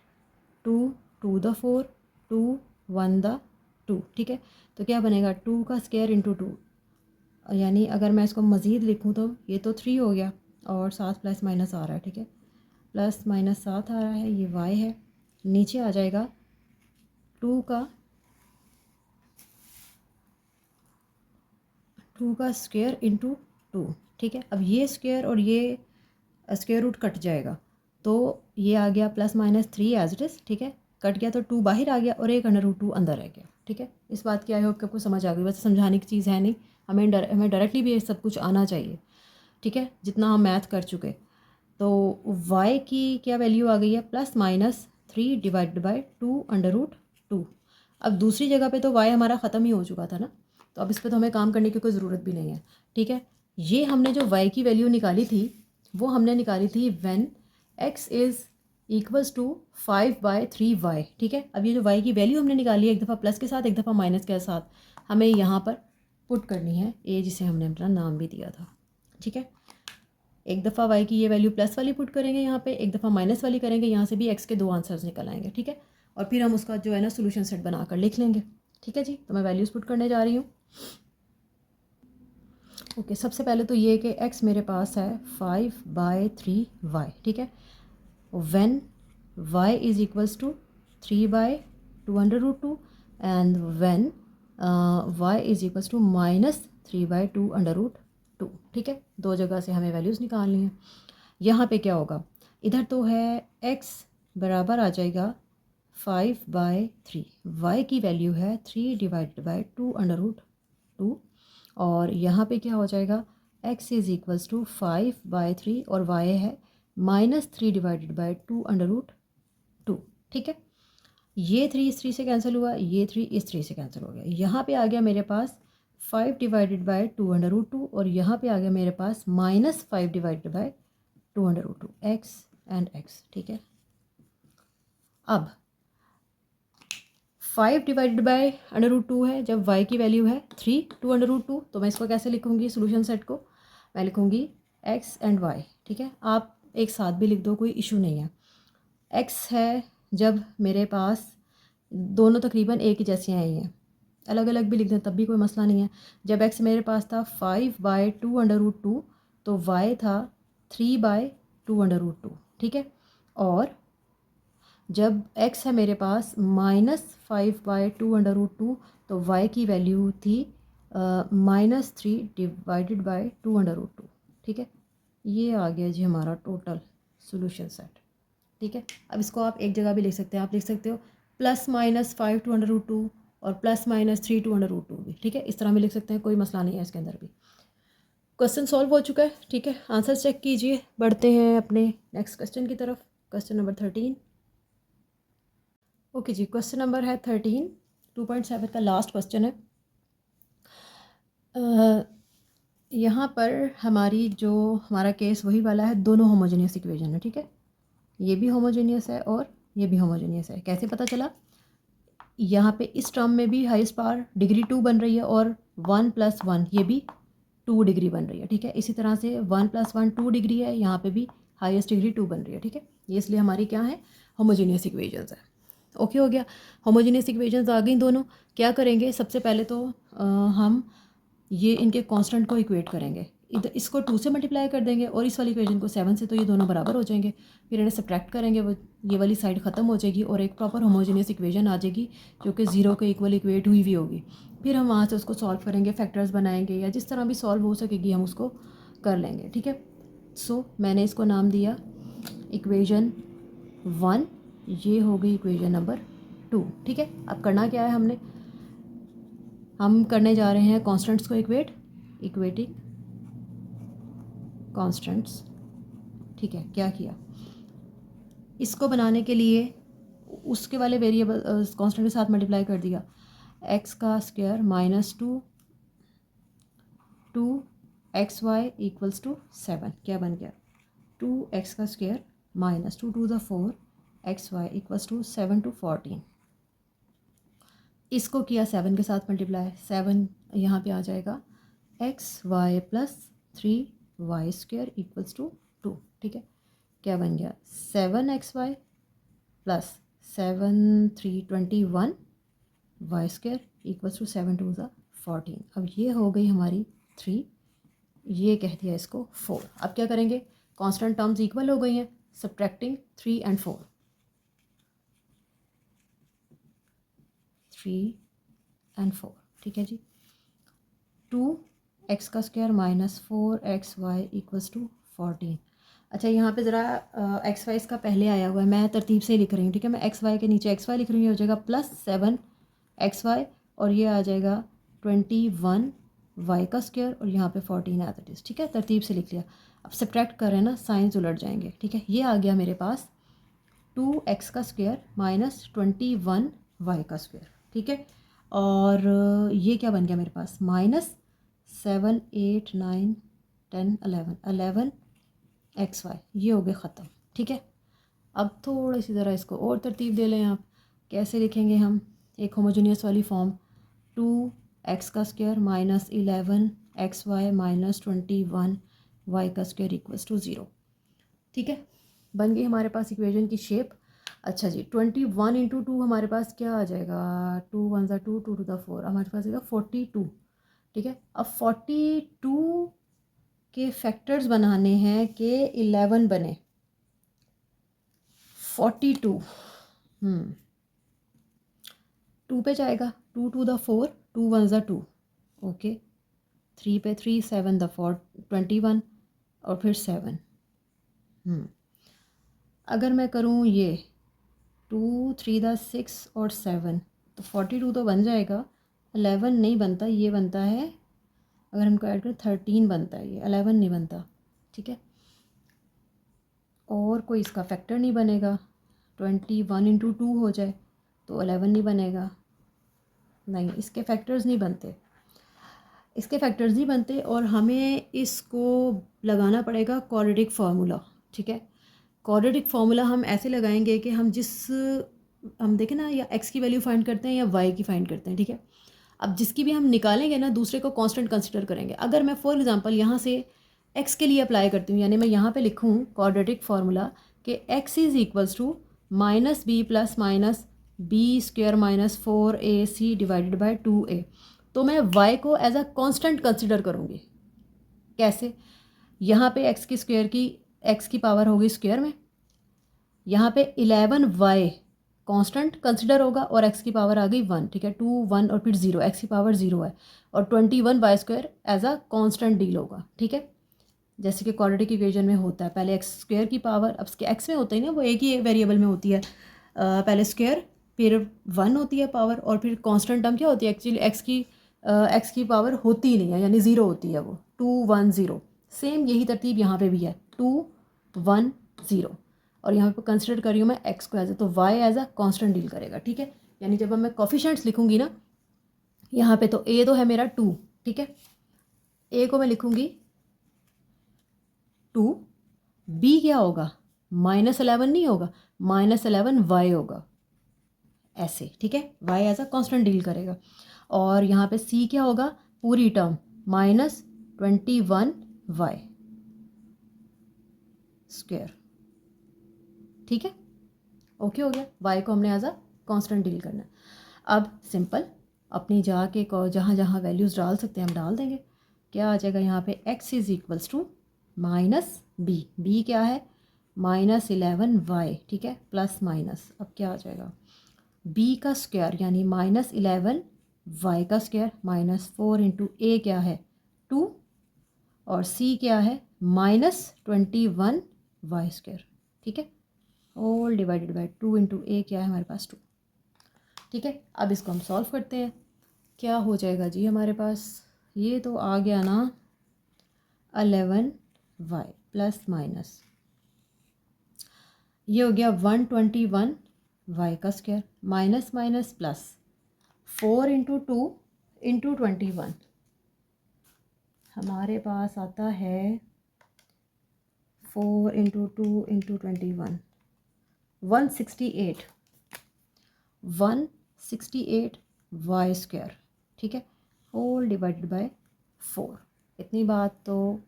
2 2 द 4, 2 1 द 2। ठीक है, तो क्या बनेगा? 2 का स्क्वायर इंटू 2, यानी अगर मैं इसको मज़ीद लिखूँ तो ये तो 3 हो गया, और साथ प्लस माइनस आ रहा है। ठीक है, प्लस माइनस साथ आ रहा है, ये वाई है। नीचे आ जाएगा 2 का स्क्वायर इंटू 2। ठीक है, अब ये स्क्वायर और ये स्क्वायर रूट कट जाएगा, तो ये आ गया plus minus 3 as it is. ठीक है, कट गया तो 2 बाहर आ गया और एक अंडर रूट 2 अंदर रह गया। ठीक है, इस बात की आई होप कि आपको समझ आ गई। वैसे समझाने की चीज़ है नहीं, हमें डायरेक्टली भी ये सब कुछ आना चाहिए। ठीक है, जितना हम मैथ कर चुके। तो y की क्या वैल्यू आ गई है? Plus minus 3 divided by 2 under root 2। अब दूसरी जगह पे तो y हमारा ख़त्म ही हो चुका था ना, तो अब इस पर तो हमें काम करने की कोई ज़रूरत भी नहीं है। ठीक है, ये हमने जो y की वैल्यू निकाली थी वो हमने निकाली थी when x is equals to 5/3y। ठीक है, अब ये जो y की वैल्यू हमने निकाली है, एक दफ़ा प्लस के साथ एक दफ़ा माइनस के साथ, हमें यहाँ पर पुट करनी है a, जिसे हमने अपना नाम भी दिया था। ठीक है, एक दफ़ा y की ये वैल्यू प्लस वाली पुट करेंगे यहाँ पे, एक दफ़ा माइनस वाली करेंगे, यहाँ से भी x के 2 आंसर्स निकल आएंगे। ठीक है, और फिर हम उसका जो है ना सोल्यूशन सेट बनाकर लिख लेंगे। ठीक है जी, तो मैं वैल्यूज़ पुट करने जा रही हूँ। ओके, सबसे पहले तो ये कि x मेरे पास है 5/3y। ठीक है, when y is equals to 3/2 under root 2, and when y is equals to minus 3/2 under root 2। ठीक है, दो जगह से हमें वैल्यूज़ निकालनी है। यहाँ पे क्या होगा? इधर तो है x बराबर आ जाएगा 5/3, y की वैल्यू है 3 डिवाइडेड बाई 2 अंडर रूट 2, और यहाँ पे क्या हो जाएगा? x इज़ इक्वल्स टू 5/3 और y है minus 3 divided by 2 under root 2। ठीक है, ये 3 इस 3 से कैंसिल हुआ, ये 3 इस 3 से कैंसिल हो गया। यहाँ पे आ गया मेरे पास 5 डिवाइडेड बाई 2 अंडर रूट 2, और यहाँ पे आ गया मेरे पास minus 5 divided by 2 under root 2, x and x. ठीक है, अब 5 डिवाइडेड बाई अंडर रूट 2 है, जब y की वैल्यू है 3 2 अंडर रूट 2, तो मैं इसको कैसे लिखूँगी सोल्यूशन सेट को? मैं लिखूँगी x एंड y। ठीक है, आप एक साथ भी लिख दो, कोई इशू नहीं है। x है जब मेरे पास दोनों तकरीबन एक ही जैसी आई हैं, अलग अलग भी लिख दें तब भी कोई मसला नहीं है। जब x मेरे पास था 5/2 अंडर रूट 2, तो y था 3/2 अंडर रूट 2। ठीक है, और जब x है मेरे पास -5/2 अंडर रूट 2, तो y की वैल्यू थी -3 डिवाइडेड बाई 2 अंडर रूट 2। ठीक है, ये आ गया जी हमारा टोटल सोल्यूशन सेट। ठीक है, अब इसको आप एक जगह भी लिख सकते हैं, आप लिख सकते हो +-5 2 अंडर रूट 2 और +-3 2 अंडर रूट 2 भी। ठीक है, इस तरह भी लिख सकते हैं, कोई मसला नहीं है इसके अंदर भी। क्वेश्चन सॉल्व हो चुका है। ठीक है, आंसर चेक कीजिए। बढ़ते हैं अपने नेक्स्ट क्वेश्चन की तरफ। Question number 13। ओके जी, क्वेश्चन नंबर है 13, 2.7 का लास्ट क्वेश्चन है। यहाँ पर हमारा केस वही वाला है, दोनों होमोजेनियस इक्वेशन है। ठीक है, ये भी होमोजेनियस है और ये भी होमोजेनियस है। कैसे पता चला? यहाँ पे इस टर्म में भी हाईएस्ट पावर डिग्री 2 बन रही है, और 1 + 1 ये भी 2 डिग्री बन रही है। ठीक है, इसी तरह से 1 + 1 2 डिग्री है, यहाँ पे भी हाईएस्ट डिग्री 2 बन रही है। ठीक है, ये इसलिए हमारी क्या है? होमोजेनियस इक्वेशंस है। ओके हो गया, होमोजेनियस इक्वेशंस आ गई दोनों। क्या करेंगे? सबसे पहले तो हम ये इनके कांस्टेंट को इक्वेट करेंगे। इधर इसको 2 से मल्टीप्लाई कर देंगे और इस वाली इक्वेशन को 7 से, तो ये दोनों बराबर हो जाएंगे। फिर इन्हें सब्ट्रैक्ट करेंगे, वो ये वाली साइड ख़त्म हो जाएगी और एक प्रॉपर होमोजेनियस इक्वेशन आ जाएगी जो कि 0 के इक्वल इक्वेट हुई होगी। फिर हम वहाँ से उसको सॉल्व करेंगे, फैक्टर्स बनाएंगे, या जिस तरह भी सॉल्व हो सकेगी हम उसको कर लेंगे। ठीक है, सो मैंने इसको नाम दिया इक्वेशन 1, ये हो गई इक्वेशन नंबर 2। ठीक है, अब करना क्या है हमने? हम करने जा रहे हैं कॉन्स्टेंट्स को इक्वेटिंग कॉन्स्टेंट्स। ठीक है, क्या किया, इसको बनाने के लिए उसके वाले वेरिएबल कांस्टेंट के साथ मल्टीप्लाई कर दिया, एक्स का square minus two x y equals to 7। क्या बन गया, 2x का square minus 2 × 4 x y equals to 7 to 14। इसको किया 7 के साथ मल्टीप्लाई, 7 यहाँ पे आ जाएगा x y plus 3y² equals to 2। ठीक है, क्या बन गया, 7xy plus 7 3 21 y² equals to 7 2 14। अब ये हो गई हमारी 3, ये कह दिया इसको 4। अब क्या करेंगे, कांस्टेंट टर्म्स इक्वल हो गई हैं, सब्ट्रैक्टिंग 3 and 4, 3 and 4। ठीक है जी, 2x का square minus 4xy equals to 14। अच्छा, यहाँ पे ज़रा एक्स वाई इसका पहले आया हुआ है, मैं तरतीब से ही लिख रही हूँ। ठीक है, मैं एक्स वाई के नीचे एक्स वाई लिख रही हूँ, ये हो जाएगा प्लस 7xy और ये आ जाएगा 21y का स्क्वायर और यहाँ पे 14 एज इट इज़। ठीक है, तरतीब से लिख लिया। अब सब्ट्रैक्ट कर रहे हैं ना, साइंस उलट जाएंगे। ठीक है, ये आ गया मेरे पास 2x का स्क्वायर माइनस 21y का स्क्वायर। ठीक है, और ये क्या बन गया मेरे पास, माइनस 7 8 9 10 11 एक्स वाई, ये हो गए ख़त्म। ठीक है, अब थोड़ी सी ज़रा इसको और तरतीब दे लें आप। कैसे लिखेंगे हम, एक होमोजेनियस वाली फॉर्म, 2x का square minus 11 x y minus 21 y का स्क्वायर इक्वल्स टू 0। ठीक है, बन गई हमारे पास इक्वेशन की शेप। अच्छा जी, 21 × 2 हमारे पास क्या आ जाएगा, 2 1 2 2 to the 4, हमारे पास आएगा 42। ठीक है, अब 42 के फैक्टर्स बनाने हैं कि 11 बने। 42 2 पे जाएगा, 2 to the 4, 2 1 2, ओके, 3 पे 3 7 the 4 21 और फिर 7। अगर मैं करूँ ये 2 3 the 6 और 7 तो 42 तो बन जाएगा, 11 नहीं बनता, ये बनता है, अगर हमको ऐड करें 13 बनता है, ये 11 नहीं बनता। ठीक है, और कोई इसका फैक्टर नहीं बनेगा। 21 × 2 हो जाए तो 11 नहीं बनेगा, नहीं, इसके फैक्टर्स नहीं बनते, इसके फैक्टर्स नहीं बनते और हमें इसको लगाना पड़ेगा क्वाड्रेटिक फार्मूला। ठीक है, क्वाड्रेटिक फार्मूला हम ऐसे लगाएंगे कि हम देखें ना, या एक्स की वैल्यू फाइंड करते हैं या वाई की फाइंड करते हैं। ठीक है, अब जिसकी भी हम निकालेंगे ना, दूसरे को कांस्टेंट कंसिडर करेंगे। अगर मैं फॉर एग्जांपल यहाँ से एक्स के लिए अप्लाई करती हूँ, यानी मैं यहाँ पे लिखूँ क्वाड्रेटिक फार्मूला कि x is equals to minus b plus minus b square minus 4ac divided by 2a, तो मैं y को एज अ कांस्टेंट कंसिडर करूँगी। कैसे, यहाँ पे x की पावर होगी स्क्वायर में, यहाँ पे 11y कांस्टेंट कंसिडर होगा और x की पावर आ गई 1। ठीक है, 2 1 और फिर 0, x की पावर 0 है और 21y² as a constant deal होगा। ठीक है, जैसे कि क्वाड्रेटिक इक्वेशन में होता है, पहले x² की पावर, अब x में होता ही ना, वो एक ही वेरिएबल में होती है, पहले स्क्वायर फिर 1 होती है पावर और फिर कांस्टेंट टर्म क्या होती है, एक्चुअली x की पावर होती ही नहीं है, यानी 0 होती है, वो 2 1 0। सेम यही तरतीब यहाँ पे भी है, 2 1 0 और यहाँ पे कंसिडर कर रही हूँ मैं x को एज ए, तो y as a constant deal करेगा। ठीक है, यानी जब मैं कोफिशिएंट्स लिखूँगी ना यहाँ पे, तो a तो है मेरा 2। ठीक है, a को मैं लिखूँगी 2, b क्या होगा, -11 नहीं होगा, -11y होगा ऐसे। ठीक है, y as a constant deal करेगा और यहाँ पे c क्या होगा, पूरी टर्म -21y स्क्वायर। ठीक है, ओके हो गया, y को हमने एज अ कांस्टेंट डील करना है। अब सिंपल अपनी जाके जहाँ जहाँ वैल्यूज़ डाल सकते हैं हम डाल देंगे। क्या आ जाएगा यहाँ पे, x is equals to minus b क्या है, -11y। ठीक है, प्लस माइनस, अब क्या आ जाएगा, b का स्क्वायर यानी -11y का स्क्वायर माइनस 4 × a क्या है 2 और c क्या है -21y²। ठीक है, ऑल डिवाइडेड बाय 2 × a क्या है हमारे पास 2। ठीक है, अब इसको हम सॉल्व करते हैं। क्या हो जाएगा जी हमारे पास, ये तो आ गया ना 11y प्लस माइनस, ये हो गया 121y का square minus minus plus 4 into 2 into 21, हमारे पास आता है 4 इंटू 2 इंटू 21, 168 वाई स्क्वायर, ठीक है, होल डिवाइडेड बाय 4। इतनी बात तो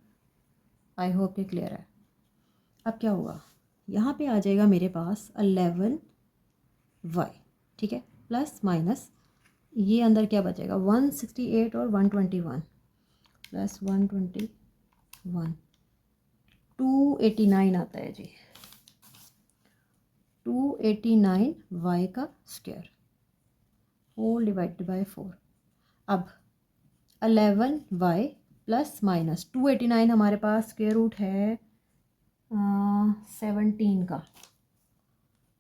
आई होप कि क्लियर है। अब क्या होगा, यहाँ पे आ जाएगा मेरे पास 11y, ठीक है, प्लस माइनस ये अंदर क्या बचेगा 168 और 121 प्लस 121, 289 आता है जी, 289y का स्क्वायर होल डिवाइडेड बाय 4। अब 11y प्लस माइनस 289 हमारे पास स्क्वायर रूट है 17 का,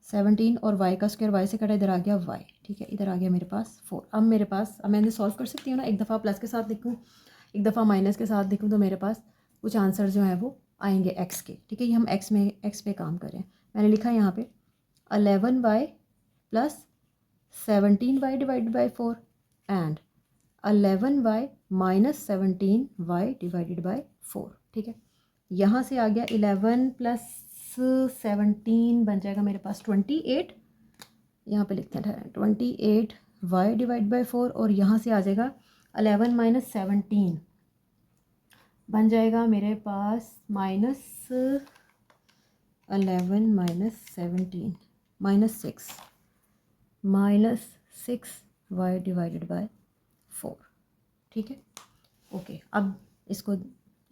17 और y का स्क्वायर, y से कटा इधर आ गया y, ठीक है, इधर आ गया मेरे पास 4। अब मेरे पास, अब मैं सॉल्व कर सकती हूँ ना, एक दफ़ा प्लस के साथ लिखूँ एक दफ़ा माइनस के साथ लिखूँ, तो मेरे पास कुछ आंसर जो है वो आएंगे x के, ठीक है। ये हम x पे काम करें, मैंने लिखा यहाँ पे 11y plus 17y divided by 4 and 11y minus 17y divided by 4, ठीक है। यहाँ से आ गया 11 प्लस 17 बन जाएगा मेरे पास 28, यहाँ पे लिखते हैं 28y डिवाइड बाई 4, और यहाँ से आ जाएगा 11 माइनस 17 बन जाएगा मेरे पास minus 11 minus 17 minus 6y divided by 4, ठीक है, ओके। अब इसको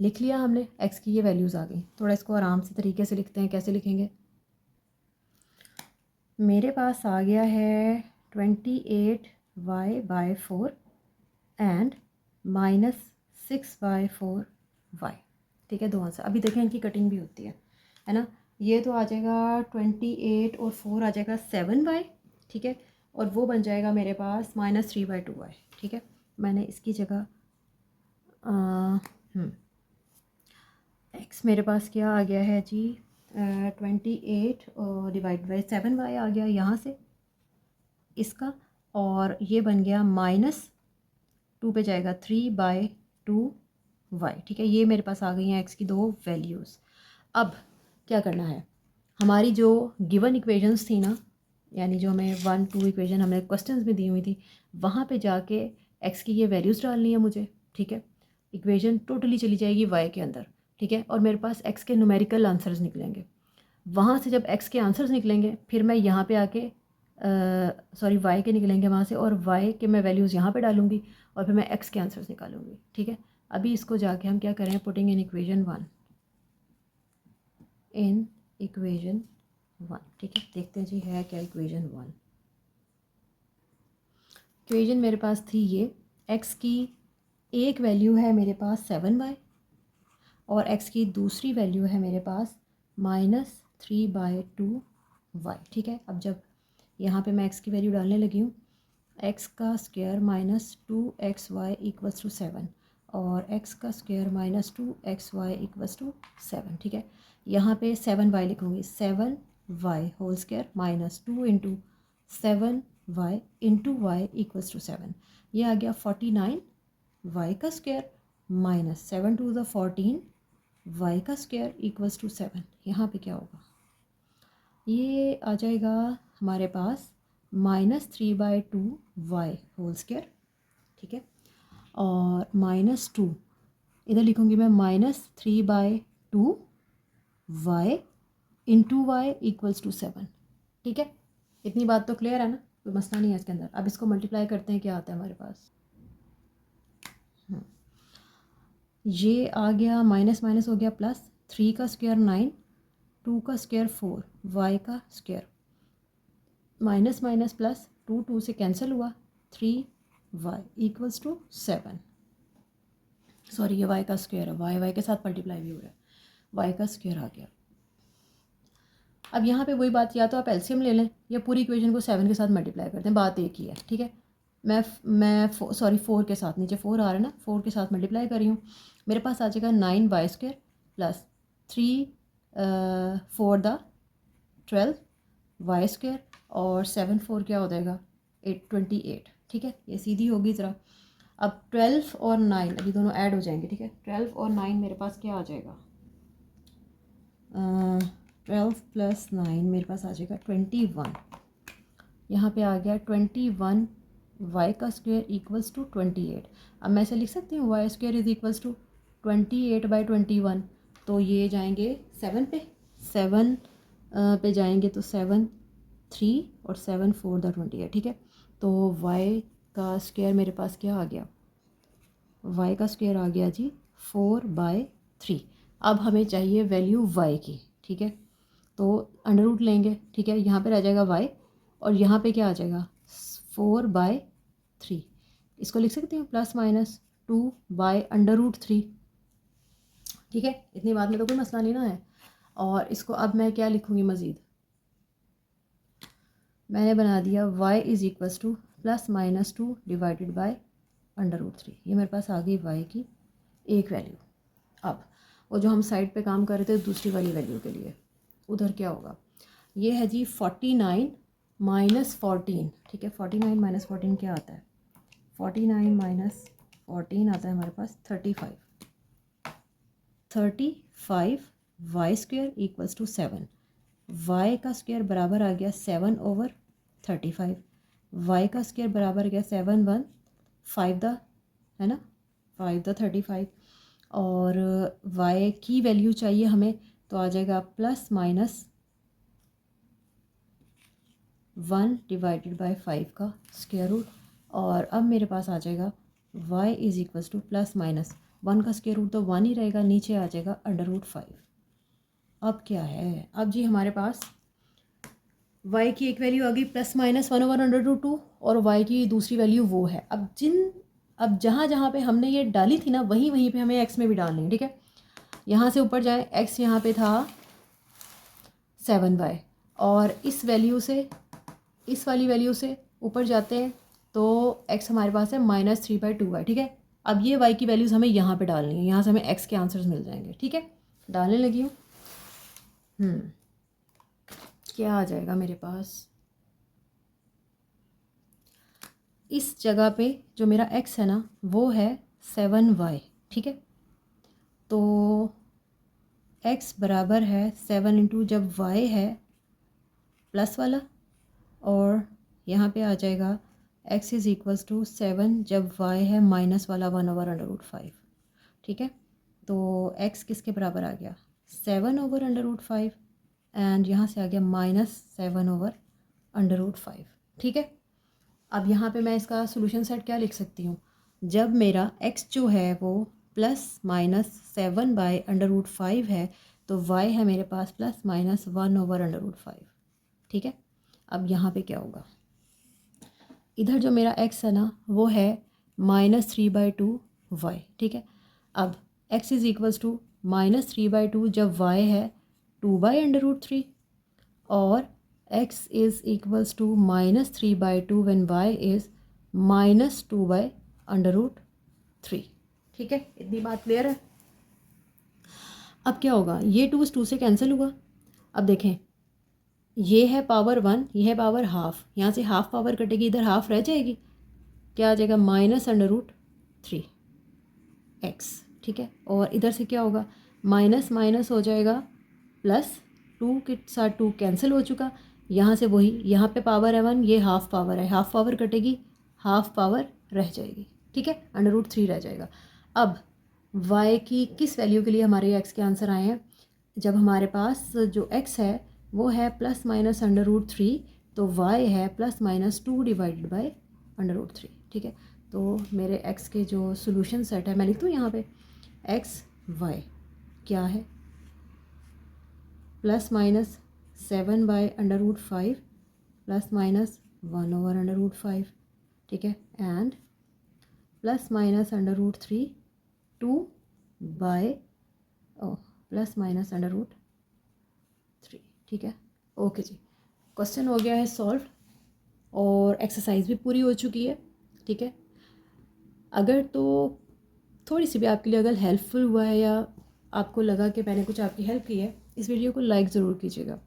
लिख लिया हमने, x की ये वैल्यूज़ आ गई। थोड़ा इसको आराम से तरीके से लिखते हैं, कैसे लिखेंगे। मेरे पास आ गया है 28y bye 4 and minus 6/4y, ठीक है, दो आंसर। अभी देखें इनकी कटिंग भी होती है ना। ये तो आ जाएगा 28 और 4 आ जाएगा 7y, ठीक है, और वो बन जाएगा मेरे पास माइनस 3/2y, ठीक है। मैंने इसकी जगह x मेरे पास क्या आ गया है जी 28 डिवाइड बाई 7y आ गया यहाँ से इसका, और ये बन गया माइनस 2 पे जाएगा 3/2y, ठीक है। ये मेरे पास आ गई हैं x की दो वैल्यूज़। अब क्या करना है, हमारी जो गिवन इक्वेशंस थी ना, यानी जो हमें 1 2 इक्वेशन हमें क्वेश्चंस में दी हुई थी, वहाँ पे जाके x की ये वैल्यूज़ डालनी है मुझे, ठीक है। इक्वेशन टोटली चली जाएगी y के अंदर, ठीक है, और मेरे पास x के न्यूमेरिकल आंसर्स निकलेंगे। वहाँ से जब x के आंसर्स निकलेंगे, फिर मैं यहाँ पे आके सॉरी y के निकलेंगे वहाँ से, और y के मैं वैल्यूज़ यहाँ पे डालूँगी, और फिर मैं x के आंसर्स निकालूंगी, ठीक है। अभी इसको जाके हम क्या करें, पुटिंग इन इक्वेशन 1 ठीक है। देखते हैं जी है क्या इक्वेशन 1। इक्वेशन मेरे पास थी ये, x की एक वैल्यू है मेरे पास 7y और x की दूसरी वैल्यू है मेरे पास माइनस 3/2y, ठीक है। अब जब यहाँ पे मैं x की वैल्यू डालने लगी हूँ, x का square minus 2xy equals to 7 और x का square minus 2xy equals to 7, ठीक है। यहाँ पे 7y लिखूँगी, 7y whole square minus 2 into 7y into y equals to 7, ये आ गया 49y का square minus 7 two the 14 y का स्क्वायर इक्वल्स टू 7। यहाँ पे क्या होगा, ये आ जाएगा हमारे पास माइनस 3/2y होल स्क्वायर, ठीक है, और माइनस 2 इधर लिखूँगी मैं minus 3/2y into y equals to 7, ठीक है। इतनी बात तो क्लियर है ना, कोई मसला नहीं है इसके अंदर। अब इसको मल्टीप्लाई करते हैं, क्या आता है हमारे पास, ये आ गया माइनस माइनस हो गया प्लस, 3 का स्क्वायर 9, 2 का स्क्वायर 4, y का स्क्वायर माइनस माइनस प्लस 2 2 से कैंसिल हुआ, 3y इक्वल्स टू 7। सॉरी ये y का स्क्वायर है, y के साथ मल्टीप्लाई भी हो रहा है, y का स्क्वायर आ गया। अब यहाँ पे वही बात, या तो आप एलसीएम ले लें या पूरी इक्वेशन को 7 के साथ मल्टीप्लाई करते हैं, बात एक ही है, ठीक है। मैं सॉरी 4 के साथ, नीचे 4 आ रहा है ना, 4 के साथ मल्टीप्लाई कर रही हूँ, मेरे पास आ जाएगा 9y² प्लस 3 4 द 12y², और 7 4 क्या हो जाएगा 28। ठीक है, ये सीधी होगी ज़रा। अब 12 और 9 अभी दोनों ऐड हो जाएंगे। ठीक है, 12 और 9 मेरे पास क्या आ जाएगा, 12 प्लस 9 मेरे पास आ जाएगा 21। यहाँ पे आ गया 21 वाई का स्क्वायर इक्वल्स टू 28। अब मैं ऐसे लिख सकती हूँ y square is equals to 28/21। तो ये जाएंगे 7 पे, 7 पे जाएंगे तो 7 3 और 7 4 द 28। ठीक है, तो वाई का स्क्वायर मेरे पास क्या आ गया, वाई का स्क्वायर आ गया जी 4/3। अब हमें चाहिए वैल्यू वाई की। ठीक है, तो अंडर रूट लेंगे। ठीक है, यहाँ पे रह जाएगा वाई और यहाँ पे क्या आ जाएगा 4/3। इसको लिख सकते हैं +-2/√3। ठीक है, इतनी बात में तो कोई मसला नहीं ना है। और इसको अब मैं क्या लिखूँगी मज़ीद, मैंने बना दिया y is equals to +-2 divided by √3। ये मेरे पास आ गई y की एक वैल्यू। अब वो जो हम साइड पे काम कर रहे थे दूसरी वाली वैल्यू के लिए, उधर क्या होगा, ये है जी 49 माइनस 14। ठीक है, 49 माइनस 14 क्या आता है, 49 माइनस 14 आता है हमारे पास 35। 35 y² इक्वल्स टू 7। y का स्क्वायर बराबर आ गया 7/35। y का स्क्वायर बराबर आ गया 7 1 5 द, है ना, 5 द 35। और y की वैल्यू चाहिए हमें, तो आ जाएगा +-1 डिवाइडेड बाय 5 का स्क्वायर रूट। और अब मेरे पास आ जाएगा y इज़ इक्वल्स टू +-1 का स्क्वायर रूट तो 1 ही रहेगा, नीचे आ जाएगा √5। अब क्या है, अब जी हमारे पास y की एक वैल्यू आ गई +-1/√2 और y की दूसरी वैल्यू वो है। अब जहाँ जहाँ पे हमने ये डाली थी ना, वहीं वहीं पे हमें x में भी डालनी है। ठीक है, यहाँ से ऊपर जाए, x यहाँ पे था 7y, और इस वैल्यू से इस वाली वैल्यू से ऊपर जाते हैं तो x हमारे पास है -3/2y। ठीक है, अब ये y की वैल्यूज़ हमें यहाँ पे डालनी है, यहाँ से हमें x के आंसर्स मिल जाएंगे। ठीक है, डालने लगी हूँ। क्या आ जाएगा मेरे पास, इस जगह पे जो मेरा x है ना वो है 7y। ठीक है, तो x बराबर है 7 इंटू जब y है प्लस वाला, और यहाँ पे आ जाएगा x इज़ इक्वल्स टू 7 जब y है माइनस वाला 1/√5। ठीक है, तो x किसके बराबर आ गया 7/√5, एंड यहाँ से आ गया -7/√5। ठीक है, अब यहाँ पे मैं इसका सोल्यूशन सेट क्या लिख सकती हूँ, जब मेरा x जो है वो +-7/√5 है तो y है मेरे पास +-1/√5। ठीक है, अब यहाँ पे क्या होगा, इधर जो मेरा x है ना वो है -3/2y। ठीक है, अब x इज़ इक्वल्स टू -3/2 जब y है 2/√3, और x is equals to -3/2 when y is -2/√3। ठीक है, इतनी बात क्लियर है। अब क्या होगा, ये 2 इस 2 से कैंसिल हुआ। अब देखें, ये है पावर 1, ये है पावर हाफ, यहाँ से हाफ पावर कटेगी, इधर हाफ रह जाएगी, क्या आ जाएगा -√3x। ठीक है, और इधर से क्या होगा, माइनस माइनस हो जाएगा प्लस, 2 के साथ 2 कैंसिल हो चुका, यहाँ से वही, यहाँ पे पावर है 1, ये हाफ पावर है, हाफ पावर कटेगी, हाफ पावर रह जाएगी। ठीक है, √3 रह जाएगा। अब y की किस वैल्यू के लिए हमारे x के आंसर आए हैं, जब हमारे पास जो x है वो है +-√3, तो y है +-2 डिवाइडेड बाय √3। ठीक है, तो मेरे x के जो सोल्यूशन सेट है मैं लिख दूँ यहाँ पे, x y क्या है +-7/√5 +-1/√5। ठीक है, एंड +-√3 2 बाय +-√3। ठीक है, ओके जी, क्वेश्चन हो गया है सॉल्व और एक्सरसाइज भी पूरी हो चुकी है। ठीक है। अगर तो थोड़ी सी भी आपके लिए अगर हेल्पफुल हुआ है या आपको लगा कि मैंने कुछ आपकी हेल्प की है, इस वीडियो को लाइक ज़रूर कीजिएगा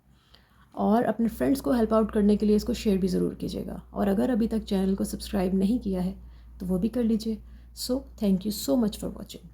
और अपने फ्रेंड्स को हेल्प आउट करने के लिए इसको शेयर भी ज़रूर कीजिएगा। और अगर अभी तक चैनल को सब्सक्राइब नहीं किया है तो वो भी कर लीजिए। So thank you so much for watching.